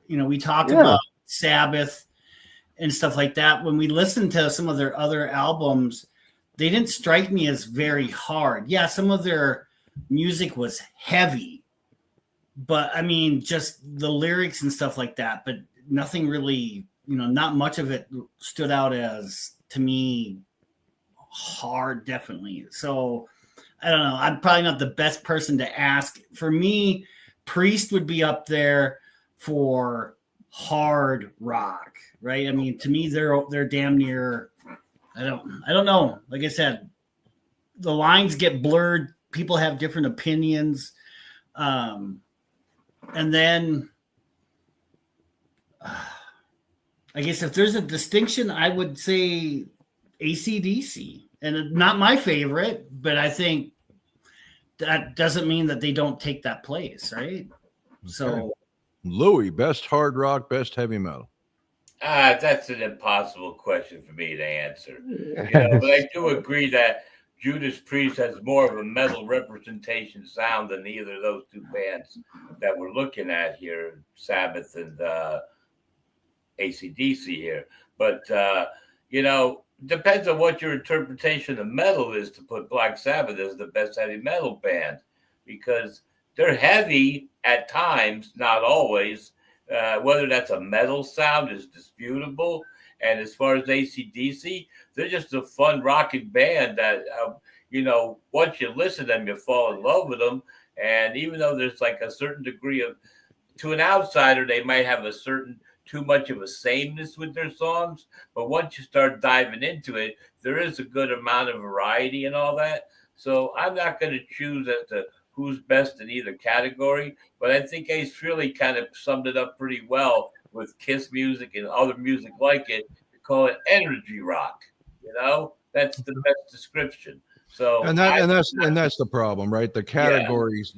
we talk Yeah. about Sabbath and stuff like that. When we listen to some of their other albums, they didn't strike me as very hard. Yeah, some of their music was heavy, but I mean, just the lyrics and stuff like that, but nothing really, not much of it stood out as, to me, hard, definitely. So I don't know. I'm probably not the best person to ask. For me, Priest would be up there for hard rock, right? I mean, to me, they're damn near. I don't know. Like I said, the lines get blurred. People have different opinions, and then I guess if there's a distinction, I would say ACDC. And not my favorite, but I think that doesn't mean that they don't take that place, right? So, Louis, best hard rock, best heavy metal. That's an impossible question for me to answer. But I do agree that Judas Priest has more of a metal representation sound than either of those two bands that we're looking at here, Sabbath and ACDC here. But, depends on what your interpretation of metal is to put Black Sabbath as the best heavy metal band, because they're heavy at times, not always. Whether that's a metal sound is disputable. And as far as ACDC, they're just a fun rocking band that, once you listen to them, you fall in love with them. And even though there's like a certain degree of, to an outsider, they might have too much of a sameness with their songs. But once you start diving into it, there is a good amount of variety and all that. So I'm not going to choose as to who's best in either category. But I think Ace Frehley kind of summed it up pretty well with Kiss music and other music like it. We call it energy rock. That's the best description. So And that's the problem, right? The categories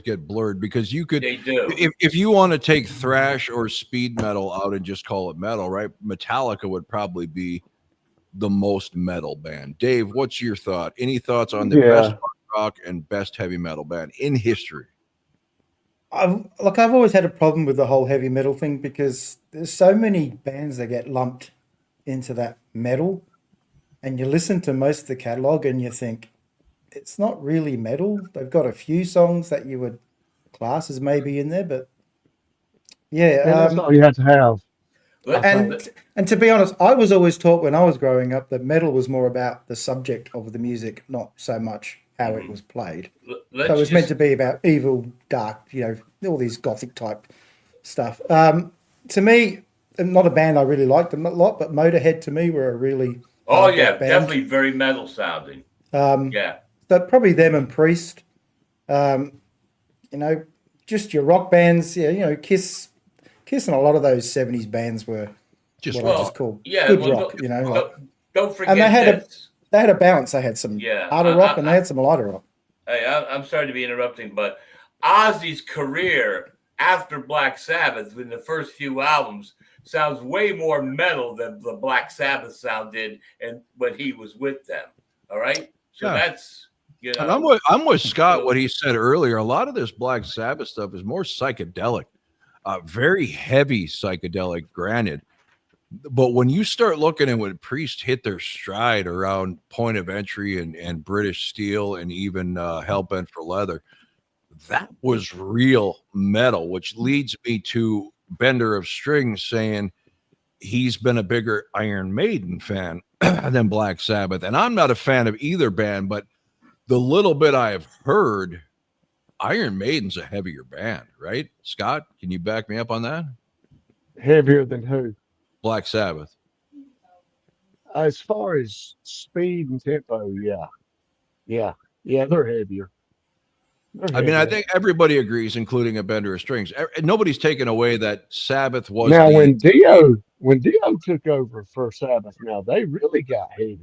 get blurred because you could, they do. if you want to take thrash or speed metal out and just call it metal, right? Metallica would probably be the most metal band. Dave, what's your thought? Any thoughts on the best hard rock and best heavy metal band in history? I've always had a problem with the whole heavy metal thing because there's so many bands that get lumped into that metal, and you listen to most of the catalog and you think it's not really metal. They've got a few songs that you would class as maybe in there, but yeah. And that's all you have to have. And to be honest, I was always taught when I was growing up that metal was more about the subject of the music, not so much how it was played. So it was meant to be about evil, dark, all these gothic type stuff. To me, not a band I really liked them a lot, but Motorhead to me were a really band. Definitely very metal sounding. So probably them and Priest. Just your rock bands. Yeah, Kiss and a lot of those 70s bands were just called good rock. Don't forget, and they had a balance. They had some harder rock and they had some lighter rock. Hey, I'm sorry to be interrupting, but Ozzy's career after Black Sabbath, in the first few albums, sounds way more metal than the Black Sabbath sound did, and when he was with them. All right, so that's And I'm with Scott. What he said earlier. A lot of this Black Sabbath stuff is more psychedelic, very heavy psychedelic. Granted. But when you start looking at when Priest hit their stride around Point of Entry and British Steel and even Hellbent for Leather, that was real metal, which leads me to Bender of Strings saying he's been a bigger Iron Maiden fan than Black Sabbath. And I'm not a fan of either band, but the little bit I've heard, Iron Maiden's a heavier band, right? Scott, can you back me up on that? Heavier than who? Black Sabbath. As far as speed and tempo, yeah, they're heavier. They're I mean, I heavier. think everybody agrees, including a bender of strings. Nobody's taken away that Sabbath was Now, the when Dio took over for Sabbath, now they really got heavier.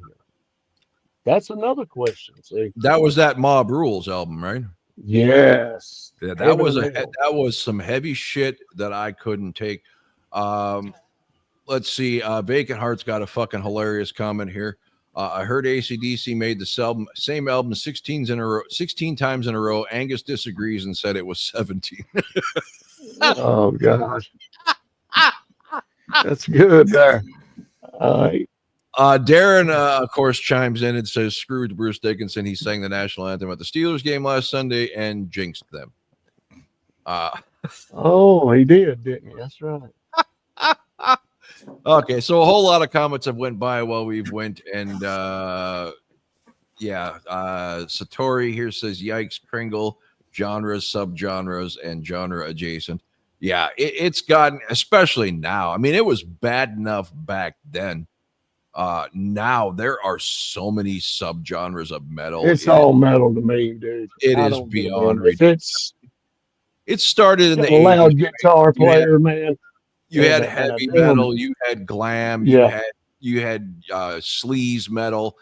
That's another question. See, that was that Mob Rules album, right? yes, Yeah, that heavy was metal. that was some heavy shit that I couldn't take. Let's see. Vacant Heart's got a fucking hilarious comment here. I heard ACDC made this same album 16 times in a row. Angus disagrees and said it was 17. Oh gosh, that's good there. Darren, of course, chimes in and says, "Screw Bruce Dickinson. He sang the national anthem at the Steelers game last Sunday and jinxed them." Oh, he didn't he? That's right. Okay, so a whole lot of comments have went by while we've went, and Satori here says, "Yikes, Pringle, genres, subgenres, and genre adjacent." Yeah, it's gotten, especially now. I mean, it was bad enough back then. Now there are so many subgenres of metal. It's all metal to me, dude. It I is don't give a beyond damn. If it's It started in the a 80s. loud guitar player, man. You had and a heavy drum. metal, you had glam, Yeah. you had sleaze metal,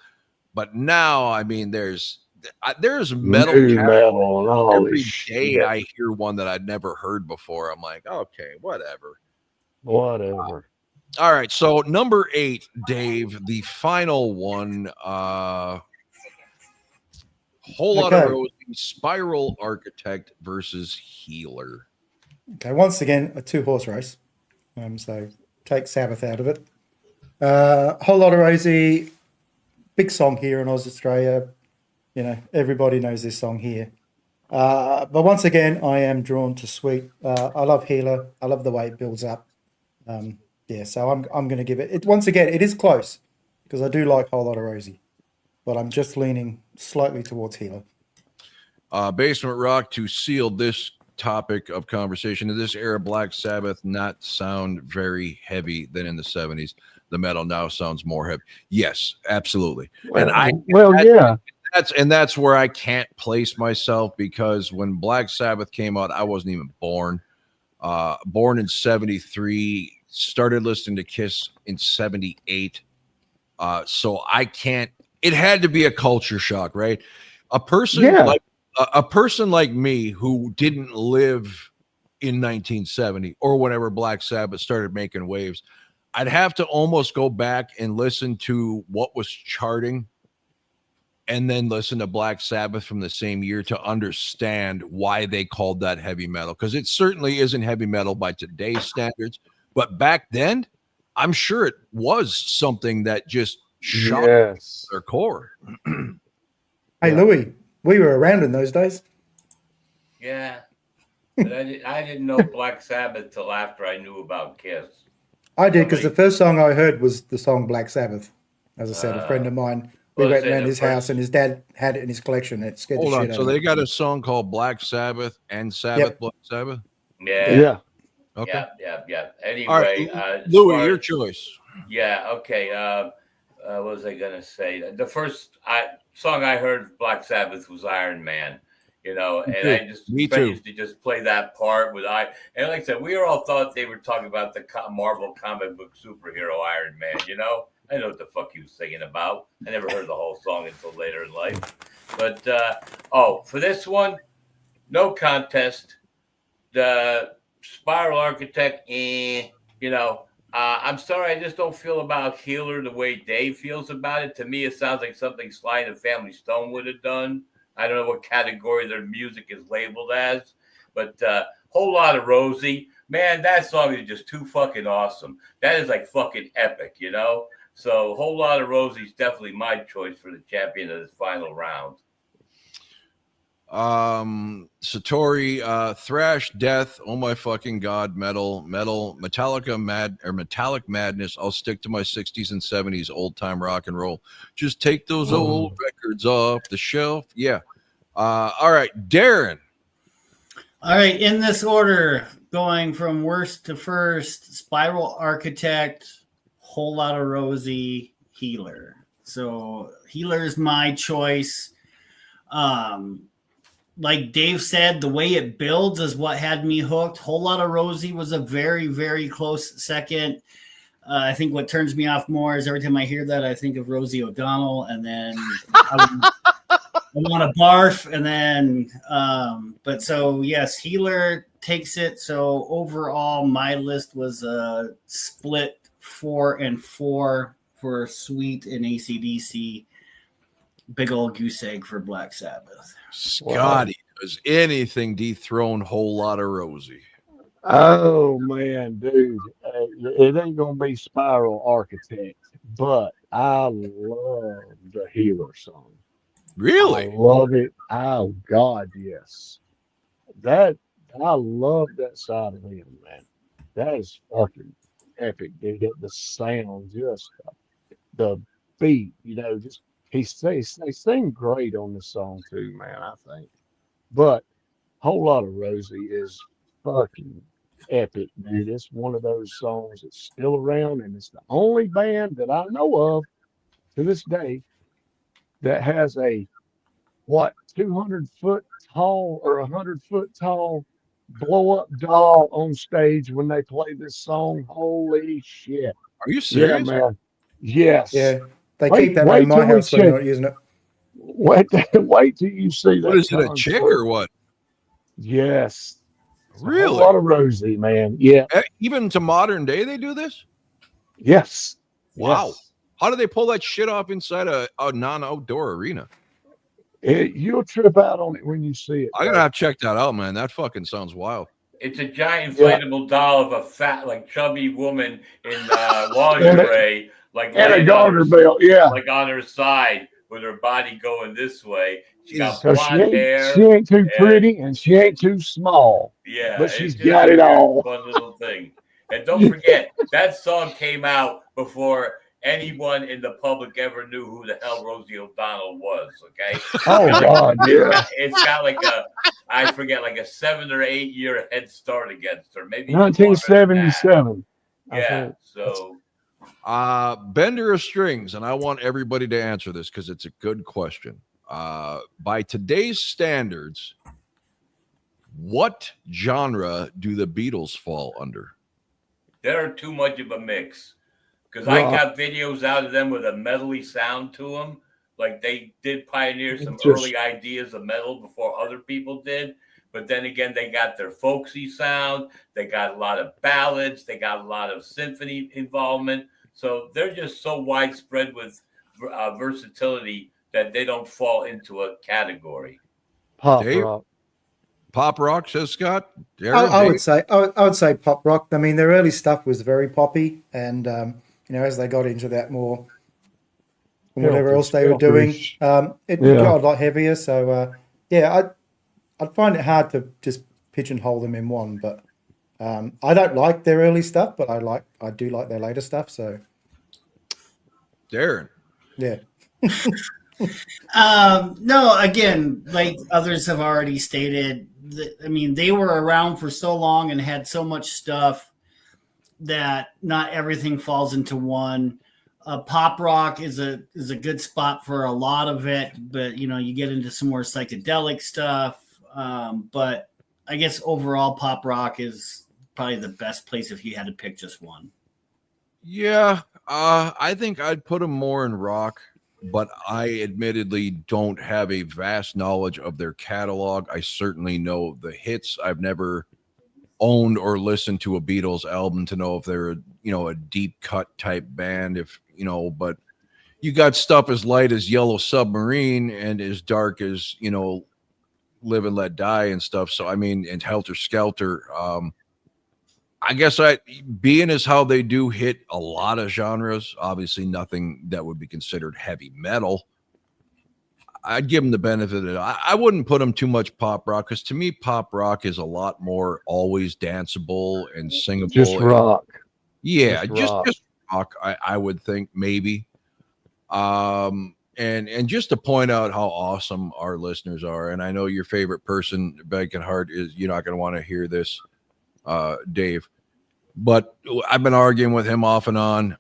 but now I mean there's metal New categories. metal and all Every this day shit. I hear one that I'd never heard before. I'm like, okay, whatever. Whatever. All right, so number 8, Dave, the final one. Whole lot of Rosie, Spiral Architect versus Healer. Okay, once again, a 2-horse race. So take Sabbath out of it. Whole lot of Rosie, big song here in Australia. You know, everybody knows this song here. But once again, I am drawn to Sweet. I love Healer. I love the way it builds up. So I'm going to give it. Once again, it is close because I do like Whole Lot of Rosie, but I'm just leaning slightly towards Healer. Basement Rock to seal this topic of conversation. In this era, Black Sabbath not sound very heavy than in the 70s. The metal now sounds more heavy. Yes, absolutely. That's where I can't place myself, because when Black Sabbath came out, I wasn't even born. Born in 73, started listening to Kiss in 78. So I can't, it had to be a culture shock, right? A person like me who didn't live in 1970 or whenever Black Sabbath started making waves, I'd have to almost go back and listen to what was charting and then listen to Black Sabbath from the same year to understand why they called that heavy metal. Because it certainly isn't heavy metal by today's standards. But back then, I'm sure it was something that just shocked their core. Hey, Louis, we were around in those days. Yeah, but I didn't know Black Sabbath till after I knew about Kiss. I did, because the first song I heard was the song Black Sabbath. As I said, a friend of mine, we went around his house and his dad had it in his collection. It scared the shit out of so him. they got a song called Black Sabbath and Sabbath Bloody Sabbath? Yeah. Okay. Yeah. Anyway, all right, Louis, your choice. Yeah, okay. What was I gonna say? The first song I heard of Black Sabbath was Iron Man. You know, and I just used to just play that part with and like I said, we all thought they were talking about the Marvel comic book superhero Iron Man. You know, I know what the fuck he was singing about. I never heard the whole song until later in life. But for this one, no contest. The Spiral Architect, you know, I'm sorry, I just don't feel about Healer the way Dave feels about it. To me, it sounds like something Sly and the Family Stone would have done. I don't know what category their music is labeled as, but Whole Lot of Rosie, man, that song is just too fucking awesome. That is like fucking epic, you know? So Whole Lot of Rosie is definitely my choice for the champion of this final round. Satori, thrash, death, oh my fucking god, metal, metallic madness. I'll stick to my 60s and 70s old time rock and roll. Just take those old records off the shelf. Yeah. All right, Darren, All right, in this order, going from worst to first: Spiral Architect, Whole Lotta Rosie, Healer. So Healer is my choice. Like Dave said, the way it builds is what had me hooked. Whole Lotta Rosie was a very, very close second. I think what turns me off more is every time I hear that, I think of Rosie O'Donnell, and then I want to barf. And then, but so yes, Healer takes it. So overall, my list was a split 4 and 4 for Sweet and ACDC. Big old goose egg for Black Sabbath. Scotty, does anything dethrone Whole Lotta Rosie? Oh man, dude, it ain't gonna be Spiral Architect, but I love the Healer song. Really? I love it. Oh God, yes. That I love that side of him, man. That is fucking epic, dude. The sound, just the beat, just they sing great on this song too, man. I think, but Whole Lot of Rosie is fucking epic, dude. It's one of those songs that's still around, and it's the only band that I know of to this day that has a 200-foot tall or 100-foot tall blow up doll on stage when they play this song. Holy shit! Are you Yeah, serious? man. Yes. Yeah, they Wait- keep that around wait my till we house when they're check. not using it. Wait till you see that. What is it, a concert. chick or what? Yes. It's a whole Really? lot of Rosie, man. Yeah. Even to modern day, they do this? Yes. Wow. Yes. How do they pull that shit off inside a non-outdoor arena? You'll trip out on it when you see it. I'm bro. gonna have to check that out, man. That fucking sounds wild. It's a giant Yeah. inflatable doll of a fat, like chubby woman in lingerie, like And a laying garter on her, belt. Yeah. like on her side with her body going this way. She got So blonde hair. she ain't too pretty and she ain't too small. Yeah, But it's she's just got a it weird, all. fun little thing. And don't forget, that song came out before anyone in the public ever knew who the hell Rosie O'Donnell was. Okay. Oh God, yeah. It's got like I forget, like a 7 or 8 year head start against her. Maybe even longer than that. 1977. I Yeah. think. So Bender of strings, and I want everybody to answer this because it's a good question. By today's standards, what genre do the Beatles fall under? they're too much of a mix. Because I Rock. got videos out of them with a metally sound to them. Like they did pioneer some Just- early ideas of metal before other people did. But then again, they got their folksy sound. They got a lot of ballads. They got a lot of symphony involvement. So they're just so widespread with versatility that they don't fall into a category. Pop Dave? rock. Pop rock, says Scott. Darren, I Dave? would say pop rock. I mean, their early stuff was very poppy, and as they got into that more, and whatever Helter else they were doing, Skelterish. it Yeah. got a lot heavier. So I'd find it hard to just pigeonhole them in one. But I don't like their early stuff, but I do like their later stuff. So Darren. yeah, No, again, like others have already stated, I mean, they were around for so long and had so much stuff that not everything falls into one. Pop rock is a good spot for a lot of it, but you get into some more psychedelic stuff. But I guess overall, pop rock is probably the best place if you had to pick just one. Yeah, I think I'd put them more in rock, but I admittedly don't have a vast knowledge of their catalog. I certainly know the hits. I've never owned or listened to a Beatles album to know if they're a deep cut type band, but you got stuff as light as Yellow Submarine and as dark as Live and Let Die and stuff. So I mean, and Helter Skelter. I guess being as how they do hit a lot of genres, obviously nothing that would be considered heavy metal. I'd give them the benefit of it. I wouldn't put them too much pop rock, because to me, pop rock is a lot more always danceable and singable. Just rock. Yeah, Just rock. just rock. I would think maybe. and just to point out how awesome our listeners are, and I know your favorite person, Bacon Heart, is you're not going to want to hear this, Dave, but I've been arguing with him off and on,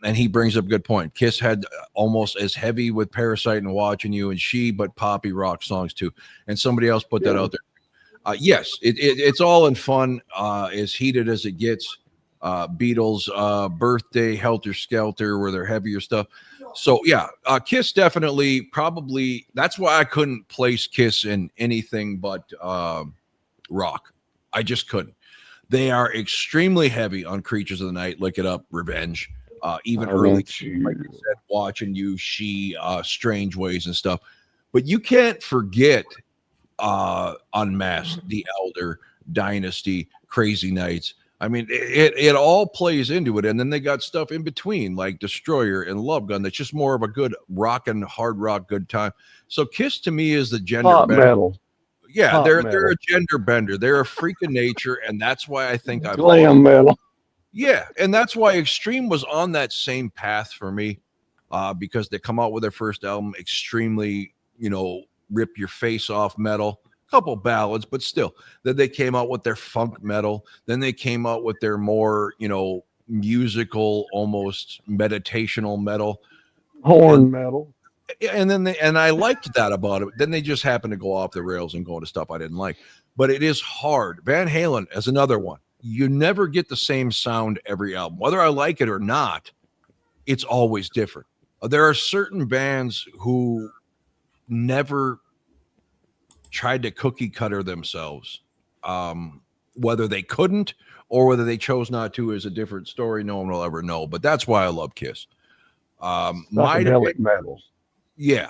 and he brings up a good point. Kiss had almost as heavy with Parasite and Watching You and She, but poppy rock songs too, and somebody else put that out there. Yes, it's all in fun, as heated as it gets. Beatles, Birthday, Helter Skelter, where they're heavier stuff. So yeah, Kiss definitely, probably. That's why I couldn't place Kiss in anything but rock. I just couldn't. They are extremely heavy on Creatures of the Night. Look it up. Revenge. Even early, like you said, Watching You, She, Strange Ways and stuff. But you can't forget Unmasked, The Elder, Dynasty, Crazy Nights. I mean, it all plays into it. And then they got stuff in between like Destroyer and Love Gun. That's just more of a good rock and hard rock good time. So Kiss to me is the gender Pop bender. metal. Yeah, Pop they're metal. a gender bender. They're a freak of nature. And that's why I think I've Glam metal. yeah, and that's why Extreme was on that same path for me, because they come out with their first album, extremely, rip your face off metal, couple ballads, but still. Then they came out with their funk metal. Then they came out with their more, musical, almost meditational metal, Horn metal. and then and I liked that about it. Then they just happened to go off the rails and go into stuff I didn't like. But it is hard. Van Halen as another one. You never get the same sound every album, whether I like it or not. It's always different. There are certain bands who never tried to cookie cutter themselves, whether they couldn't or whether they chose not to is a different story. No one will ever know, but that's why I love Kiss. Psychedelic metal. Yeah,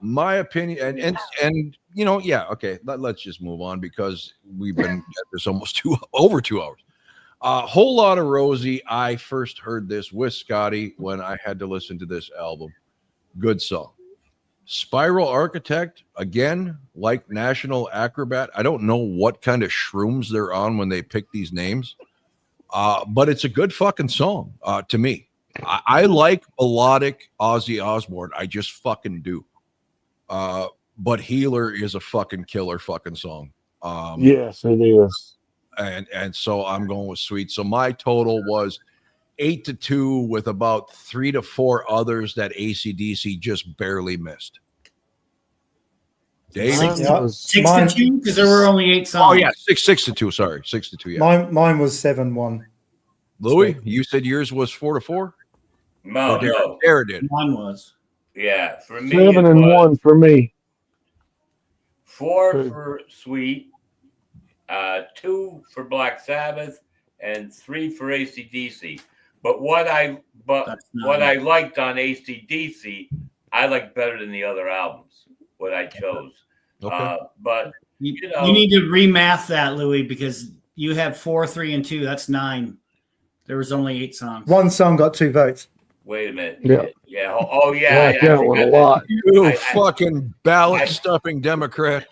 my opinion, and okay, let's just move on because we've been at this almost over 2 hours. Whole Lot of Rosie. I first heard this with Scotty when I had to listen to this album. Good song. Spiral Architect, again, like National Acrobat. I don't know what kind of shrooms they're on when they pick these names, but it's a good fucking song to me. I like melodic Ozzy Osbourne. I just fucking do. But Healer is a fucking killer fucking song. Yes, it is. And so I'm going with Sweet. So my total was 8-2 with about 3 to 4 others that ACDC just barely missed. Dave? Mine was 6-2 because there were only 8 songs. Oh yeah, 6-2. Sorry, 6-2. Yeah. Mine was 7-1. Louis, you said yours was 4-4. No, no. Dara did. Mine was. Yeah, for me, 7-1 for me. 4 for Sweet, 2 for Black Sabbath, and 3 for ACDC. But what I liked on ACDC, I liked better than the other albums. What I chose, Okay. but You need to remath that, Louis, because you have 4, 3, and 2. That's 9. There was only 8 songs. One song got 2 votes. wait a minute. Yeah. Yeah. Oh yeah. Like that one a lot. You fucking ballot stuffing Democrat.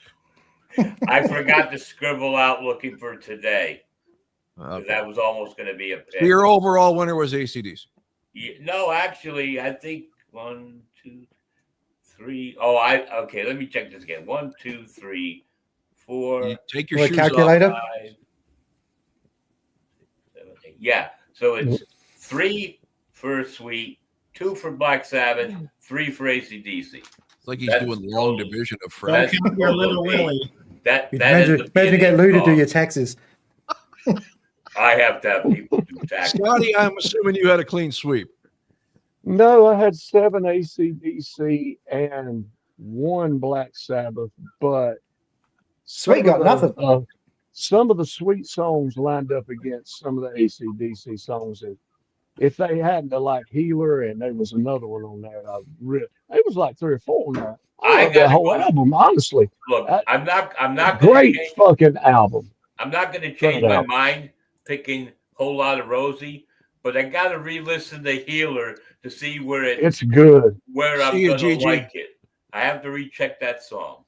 I forgot to scribble out looking for today. Okay. That was almost going to be a pick. Your overall winner was ACDC. Yeah, no, actually, I think 1, 2, 3. Okay. Let me check this again. 1, 2, 3, 4. You take your With shoes calculator? 5, 7, 8. Yeah. So it's 3 for Sweet, 2 for Black Sabbath, 3 for ACDC. It's like he's That's doing long total. division of Don't Fred. count your little Willie. That Imagine get Lou to do your taxes. I have to have people do taxes. Scotty, I'm assuming you had a clean sweep. No, I had 7 ACDC and 1 Black Sabbath, but Sweet got nothing. Some of the Sweet songs lined up against some of the ACDC songs. And if they hadn't like Healer and there was another one on there, it was like 3 or 4 on there. I love that whole album, honestly. Look, I'm not Great fucking album. I'm not going to change my mind picking Whole Lot of Rosie, but I got to re-listen to Healer to see where it's good. Where I'm going to like it. I have to recheck that song.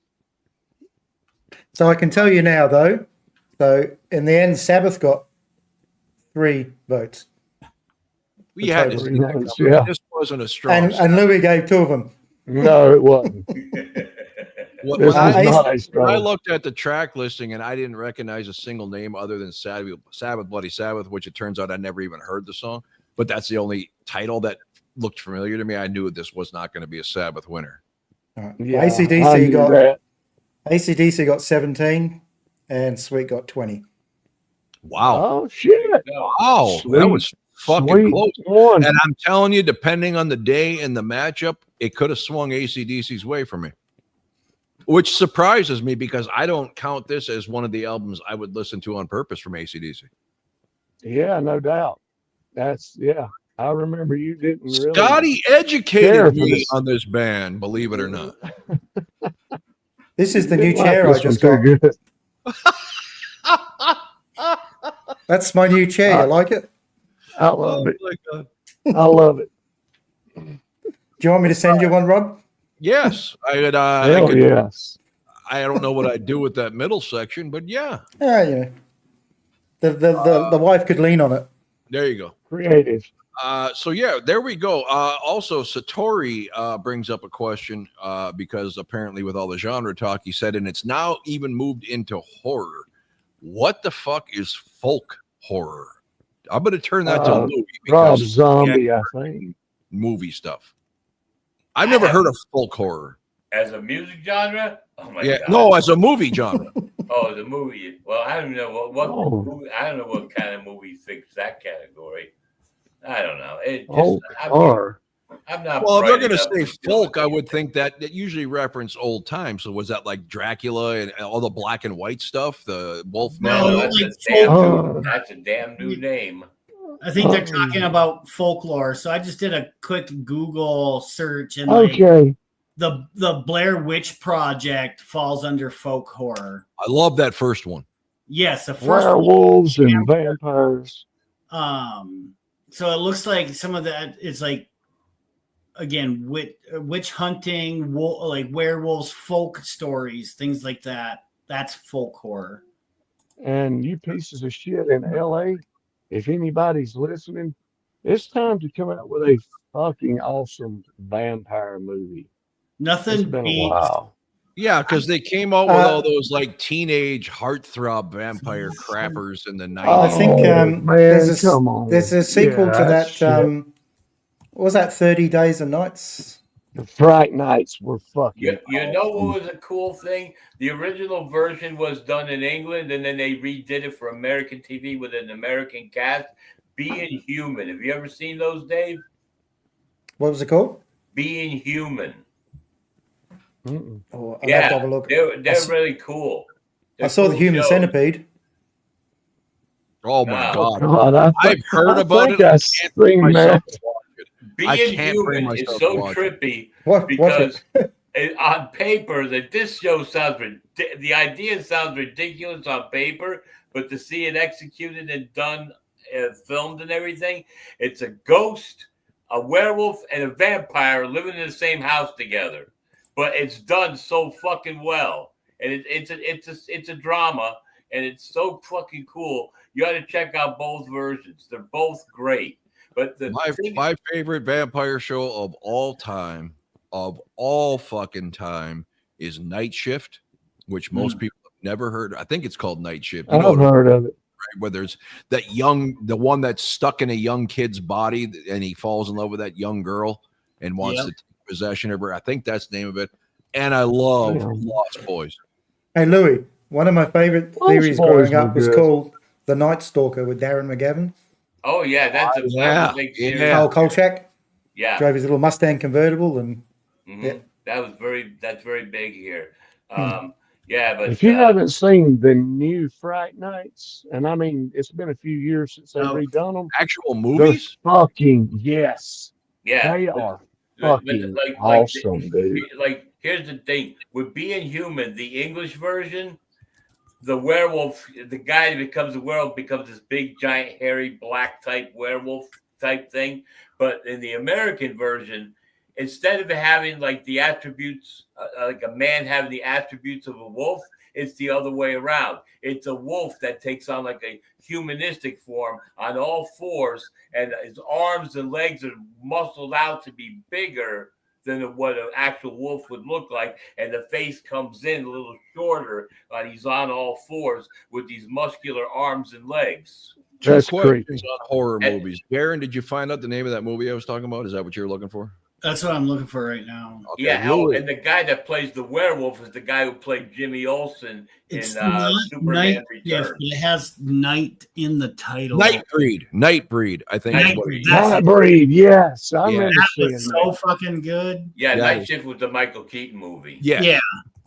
So I can tell you now, though. So in the end, Sabbath got 3 votes. We had to Yeah. this wasn't a strong. And Louis gave 2 of them. No, it wasn't. When This was I, not a when I strong. looked at the track listing and I didn't recognize a single name other than Sabbath Bloody Sabbath, which it turns out I never even heard the song, but that's the only title that looked familiar to me. I knew this was not going to be a Sabbath winner. All right. Yeah, I ACDC knew got that. ACDC got 17, and Sweet got 20. Wow. Oh shit! No. Wow. That Sweet, was fucking sweet close. one. And I'm telling you, depending on the day and the matchup, it could have swung ACDC's way for me, which surprises me because I don't count this as one of the albums I would listen to on purpose from ACDC. Yeah, no doubt. That's yeah. I remember you didn't really Scotty care educated for me this. on this band, believe it or not. This is the You new didn't like chair I this one just too got. good. That's my new chair. You like it? I love it. my God. I love it. Do you want me to send you one, Rob? Yes, I would. Hell yes. I don't know what I'd do with that middle section, but yeah, Yeah, you know, the wife could lean on it. there you go. Creative. So yeah, there we go. Also, Satori brings up a question because apparently, with all the genre talk, he said, and it's now even moved into horror. What the fuck is folk horror? I'm going to turn that to Louis Rob because Zombie, I think. movie stuff. I've never heard of folk horror. As a music genre? Oh my Yeah, god. no, as a movie genre. Oh, the movie. Well, I don't know what Oh. movie, I don't know what kind of movie fits that category. I don't know. It just, Oh, or I'm not. Well, if they're bright going to enough say do folk, it. I would think that usually reference old times. So was that like Dracula and all the black and white stuff, the Wolfman? No, No, that's like a damn folk- new, that's a damn new name. I think they're Oh. talking about folklore. So I just did a quick Google search, and like okay. the Blair Witch Project falls under folk horror. I love that first one. Yes, the first one. Werewolves and vampires. So it looks like some of that is like, again, witch hunting, like werewolves, folk stories, things like that. That's folk horror. And you pieces of shit in LA, if anybody's listening, it's time to come out with a fucking awesome vampire movie. It's Nothing been a beats while. Yeah, because they came out with all those like teenage heartthrob vampire crappers in the 90s. I think man, come on. there's a sequel Yeah, to that. shit. What was that 30 Days and Nights? The Fright Nights were fucking. You know awesome. what was a cool thing? The original version was done in England, and then they redid it for American TV with an American cast. Being Human. Have you ever seen those, Dave? What was it called? Being Human. Mm-mm. Oh, I'll have to have a look. They're really cool. I saw the Human Centipede. Oh my Wow. God. God, I've heard about think it. I I seen bring myself that. to watch it. Being I can't bring Human is myself so to watch it. trippy What? because on paper that this show sounds the idea sounds ridiculous on paper, but to see it executed and done, filmed and everything, it's a ghost, a werewolf, and a vampire living in the same house together. But it's done so fucking well, and it's a drama, and it's so fucking cool. You got to check out both versions; they're both great. But My favorite vampire show of all time, of all fucking time, is Night Shift, which most people have never heard. I think it's called Night Shift. You know I've what heard of it. right? Where there's the one that's stuck in a young kid's body, and he falls in love with that young girl and wants Yep. to take possession of her. I think that's the name of it. And I love Yeah. Lost Boys. Hey, Louis, one of my favorite Lost theories Boys growing were up was good. called The Night Stalker with Darren McGavin. oh yeah, that's a yeah, big yeah. series. Carl Kolchak Yeah. drove his little Mustang convertible, and Mhm. Yeah. That's very big here. Yeah, but If you haven't seen the new Fright Nights, and I mean, it's been a few years since they've No. redone them. Actual They're movies? fucking yes. yeah, They but- are but fucking like awesome, dude. like here's the thing with Being Human, the English version, the werewolf, the guy that becomes a werewolf becomes this big giant hairy black type werewolf type thing. But in the American version, instead of having like the attributes, like a man having the attributes of a wolf, it's the other way around. It's a wolf that takes on like a humanistic form on all fours, and his arms and legs are muscled out to be bigger than what an actual wolf would look like, and the face comes in a little shorter, and he's on all fours with these muscular arms and legs. Two That's questions creepy. on horror And- movies. Darren, did you find out the name of that movie I was talking about? Is that what you're looking for? That's what I'm looking for right now. Okay, Yeah, Louis. and the guy that plays the werewolf is the guy who played Jimmy Olsen in It's not Superman Night Shift, Returns. it has night in the title. Nightbreed. Nightbreed, I think. is what Nightbreed. it- That's it. Nightbreed, yes. I Yeah. remember That seeing was that. so fucking good. Yeah, Yeah. Night Shift was the Michael Keaton movie. Yeah. Yeah.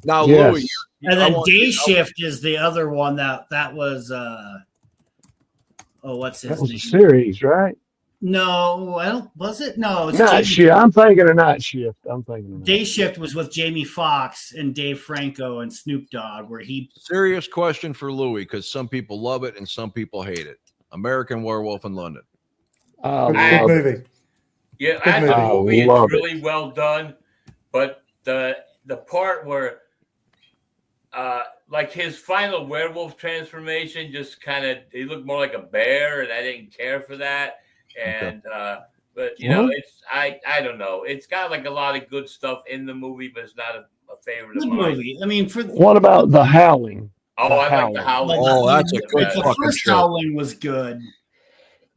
Now, Yes. Louis, And I then want- Day Shift is the other one that was what's his That was name? a series, right? No, I don't was it? No, it's Night Jamie- Shift. I'm thinking of Night Shift. I'm thinking of Day Night Shift was with Jamie Foxx and Dave Franco and Snoop Dogg, where he serious question for Louis, because some people love it and some people hate it. American Werewolf in London. I Good, love good it. movie. Yeah, Good as a movie. movie, I love it's really well done, but the part where like his final werewolf transformation just kind of he looked more like a bear, and I didn't care for that. And but you know, What? it's I don't know. It's got like a lot of good stuff in the movie, but it's not a favorite good of mine. movie. I mean, for What about The Howling? Oh, The I like the Howling. Howling. Oh, that's a good the fucking first show. Howling was good.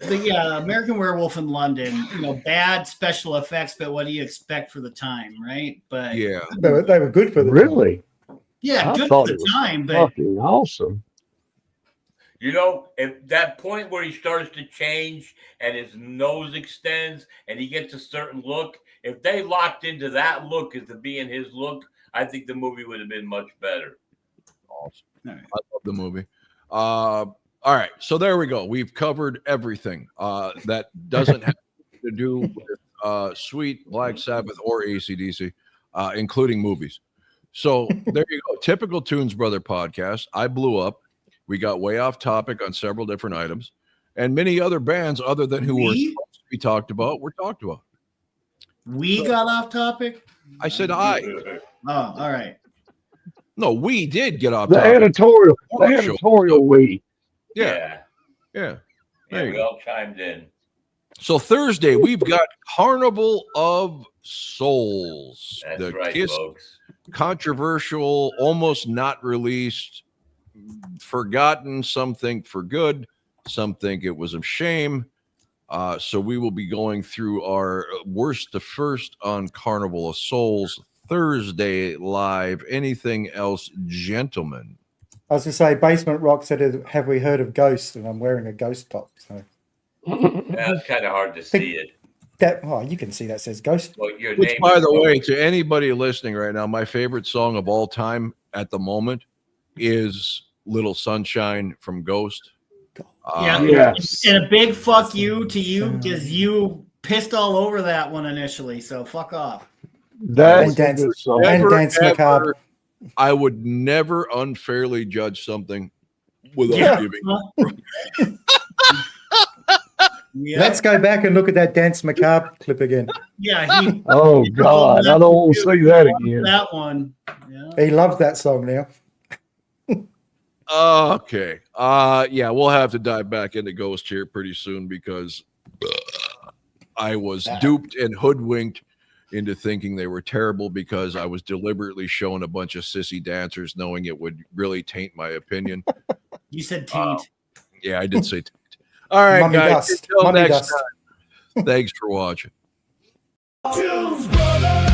But yeah, American Werewolf in London, bad special effects, but what do you expect for the time, right? But Yeah. They were good for the Really? yeah, I good for thought the it was time, but Fucking awesome. You know, if that point where he starts to change and his nose extends and he gets a certain look, if they locked into that look as to being his look, I think the movie would have been much better. Awesome. All right. I love the movie. All right, so there we go. We've covered everything that doesn't have to do with Sweet, Black Sabbath, or ACDC, including movies. So there you go. Typical Tunes Brother podcast. I blew up. We got way off topic on several different items, and many other bands other than who were We? supposed to be talked about were talked about. we got off topic. I said I. Oh, all right. No, we did get off The topic. editorial. The Horror show. editorial we. Yeah, yeah. Yeah, There you we go. all chimed in. So Thursday we've got Carnival of Souls, That's the right, Kiss folks. controversial, almost not released, forgotten. Some think for good, some think it was a shame. So we will be going through our worst to first on Carnival of Souls Thursday live. Anything else, gentlemen? I was going to say, Basement Rock said, "Have we heard of Ghost?" And I'm wearing a Ghost top. So Yeah, it's kind of hard to see it. you can see that says Ghost. Well, your Which, name by is the Ghost. way, to anybody listening right now, my favorite song of all time at the moment is Little Sunshine from Ghost. Yeah. Yes. And a big fuck you to you because you pissed all over that one initially. So fuck off. That's And dance- a good song. and Never, Dance Macabre. ever- I would never unfairly judge something without Yeah. giving. Yeah. Let's go back and look at that Dance Macabre clip again. Yeah. He, Oh God, I don't want to see that again. that one. Yeah. He loves that song now. Okay. Yeah, we'll have to dive back into Ghost here pretty soon because I was duped and hoodwinked into thinking they were terrible because I was deliberately showing a bunch of sissy dancers knowing it would really taint my opinion. You said taint. Yeah, I did say taint. All right, Mummy guys. dust. Until Mummy next dust. time. Thanks for watching. Tunes Brothers.